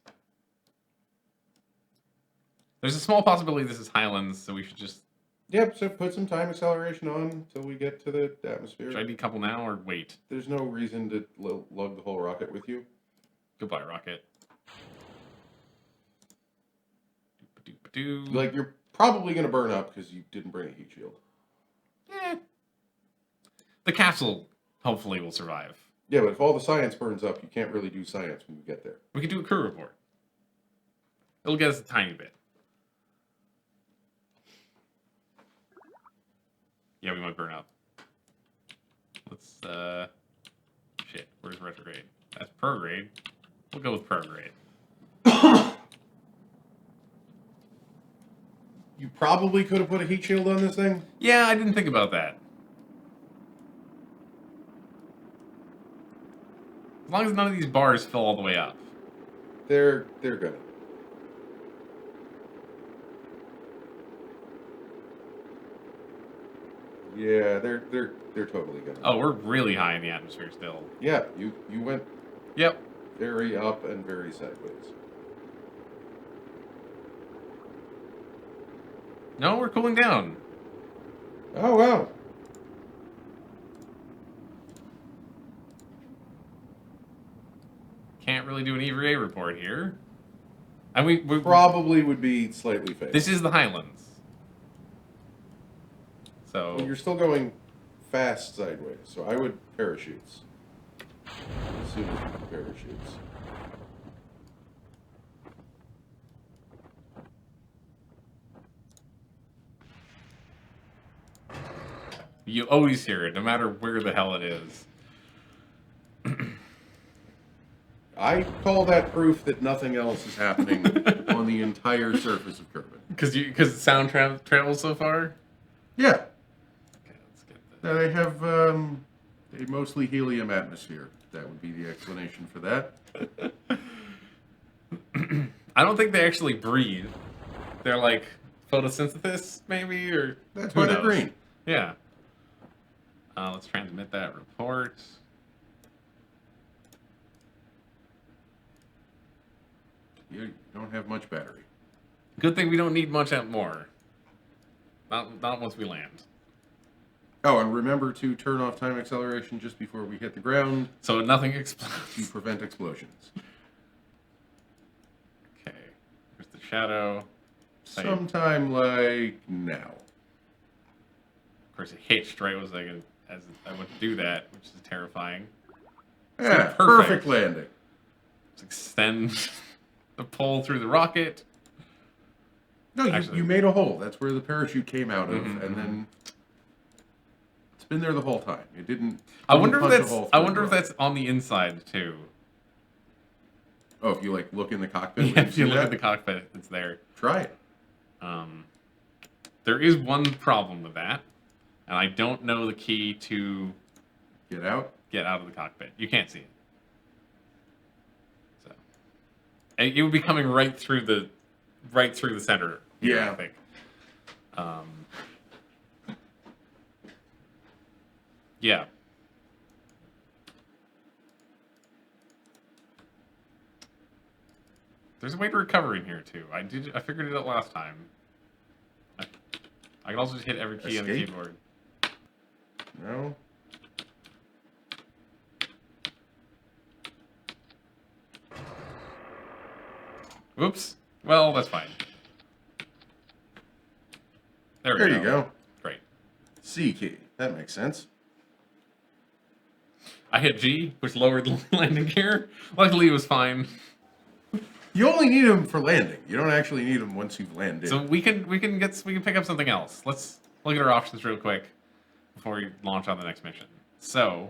There's a small possibility this is Highlands, so we should just... Yep, so put some time acceleration on until we get to the atmosphere. Should I decouple now or wait? There's no reason to lug the whole rocket with you. Goodbye, rocket. Like, you're probably going to burn up because you didn't bring a heat shield. The capsule, hopefully, will survive. Yeah, but if all the science burns up, you can't really do science when you get there. We can do a crew report. It'll get us a tiny bit. Yeah, we might burn up. Let's, shit, where's retrograde? That's prograde. We'll go with prograde. You probably could have put a heat shield on this thing? Yeah, I didn't think about that. As long as none of these bars fill all the way up. They're gonna. Yeah, they're totally gonna. Oh, we're really high in the atmosphere still. Yeah, you went. Yep. Very up and very sideways. No, we're cooling down. Oh wow. Can't really do an EVA report here. And we probably would be slightly fake. This is the Highlands. So Well, you're still going fast sideways, so I would parachutes. As soon as you can parachutes. you always hear it, no matter where the hell it is. I call that proof that nothing else is happening on the entire surface of Kerbin. Because sound travels so far? Yeah. Okay, let's get this. They have a mostly helium atmosphere. That would be the explanation for that. I don't think they actually breathe. They're like photosynthesis, maybe, or That's who why they're knows? green. Yeah. Let's transmit that report. You don't have much battery. Good thing we don't need much more. Not once we land. Oh, and remember to turn off time acceleration just before we hit the ground So nothing to explodes. prevent explosions. Okay. Here's the shadow. Save. Sometime like now. Of course, it hitched right as I went to do that, which is terrifying. Yeah, perfect. perfect landing. Let's extend the pole through the rocket. No, Actually- you made a hole. That's where the parachute came out of, Mhm, and then it's been there the whole time. It didn't. I wonder if punch a that's. hole I through wonder the if rock. that's on the inside too. Oh, if you like look in the cockpit, Yeah, when if you see look that, at the cockpit, it's there. try it. There is one problem with that, and I don't know the key to Get out. get out of the cockpit. You can't see it. So it would be coming right through the center. Here, Yeah. I think. Yeah. There's a way to recover in here too. I figured it out last time. I can also just hit every key on the Escape? keyboard. No. Whoops. Well, that's fine. There you go. Great. C key. That makes sense. I hit G, which lowered the landing gear. Luckily, it was fine. You only need them for landing. You don't actually need them once you've landed. So we can pick up something else. Let's look at our options real quick before we launch on the next mission. So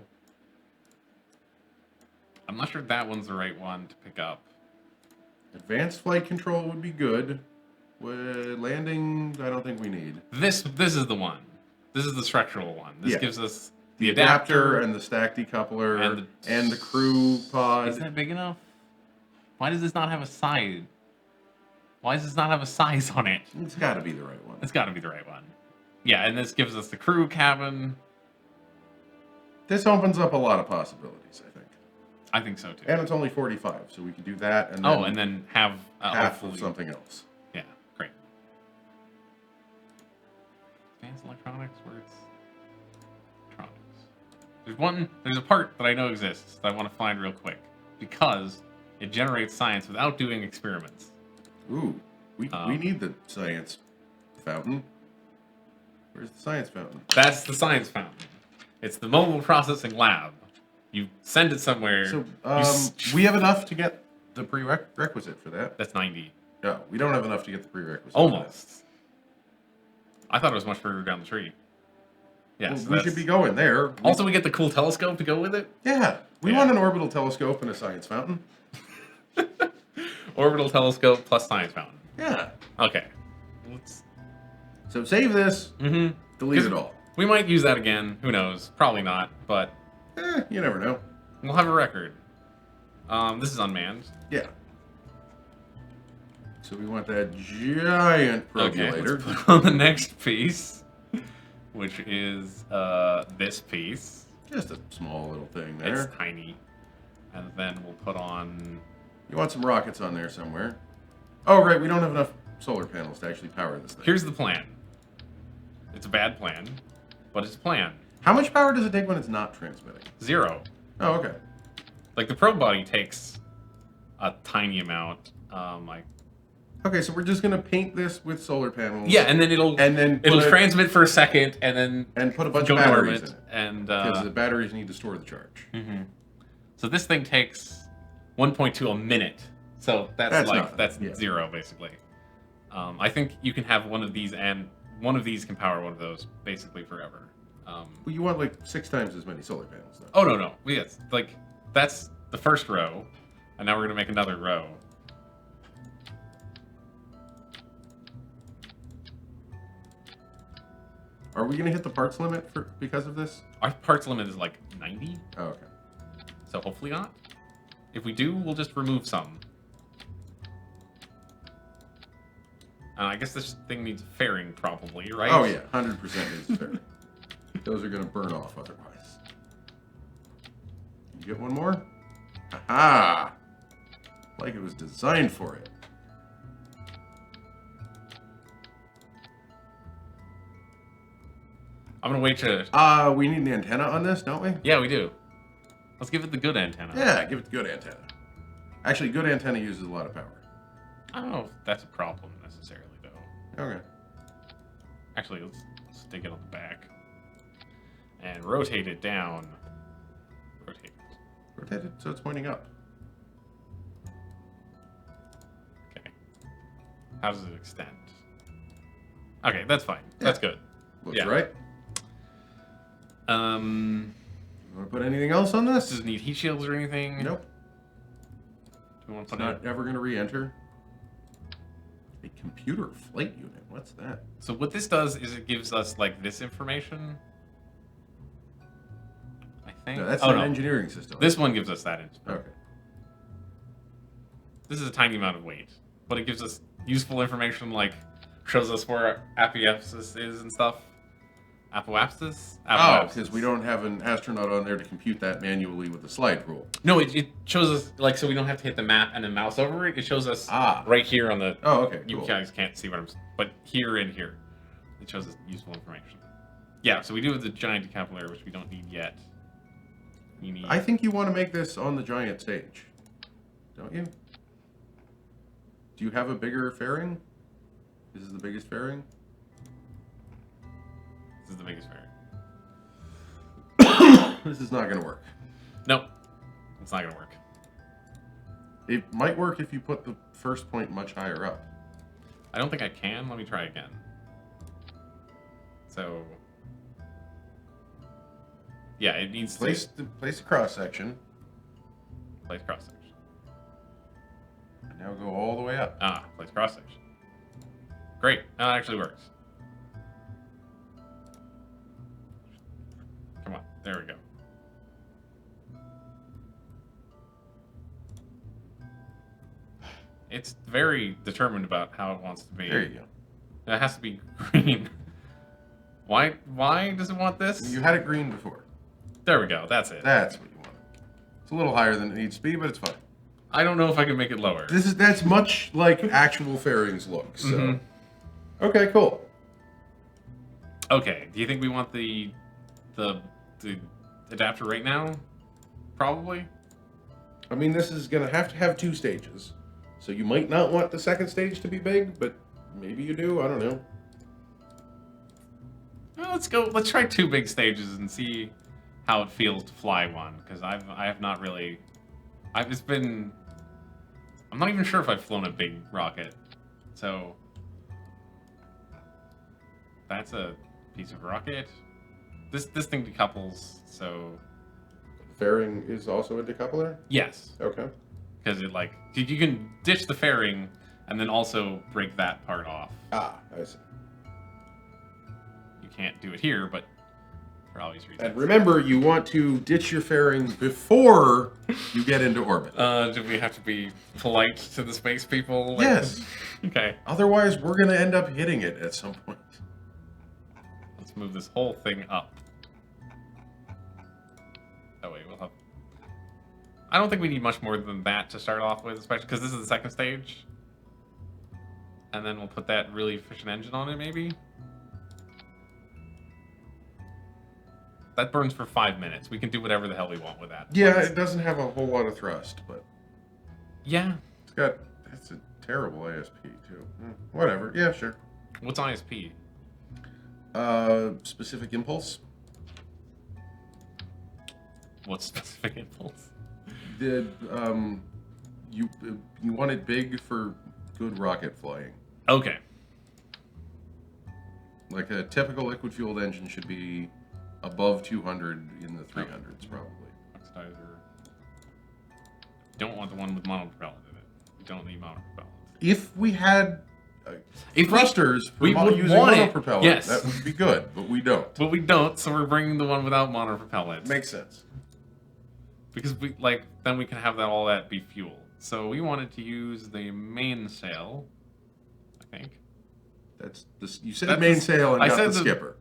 I'm not sure that one's the right one to pick up. Advanced flight control would be good. With landing, I don't think we need. This is the one. This is the structural one. This Yeah. gives us The adapter and the stack decoupler and the crew pod. Is that big enough? Why does this not have a side? Why does this not have a size on it? It's got to be the right one. It's got to be the right one. Yeah, and this gives us the crew cabin. This opens up a lot of possibilities, I think. I think so too. And it's only 45, so we can do that and then Oh, and then have half hopefully of something else. Yeah, great. Advanced electronics, where it's electronics. There's a part that I know exists that I want to find real quick because it generates science without doing experiments. Ooh, we need the science fountain. Where's the science fountain? That's the science fountain. It's the mobile processing lab. You send it somewhere. So you we have enough to get the prerequisite for that. That's 90. No, we don't have enough to get the prerequisite. for Almost. I thought it was much further down the tree. Yeah, that. so Well, we should be going there. Also, we get the cool telescope to go with it. Yeah, we Yeah. want an orbital telescope and a science fountain. Orbital telescope plus science fountain. Yeah. Okay. Let's. So save this, Mm-hmm. delete it all. We might use that again. Who knows? Probably not. But You never know. we'll have a record. This is unmanned. Yeah. So we want that giant Okay. percolator. Let's put on the next piece, which is this piece. Just a small little thing there. It's tiny. And then we'll put on. You want some rockets on there somewhere. Oh, right, we don't have enough solar panels to actually power this thing. Here's the plan. It's a bad plan, but it's a plan. How much power does it take when it's not transmitting? 0. Oh, okay. Like the probe body takes a tiny amount. Okay, so we're just gonna paint this with solar panels. Yeah, and then it'll transmit for a second, and then put a bunch go of batteries dormant, in it. and Because the batteries need to store the charge. So this thing takes 1.2 a minute. So that's nothing. zero basically. I think you can have one of these, and one of these can power one of those basically forever. Well, you want like 6 times as many solar panels, though. Oh no! Yes, like that's the first row, and now we're gonna make another row. Are we gonna hit the parts limit because of this? Our parts limit is like 90. Oh, okay. So hopefully not. If we do, we'll just remove some. I guess this thing needs fairing probably, right? Oh yeah, 100% needs fairing. Those are gonna burn off otherwise. You get one more? Aha! Like it was designed for it. I'm gonna wait to... we need an antenna on this, don't we? Yeah, we do. Let's give it the good antenna. Yeah, give it the good antenna. Actually, good antenna uses a lot of power. I don't know if that's a problem necessarily, though. Okay. Actually, let's stick it on the back. And rotate it down. Rotate it. Rotate it so it's pointing up. Okay. How does it extend? Okay, that's fine. Yeah. That's good. Looks right. You want to put anything else on this? Does it need heat shields or anything? Nope. Do we want to put not ever going to re-enter. A computer flight unit. What's that? So what this does is it gives us like this information. I think. No, that's an engineering system. This one gives us that information. Okay. This is a tiny amount of weight, but it gives us useful information, like shows us where Apoapsis is and stuff. Apoapsis? Oh, because we don't have an astronaut on there to compute that manually with a slide rule. No, it shows us, like, so we don't have to hit the map and then mouse over it. It shows us right here on the... Oh, okay, You cool. guys can't see what I'm... But here and here. It shows us useful information. Yeah, so we do have the giant decapulator, which we don't need yet. We need... I think you want to make this on the giant stage. Don't you? Do you have a bigger fairing? This is the biggest fairing? This is the biggest fairing. This is not going to work. Nope. It's not going to work. It might work if you put the first point much higher up. I don't think I can. Let me try again. So... Yeah, it needs place to... Place a cross-section. Place cross-section. And now go all the way up. Place cross-section. Great. Now it actually works. Come on. There we go. It's very determined about how it wants to be. There you go. It has to be green. Why does it want this? You had it green before. There we go. That's it. That's what you want. It's a little higher than it needs to be, but it's fine. I don't know if I can make it lower. That's much like actual fairings look. So, okay, cool. Okay. Do you think we want the adapter right now? Probably. I mean, this is gonna have to have 2 stages, so you might not want the second stage to be big, but maybe you do. I don't know. Well, let's go. Let's try 2 big stages and see how it feels to fly one, because I have not really. I'm not even sure if I've flown a big rocket, so that's a piece of rocket. This thing decouples, so Fairing is also a decoupler? yes, Okay. because it like you can ditch the fairing and then also break that part off. I see. You can't do it here, but for obvious reasons. And remember, you want to ditch your fairing before you get into orbit. Do we have to be polite to the space people? Like, Yes. Okay. Otherwise, we're going to end up hitting it at some point. Let's move this whole thing up. That way we'll have... I don't think we need much more than that to start off with, especially because this is the second stage. And then we'll put that really efficient engine on it, maybe? That burns for 5 minutes. We can do whatever the hell we want with that. Yeah, it doesn't have a whole lot of thrust, but... Yeah. It's a terrible ISP too. Whatever. Yeah, sure. What's ISP? Specific impulse. What's specific impulse? The you want it big for good rocket flying. Okay. Like a typical liquid-fueled engine should be above 200 in the 300s, probably. Oxidizer. Don't want the one with monopropellant in it. We don't need monopropellant. If we had If thrusters we for would using want it, monopropellant, yes. that would be good, but we don't. But we don't, so we're bringing the one without monopropellant. Makes sense. Because then we can have all that be fuel. So we wanted to use the mainsail, I think. You said That's mainsail and I got said the the- skipper.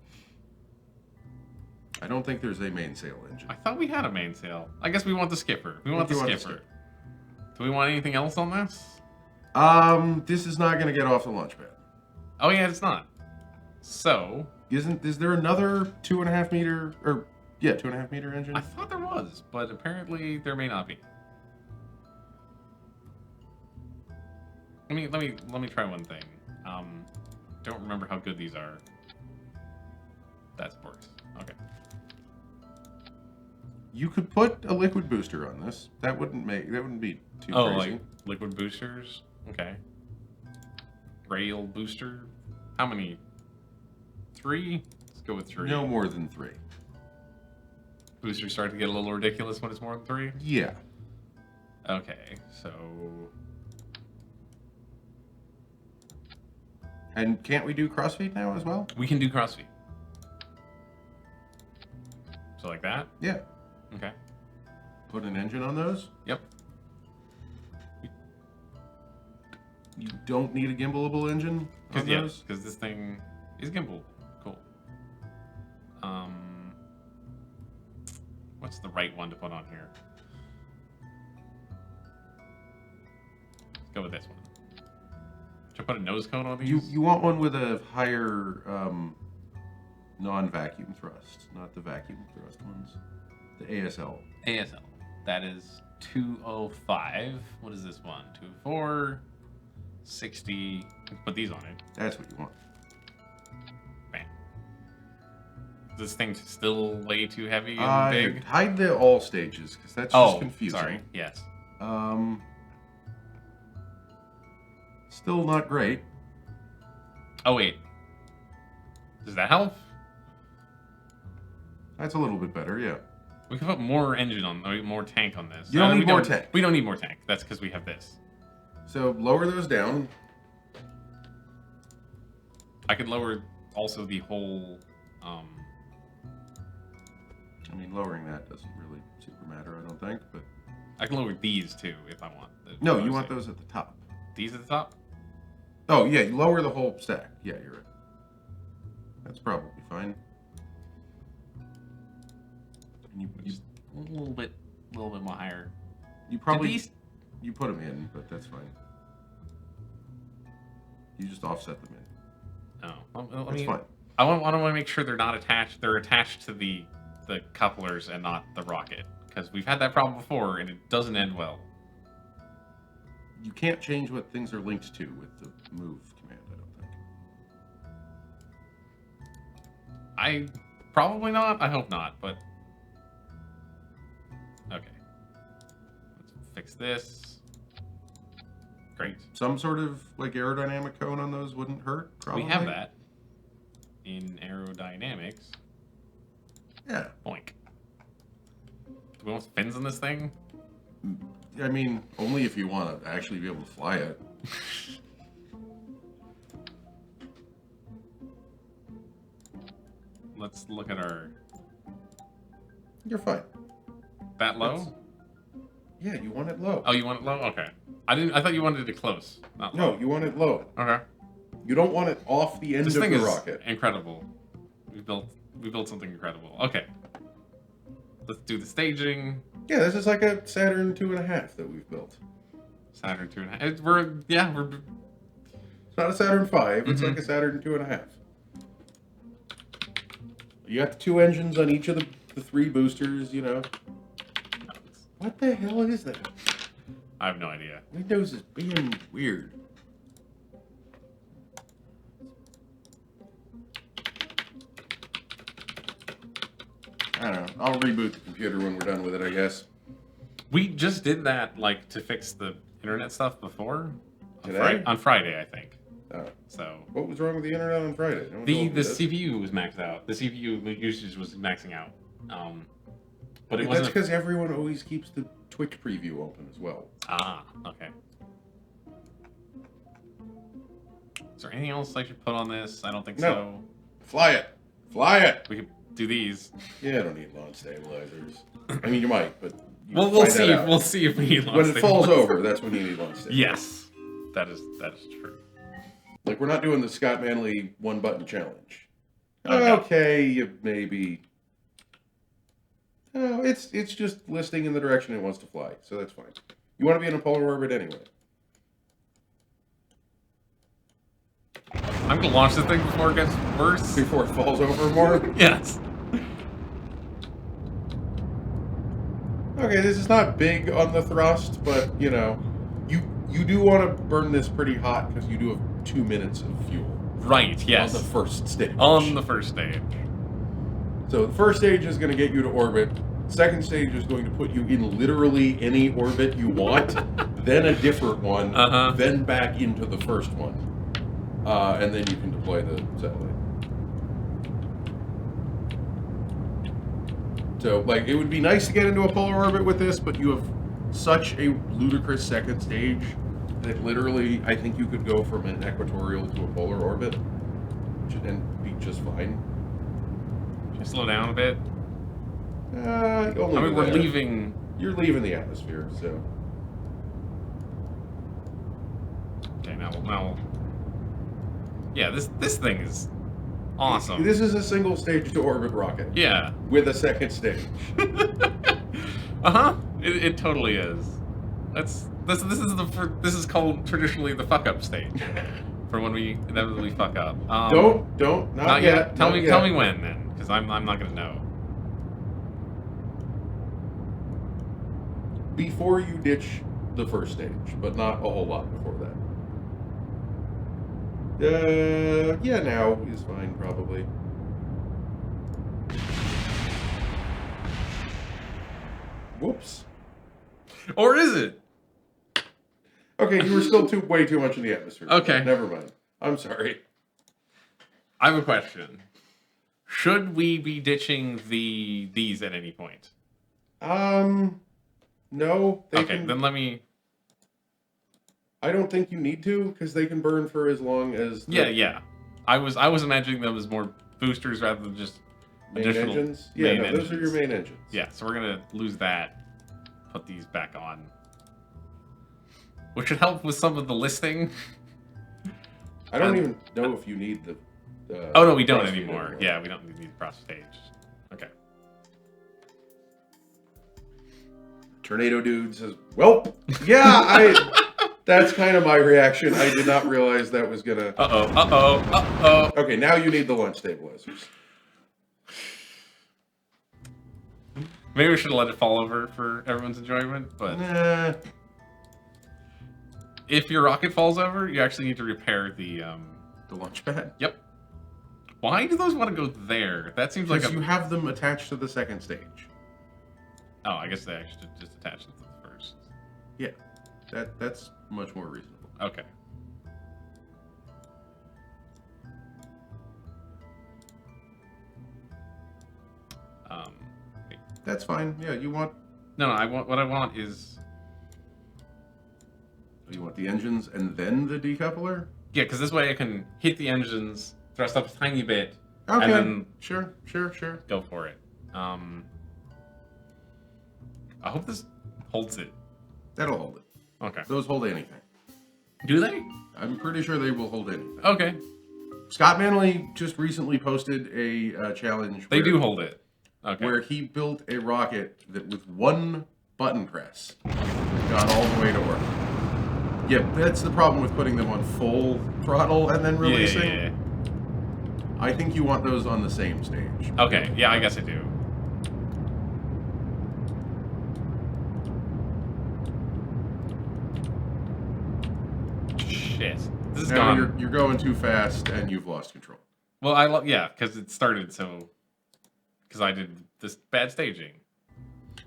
I don't think there's a mainsail engine. I thought we had a mainsail. I guess we want the skipper. We want the You want the skipper. Do we want anything else on this? This is not going to get off the launch pad. Oh yeah, it's not. So Is there another 2.5 meter, or, yeah, 2.5 meter engine? I thought there was, but apparently there may not be. Let me try one thing. Don't remember how good these are. That works. Okay. You could put a liquid booster on this. That wouldn't be too Oh, crazy. like liquid boosters? Okay. Rail booster? How many? 3? Let's go with 3. No more than 3. Boosters start to get a little ridiculous when it's more than 3? Yeah. Okay, so... And can't we do crossfeed now as well? we can do crossfeed. So like that? Yeah. Okay. Put an engine on those. Yep. You don't need a gimbalable engine on those. Because this thing is gimbal. Cool. What's the right one to put on here? Let's go with this one. Should I put a nose cone on these? You want one with a higher non-vacuum thrust, not the vacuum thrust ones. The ASL. ASL. That is 205. What is this one? 204. 60. Put these on it. That's what you want. Bam. This thing's still way too heavy and big. Hide the all stages because that's just confusing. Sorry. Yes. Still not great. Oh wait. Does that help? That's a little bit better, yeah. We can put more engine on, more tank on this. You don't we need more tank. We don't need more tank. That's because we have this. So lower those down. I could lower also the whole. I mean, lowering that doesn't really super matter, I don't think. But I can lower these too if I want. no, you want those at the top. These at the top. Oh yeah, you lower the whole stack. Yeah, you're right. That's probably fine. And Just a little bit more higher. you probably these- you put them in, but that's fine. You just offset them in. Oh, That's fine. I want to make sure they're not attached. They're attached to the couplers and not the rocket, because we've had that problem before and it doesn't end well. You can't change what things are linked to with the move command, I don't think. Probably not. I hope not, but okay. Let's fix this. Great. Some sort of like aerodynamic cone on those wouldn't hurt, probably. We have that in aerodynamics. Yeah. Boink. Do we want fins in this thing? I mean, only if you want to actually be able to fly it. Let's look at our... You're fine. That low? Yeah, you want it low. Oh, you want it low? Okay. I thought you wanted it close. Not low. No, you want it low. Okay. You don't want it off the end This of thing the is rocket. incredible. We built something incredible. Okay. Let's do the staging. Yeah, this is like a Saturn 2.5 that we've built. Saturn 2.5. We're It's not a Saturn 5, it's Mhm. like a Saturn 2.5. You got the 2 engines on each of the 3 boosters, you know. What the hell is that? I have no idea. Windows is being weird. I don't know. I'll reboot the computer when we're done with it, I guess. We just did that, like, to fix the internet stuff before. Today? On Friday, I think. Oh. So. What was wrong with the internet on Friday? No one The told me this. CPU was maxed out. The CPU usage was maxing out. But it That's wasn't. because everyone always keeps the Twitch preview open as well. Ah, okay. Is there anything else I should put on this? I don't think so. Fly it! Fly it! We could do these. Yeah, I don't need launch stabilizers. I mean, you might, but Well, we'll see. We'll see if we need launch when it falls stabilizers. over, that's when you need launch stabilizers. Yes, that is true. Like, we're not doing the Scott Manley one-button challenge. Okay. Okay, you maybe... No, it's just listing in the direction it wants to fly, so that's fine. You want to be in a polar orbit anyway. I'm gonna launch this thing before it gets worse. Before it falls over more? Yes. Okay, this is not big on the thrust, but, you know, you do want to burn this pretty hot because you do have 2 minutes of fuel. Right. Yes. On the first stage. On the first stage. So the first stage is going to get you to orbit. Second stage is going to put you in literally any orbit you want, then a different one, then back into the first one. And then you can deploy the satellite. So, like, it would be nice to get into a polar orbit with this, but you have such a ludicrous second stage that literally, I think you could go from an equatorial to a polar orbit, and be just fine. Just slow down a bit. Only I mean, we're there. leaving. You're leaving the atmosphere, so. Okay, now. Yeah, this thing is awesome. This is a single stage to orbit rocket. Yeah. With a second stage. It totally is. This is called traditionally the fuck up stage for when we inevitably fuck up. Not yet. Tell me when then, because I'm not gonna know. Before you ditch the first stage, but not a whole lot before that. Yeah, now is fine, probably. Whoops. Or is it? Okay, you were still way too much in the atmosphere. Okay. Never mind. I'm sorry. I have a question. Should we be ditching these at any point? No. Then let me... I don't think you need to, because they can burn for as long as... Yeah. I was imagining them as more boosters rather than just main additional engines? Yeah, main no, engines. those are your main engines. Yeah, so we're going to lose that. Put these back on. Which should help with some of the listing. I don't even know if you need the... oh, no, we don't anymore. Yeah, we don't need the cross stage. Okay. Tornado Dude says, well, yeah, that's kind of my reaction. I did not realize that was gonna... Uh-oh. Okay, now you need the launch stabilizers. Maybe we should let it fall over for everyone's enjoyment, but... Nah. If your rocket falls over, you actually need to repair the launch pad? Yep. Why do those want to go there? That seems like Because you have them attached to the second stage. Oh, I guess they actually just attach it to the first. Yeah, that's much more reasonable. Okay. Wait. That's fine. Yeah, you want... No, what I want is... You want the engines and then the decoupler? Yeah, because this way I can hit the engines, thrust up a tiny bit, Okay, and then sure. go for it. I hope this holds it. That'll hold it. Okay. Those hold anything. Do they? I'm pretty sure they will hold anything. Okay. Scott Manley just recently posted a challenge. They do hold it. Okay. Where he built a rocket that with one button press got all the way to work. Yeah, that's the problem with putting them on full throttle and then releasing. Yeah. I think you want those on the same stage. Okay, yeah, I guess I do. Shit. This is Now gone. you're going too fast and you've lost control. Well, yeah, because it started so... Because I did this bad staging.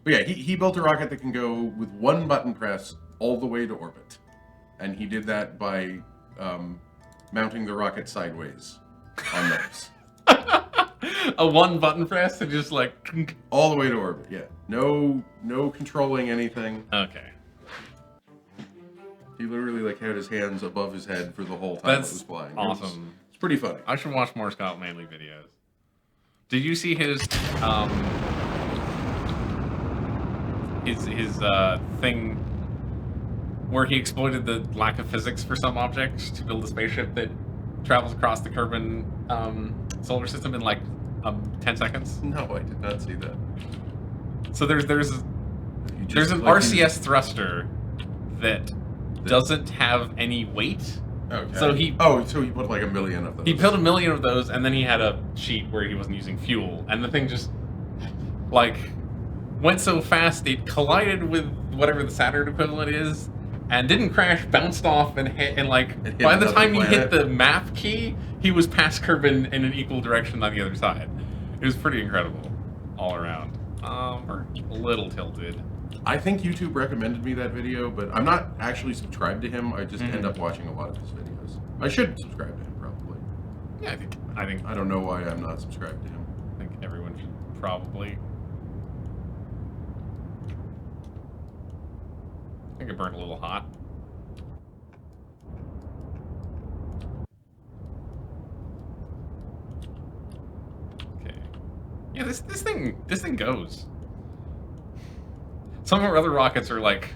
But yeah, he built a rocket that can go with one button press all the way to orbit. And he did that by mounting the rocket sideways on those. A one button press and just like all the way to orbit, yeah. No controlling anything. Okay. He literally like had his hands above his head for the whole time it was flying. Awesome. It's pretty funny. I should watch more Scott Manley videos. Did you see his thing where he exploited the lack of physics for some objects to build a spaceship that travels across the Kerbal solar system in like 10 seconds? No, I did not see that. So there's an RCS thruster that doesn't have any weight. Okay. So he put like 1 million of those. He built 1 million of those, and then he had a sheet where he wasn't using fuel, and the thing just like went so fast it collided with whatever the Saturn equivalent is, and didn't crash, bounced off, and hit. And like by the time he hit the map key, he was past Kerbin in an equal direction on the other side. It was pretty incredible, all around. We're a little tilted. I think YouTube recommended me that video, but I'm not actually subscribed to him. I just end up watching a lot of his videos. I should subscribe to him, probably. Yeah, I think. I don't know why I'm not subscribed to him. I think everyone should probably. I think it burned a little hot. Okay. Yeah, this thing goes. Some of our other rockets are like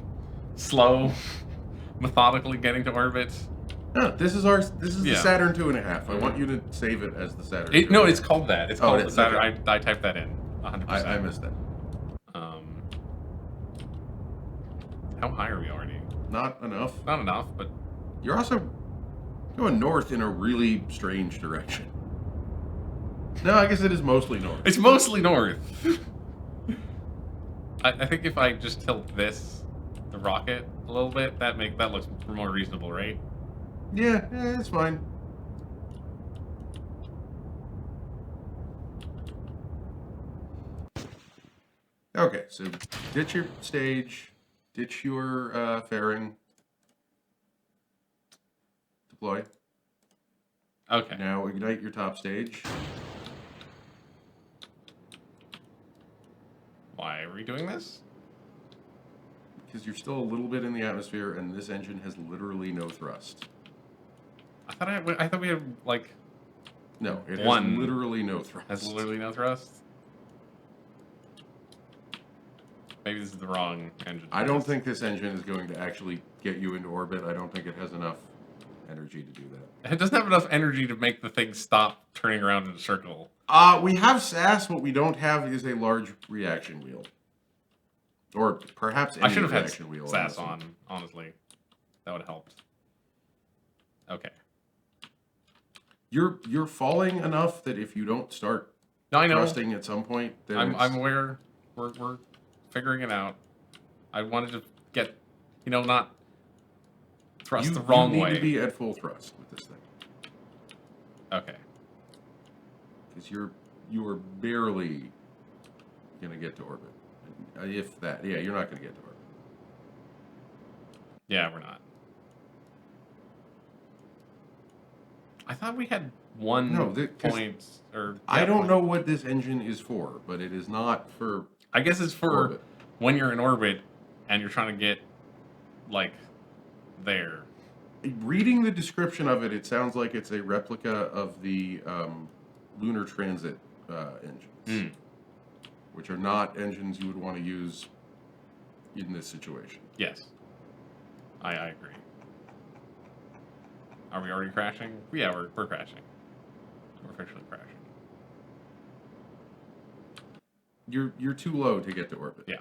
slow, methodically getting to orbit. No, this is the Saturn 2.5. I want you to save it as the Saturn. No, it's called that. It's called the Saturn. Okay. I typed that in. 100%. I missed that. How high are we already? Not enough. Not enough, but you're also going north in a really strange direction. No, I guess it is mostly north. It's mostly north. I think if I just tilt the rocket a little bit, that looks more reasonable, right? Yeah, it's fine. Okay, so ditch your stage, ditch your fairing, deploy. Okay. Now ignite your top stage. Why are we doing this? Because you're still a little bit in the atmosphere, and this engine has literally no thrust. I thought we had like. No, it has literally no thrust. Has literally no thrust. Maybe this is the wrong engine. I don't think this engine is going to actually get you into orbit. I don't think it has enough energy to do that. It doesn't have enough energy to make the thing stop turning around in a circle. We have SAS. What we don't have is a large reaction wheel. Or perhaps any I should have had reaction wheel. SAS on, honestly. That would have helped. Okay. You're falling enough that if you don't start thrusting at some point, I'm aware. We're figuring it out. I wanted to get, not thrust the wrong way. You need to be at full thrust with this thing. Okay. Because you are barely gonna get to orbit. If that, yeah, you're not gonna get to orbit. Yeah, we're not. I thought we had one point, or... I don't know what this engine is for, but it is not for... I guess it's for orbit. When you're in orbit and you're trying to get, like, there. Reading the description of it, it sounds like it's a replica of the lunar transit engines, which are not engines you would want to use in this situation. Yes. I agree. Are we already crashing? Yeah, we're crashing. We're officially crashing. You're too low to get to orbit. Yeah.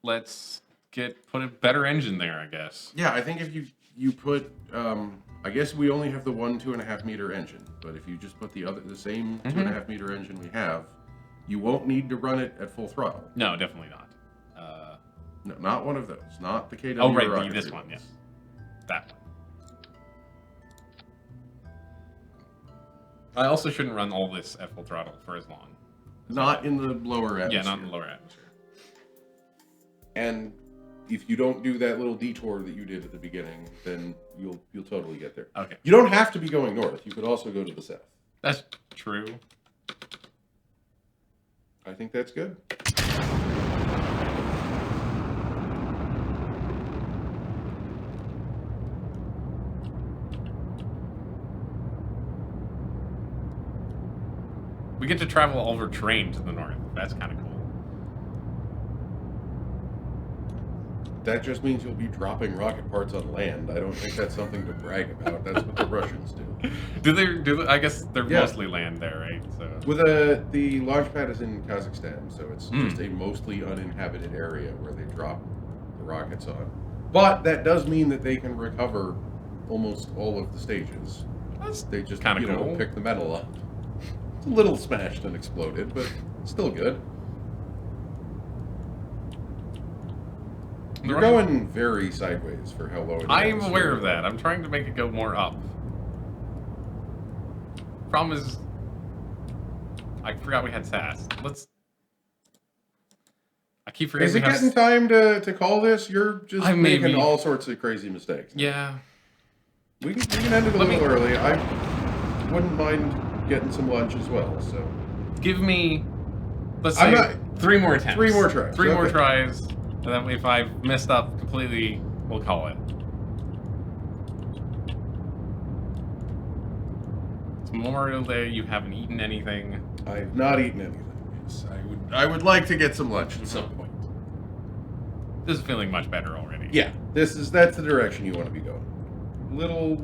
Let's put a better engine there, I guess. Yeah, I think if you put I guess we only have the 2.5 meter engine, but if you just put the same 2.5 meter engine we have, you won't need to run it at full throttle. No, definitely not. No, not one of those. Not the KW. Oh, right, this one, yes. That one. I also shouldn't run all this at full throttle for as long. Not in the lower atmosphere. Yeah, not in the lower atmosphere. And if you don't do that little detour that you did at the beginning, then you'll totally get there. Okay. You don't have to be going north. You could also go to the south. That's true. I think that's good. We get to travel over terrain to the north. That's kind of cool. That just means you'll be dropping rocket parts on land. I don't think that's something to brag about. That's what the Russians do. Do they? I guess they're Yeah. mostly land there, right? So. With the launch pad is in Kazakhstan, so it's just a mostly uninhabited area where they drop the rockets on. But that does mean that they can recover almost all of the stages. They just kinda cool. pick the metal up. It's a little smashed and exploded, but still good. You're going very sideways for how low it is. I'm aware of that. I'm trying to make it go more up. Problem is, I forgot we had SAS. I keep forgetting. Is it getting time to call this? You're just making all sorts of crazy mistakes. Yeah. We can end it a little early. I wouldn't mind getting some lunch as well. So give me, let's say, 3 more attempts. 3 more tries. 3 more tries, and then if I've messed up completely, we'll call it. It's Memorial Day. You haven't eaten anything. I've not eaten anything. Yes, I would like to get some lunch at some point. This is feeling much better already. Yeah, that's the direction you want to be going. Little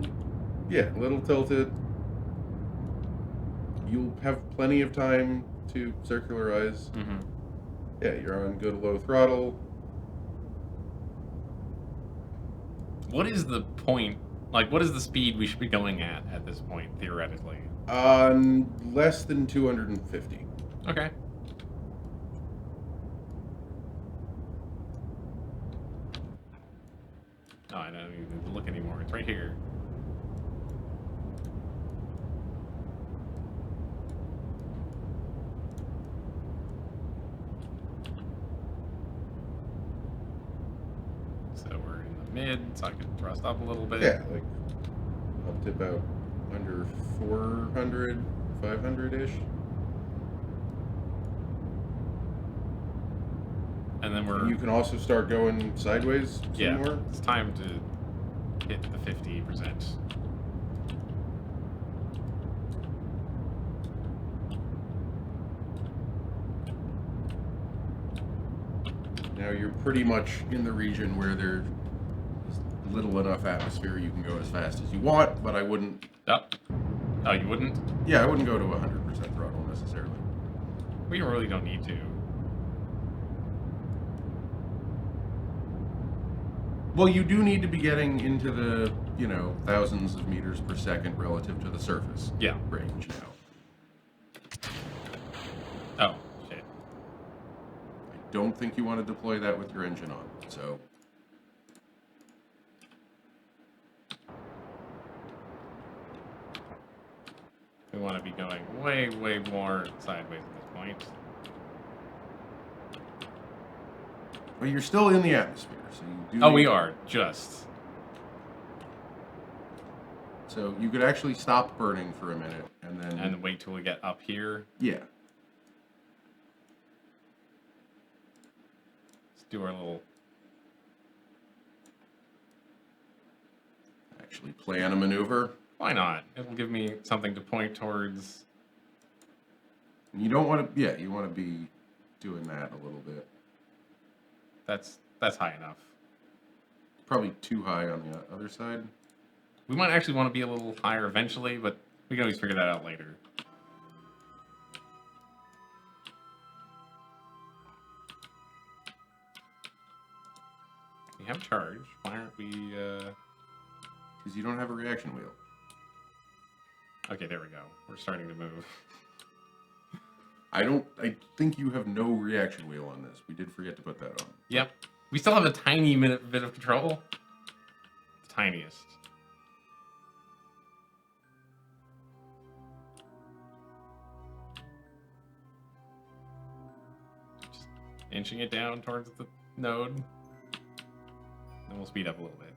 tilted. You'll have plenty of time to circularize. Mm-hmm. Yeah, you're on good low throttle. What is the point? Like, what is the speed we should be going at this point, theoretically? Less than 250. Okay. Oh, I don't even need to look anymore. It's right here. So we're in the mid, so I can thrust up a little bit. Yeah, like up to about under 400, 500-ish. And then You can also start going sideways some more. It's time to hit the 50%. Now you're pretty much in the region where there's little enough atmosphere you can go as fast as you want, but I wouldn't... Oh, you wouldn't? Yeah, I wouldn't go to 100% throttle necessarily. We really don't need to. Well, you do need to be getting into the, thousands of meters per second relative to the surface range now. Oh, shit. I don't think you want to deploy that with your engine on, so... We want to be going way, way more sideways at this point. Well, you're still in the atmosphere, so you do... Oh, we are, just. So you could actually stop burning for a minute, and then... And wait till we get up here. Yeah. Let's do our little... Actually plan a maneuver. Why not? It'll give me something to point towards. You don't want to... Yeah, you want to be doing that a little bit. That's high enough. Probably too high on the other side. We might actually want to be a little higher eventually, but we can always figure that out later. We have charge. Why aren't we... Because you don't have a reaction wheel. Okay, there we go. We're starting to move. I think you have no reaction wheel on this. We did forget to put that on. Yep. We still have a tiny bit of control. The tiniest. inching it down towards the node. Then we'll speed up a little bit.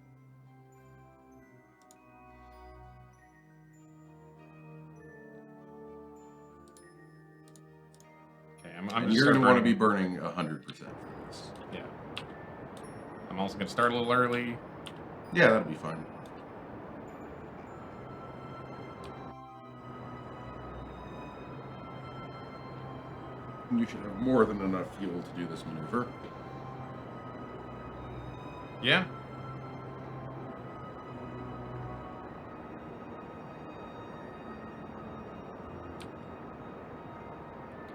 Okay, I'm And just you're going to want to be burning. burning 100% for this. Yeah. I'm also going to start a little early. Yeah, that'll be fine. You should have more than enough fuel to do this maneuver. Yeah.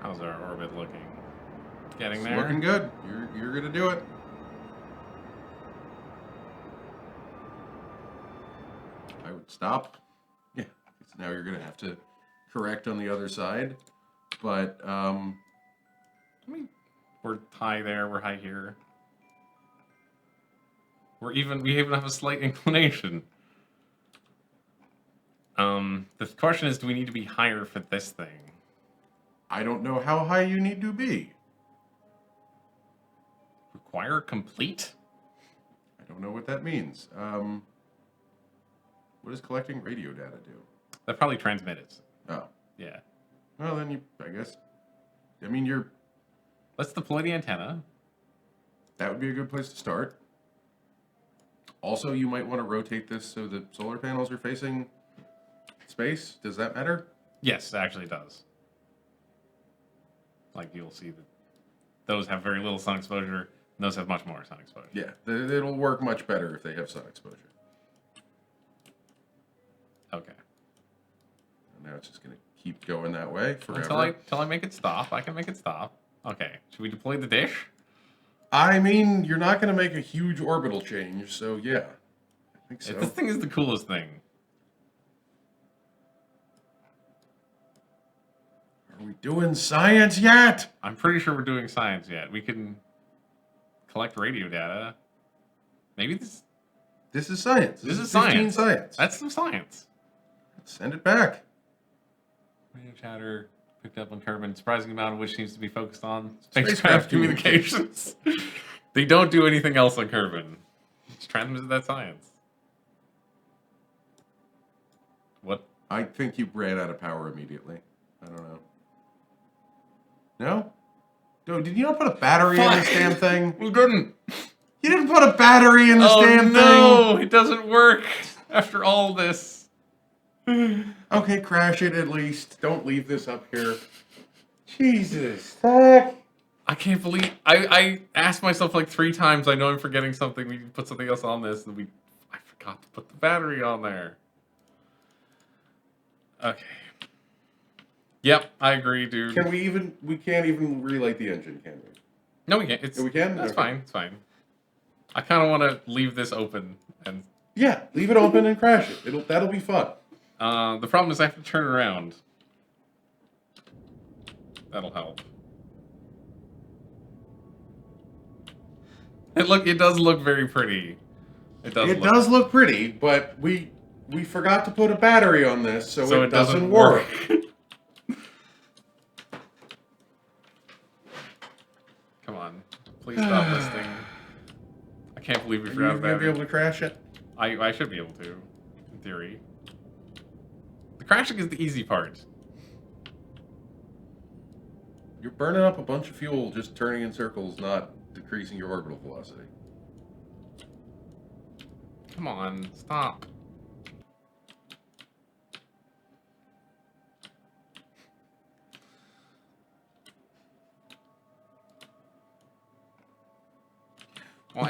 How's our orbit looking? Getting It's there? looking good. You're going to do it. I would stop. Yeah, 'cause now you're going to have to correct on the other side. But, I mean, we're high there, we're high here. We even have a slight inclination. The question is, do we need to be higher for this thing? I don't know how high you need to be. Require complete? I don't know what that means. What does collecting radio data do? That probably transmit it. Oh. Yeah. Well, then I guess... I mean, Let's deploy the antenna. that would be a good place to start. Also, you might want to rotate this so the solar panels are facing space. Does that matter? Yes, it actually does. Like, you'll see that those have very little sun exposure, and those have much more sun exposure. Yeah, it'll work much better if they have sun exposure. Okay. And now it's just going to keep going that way forever. Until I make it stop. I can make it stop. Okay. Should we deploy the dish? I mean, you're not going to make a huge orbital change, so yeah. I think so. This thing is the coolest thing. Are we doing science yet? I'm pretty sure we're doing science yet. We can collect radio data. Maybe this This is science. is 15 science. science. That's some science. Send it back. Radio chatter picked up on Kerbal, surprising amount of which seems to be focused on Spacecraft spacecraft communications. They don't do anything else on Kerbal. It's transmitted that science. What? I think you ran out of power immediately. I don't know. No? Dude, did you not put a battery in this damn thing? We didn't. You didn't put a battery in this damn no, it doesn't work after all this. thing? Okay, crash it at least. Don't leave this up here. Jesus. Heck. I can't believe I asked myself like 3 times. I know I'm forgetting something. We put something else on this, and I forgot to put the battery on there. Okay. Yep, I agree, dude. Can we even... We can't even relight the engine, can we? No, we can't. We can? That's Okay. fine. It's fine. I kind of want to leave this open, and Yeah, leave it open and crash it. That'll be fun. the problem is I have to turn around. That'll help. It does look very pretty. It does look pretty, but we forgot to put a battery on this, so it doesn't work. Come on. Please stop this thing. I can't believe we Are you forgot going to about be able to crash it? I should be able to, in theory. The crashing is the easy part. You're burning up a bunch of fuel just turning in circles, not decreasing your orbital velocity. Come on, stop.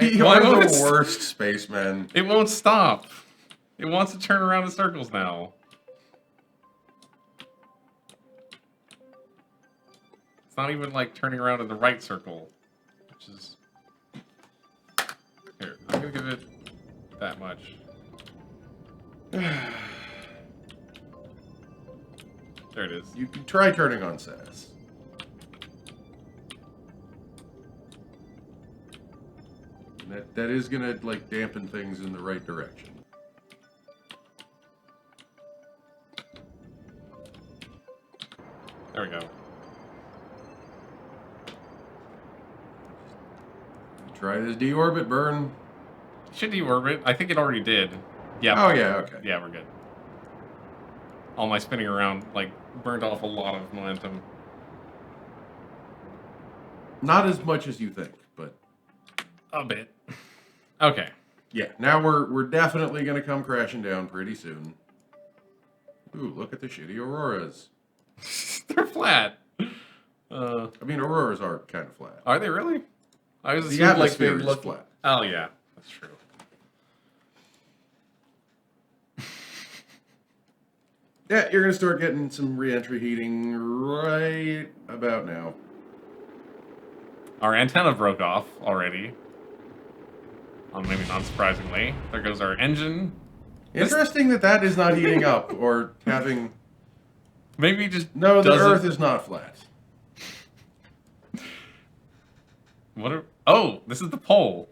We are the worst spacemen. It won't stop. It wants to turn around in circles now. It's not even like turning around in the right circle, which is... Here, I'm gonna give it that much. There it is. You can try turning on SAS. That is gonna like dampen things in the right direction. There we go. try this deorbit burn. Should deorbit. I think it already did. Yeah. Oh, yeah, okay. Yeah, we're good. All my spinning around, like, burned off a lot of momentum. Not as much as you think, but... A bit. Okay. Yeah, now we're definitely going to come crashing down pretty soon. Ooh, look at the shitty auroras. They're flat. I mean, auroras are kind of flat. Are they really? I was The assuming like they atmosphere is look flat. Oh yeah, that's true. Yeah, you're going to start getting some re-entry heating right about now. Our antenna broke off already. Maybe not surprisingly. There goes our engine. Interesting that is not heating up or having... Maybe just No, the doesn't... Earth is not flat. Oh, this is the pole.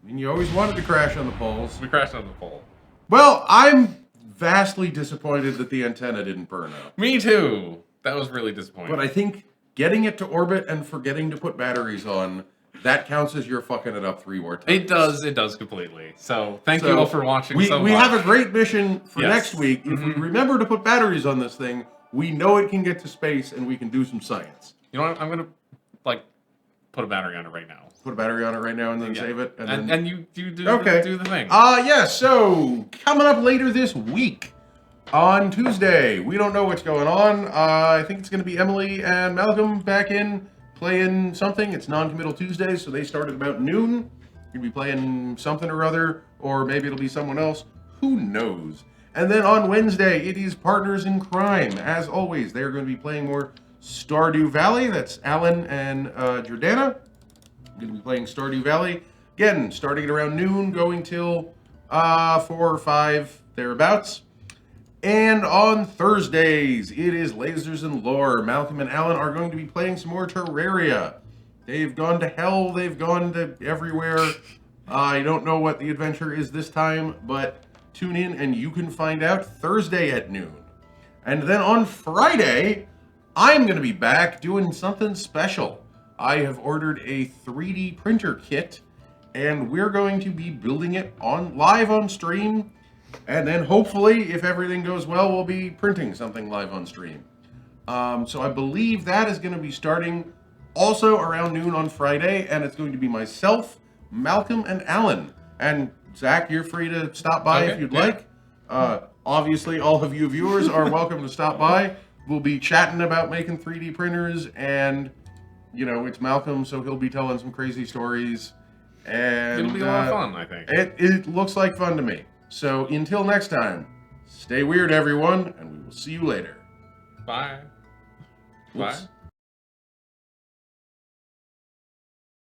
I mean, you always wanted to crash on the poles. We crashed on the pole. Well, I'm vastly disappointed that the antenna didn't burn up. Me too. That was really disappointing. But I think getting it to orbit and forgetting to put batteries on, that counts as you're fucking it up 3 more times. It does completely. So thank you all for watching we so much. have a great mission for Yes. next week. If we remember to put batteries on this thing, we know it can get to space and we can do some science. You know what? I'm gonna like put a battery on it right now. Put a battery on it right now and then save it. And you do do the thing. Yeah, so coming up later this week on Tuesday, we don't know what's going on. I think it's going to be Emily and Malcolm back in playing something. It's non-committal Tuesday, so they start at about noon. You're going to be playing something or other, or maybe it'll be someone else. Who knows? And then on Wednesday, it is Partners in Crime. As always, they're going to be playing more Stardew Valley. That's Alan and Jordana. Going to be playing Stardew Valley. Again, starting at around noon, going till 4 or 5, thereabouts. And on Thursdays, it is Lasers and Lore. Malcolm and Alan are going to be playing some more Terraria. They've gone to hell. They've gone to everywhere. I don't know what the adventure is this time, but tune in and you can find out Thursday at noon. And then on Friday, I'm going to be back doing something special. I have ordered a 3D printer kit, and we're going to be building it live on stream. And then hopefully, if everything goes well, we'll be printing something live on stream. So I believe that is going to be starting also around noon on Friday, and it's going to be myself, Malcolm, and Alan. And Zach, you're free to stop by if you'd like. Obviously, all of you viewers are welcome to stop by. We'll be chatting about making 3D printers, and, you know, it's Malcolm, so he'll be telling some crazy stories. And It'll be a lot of fun, I think. It looks like fun to me. So until next time, stay weird, everyone, and we will see you later. Bye. Oops. Bye.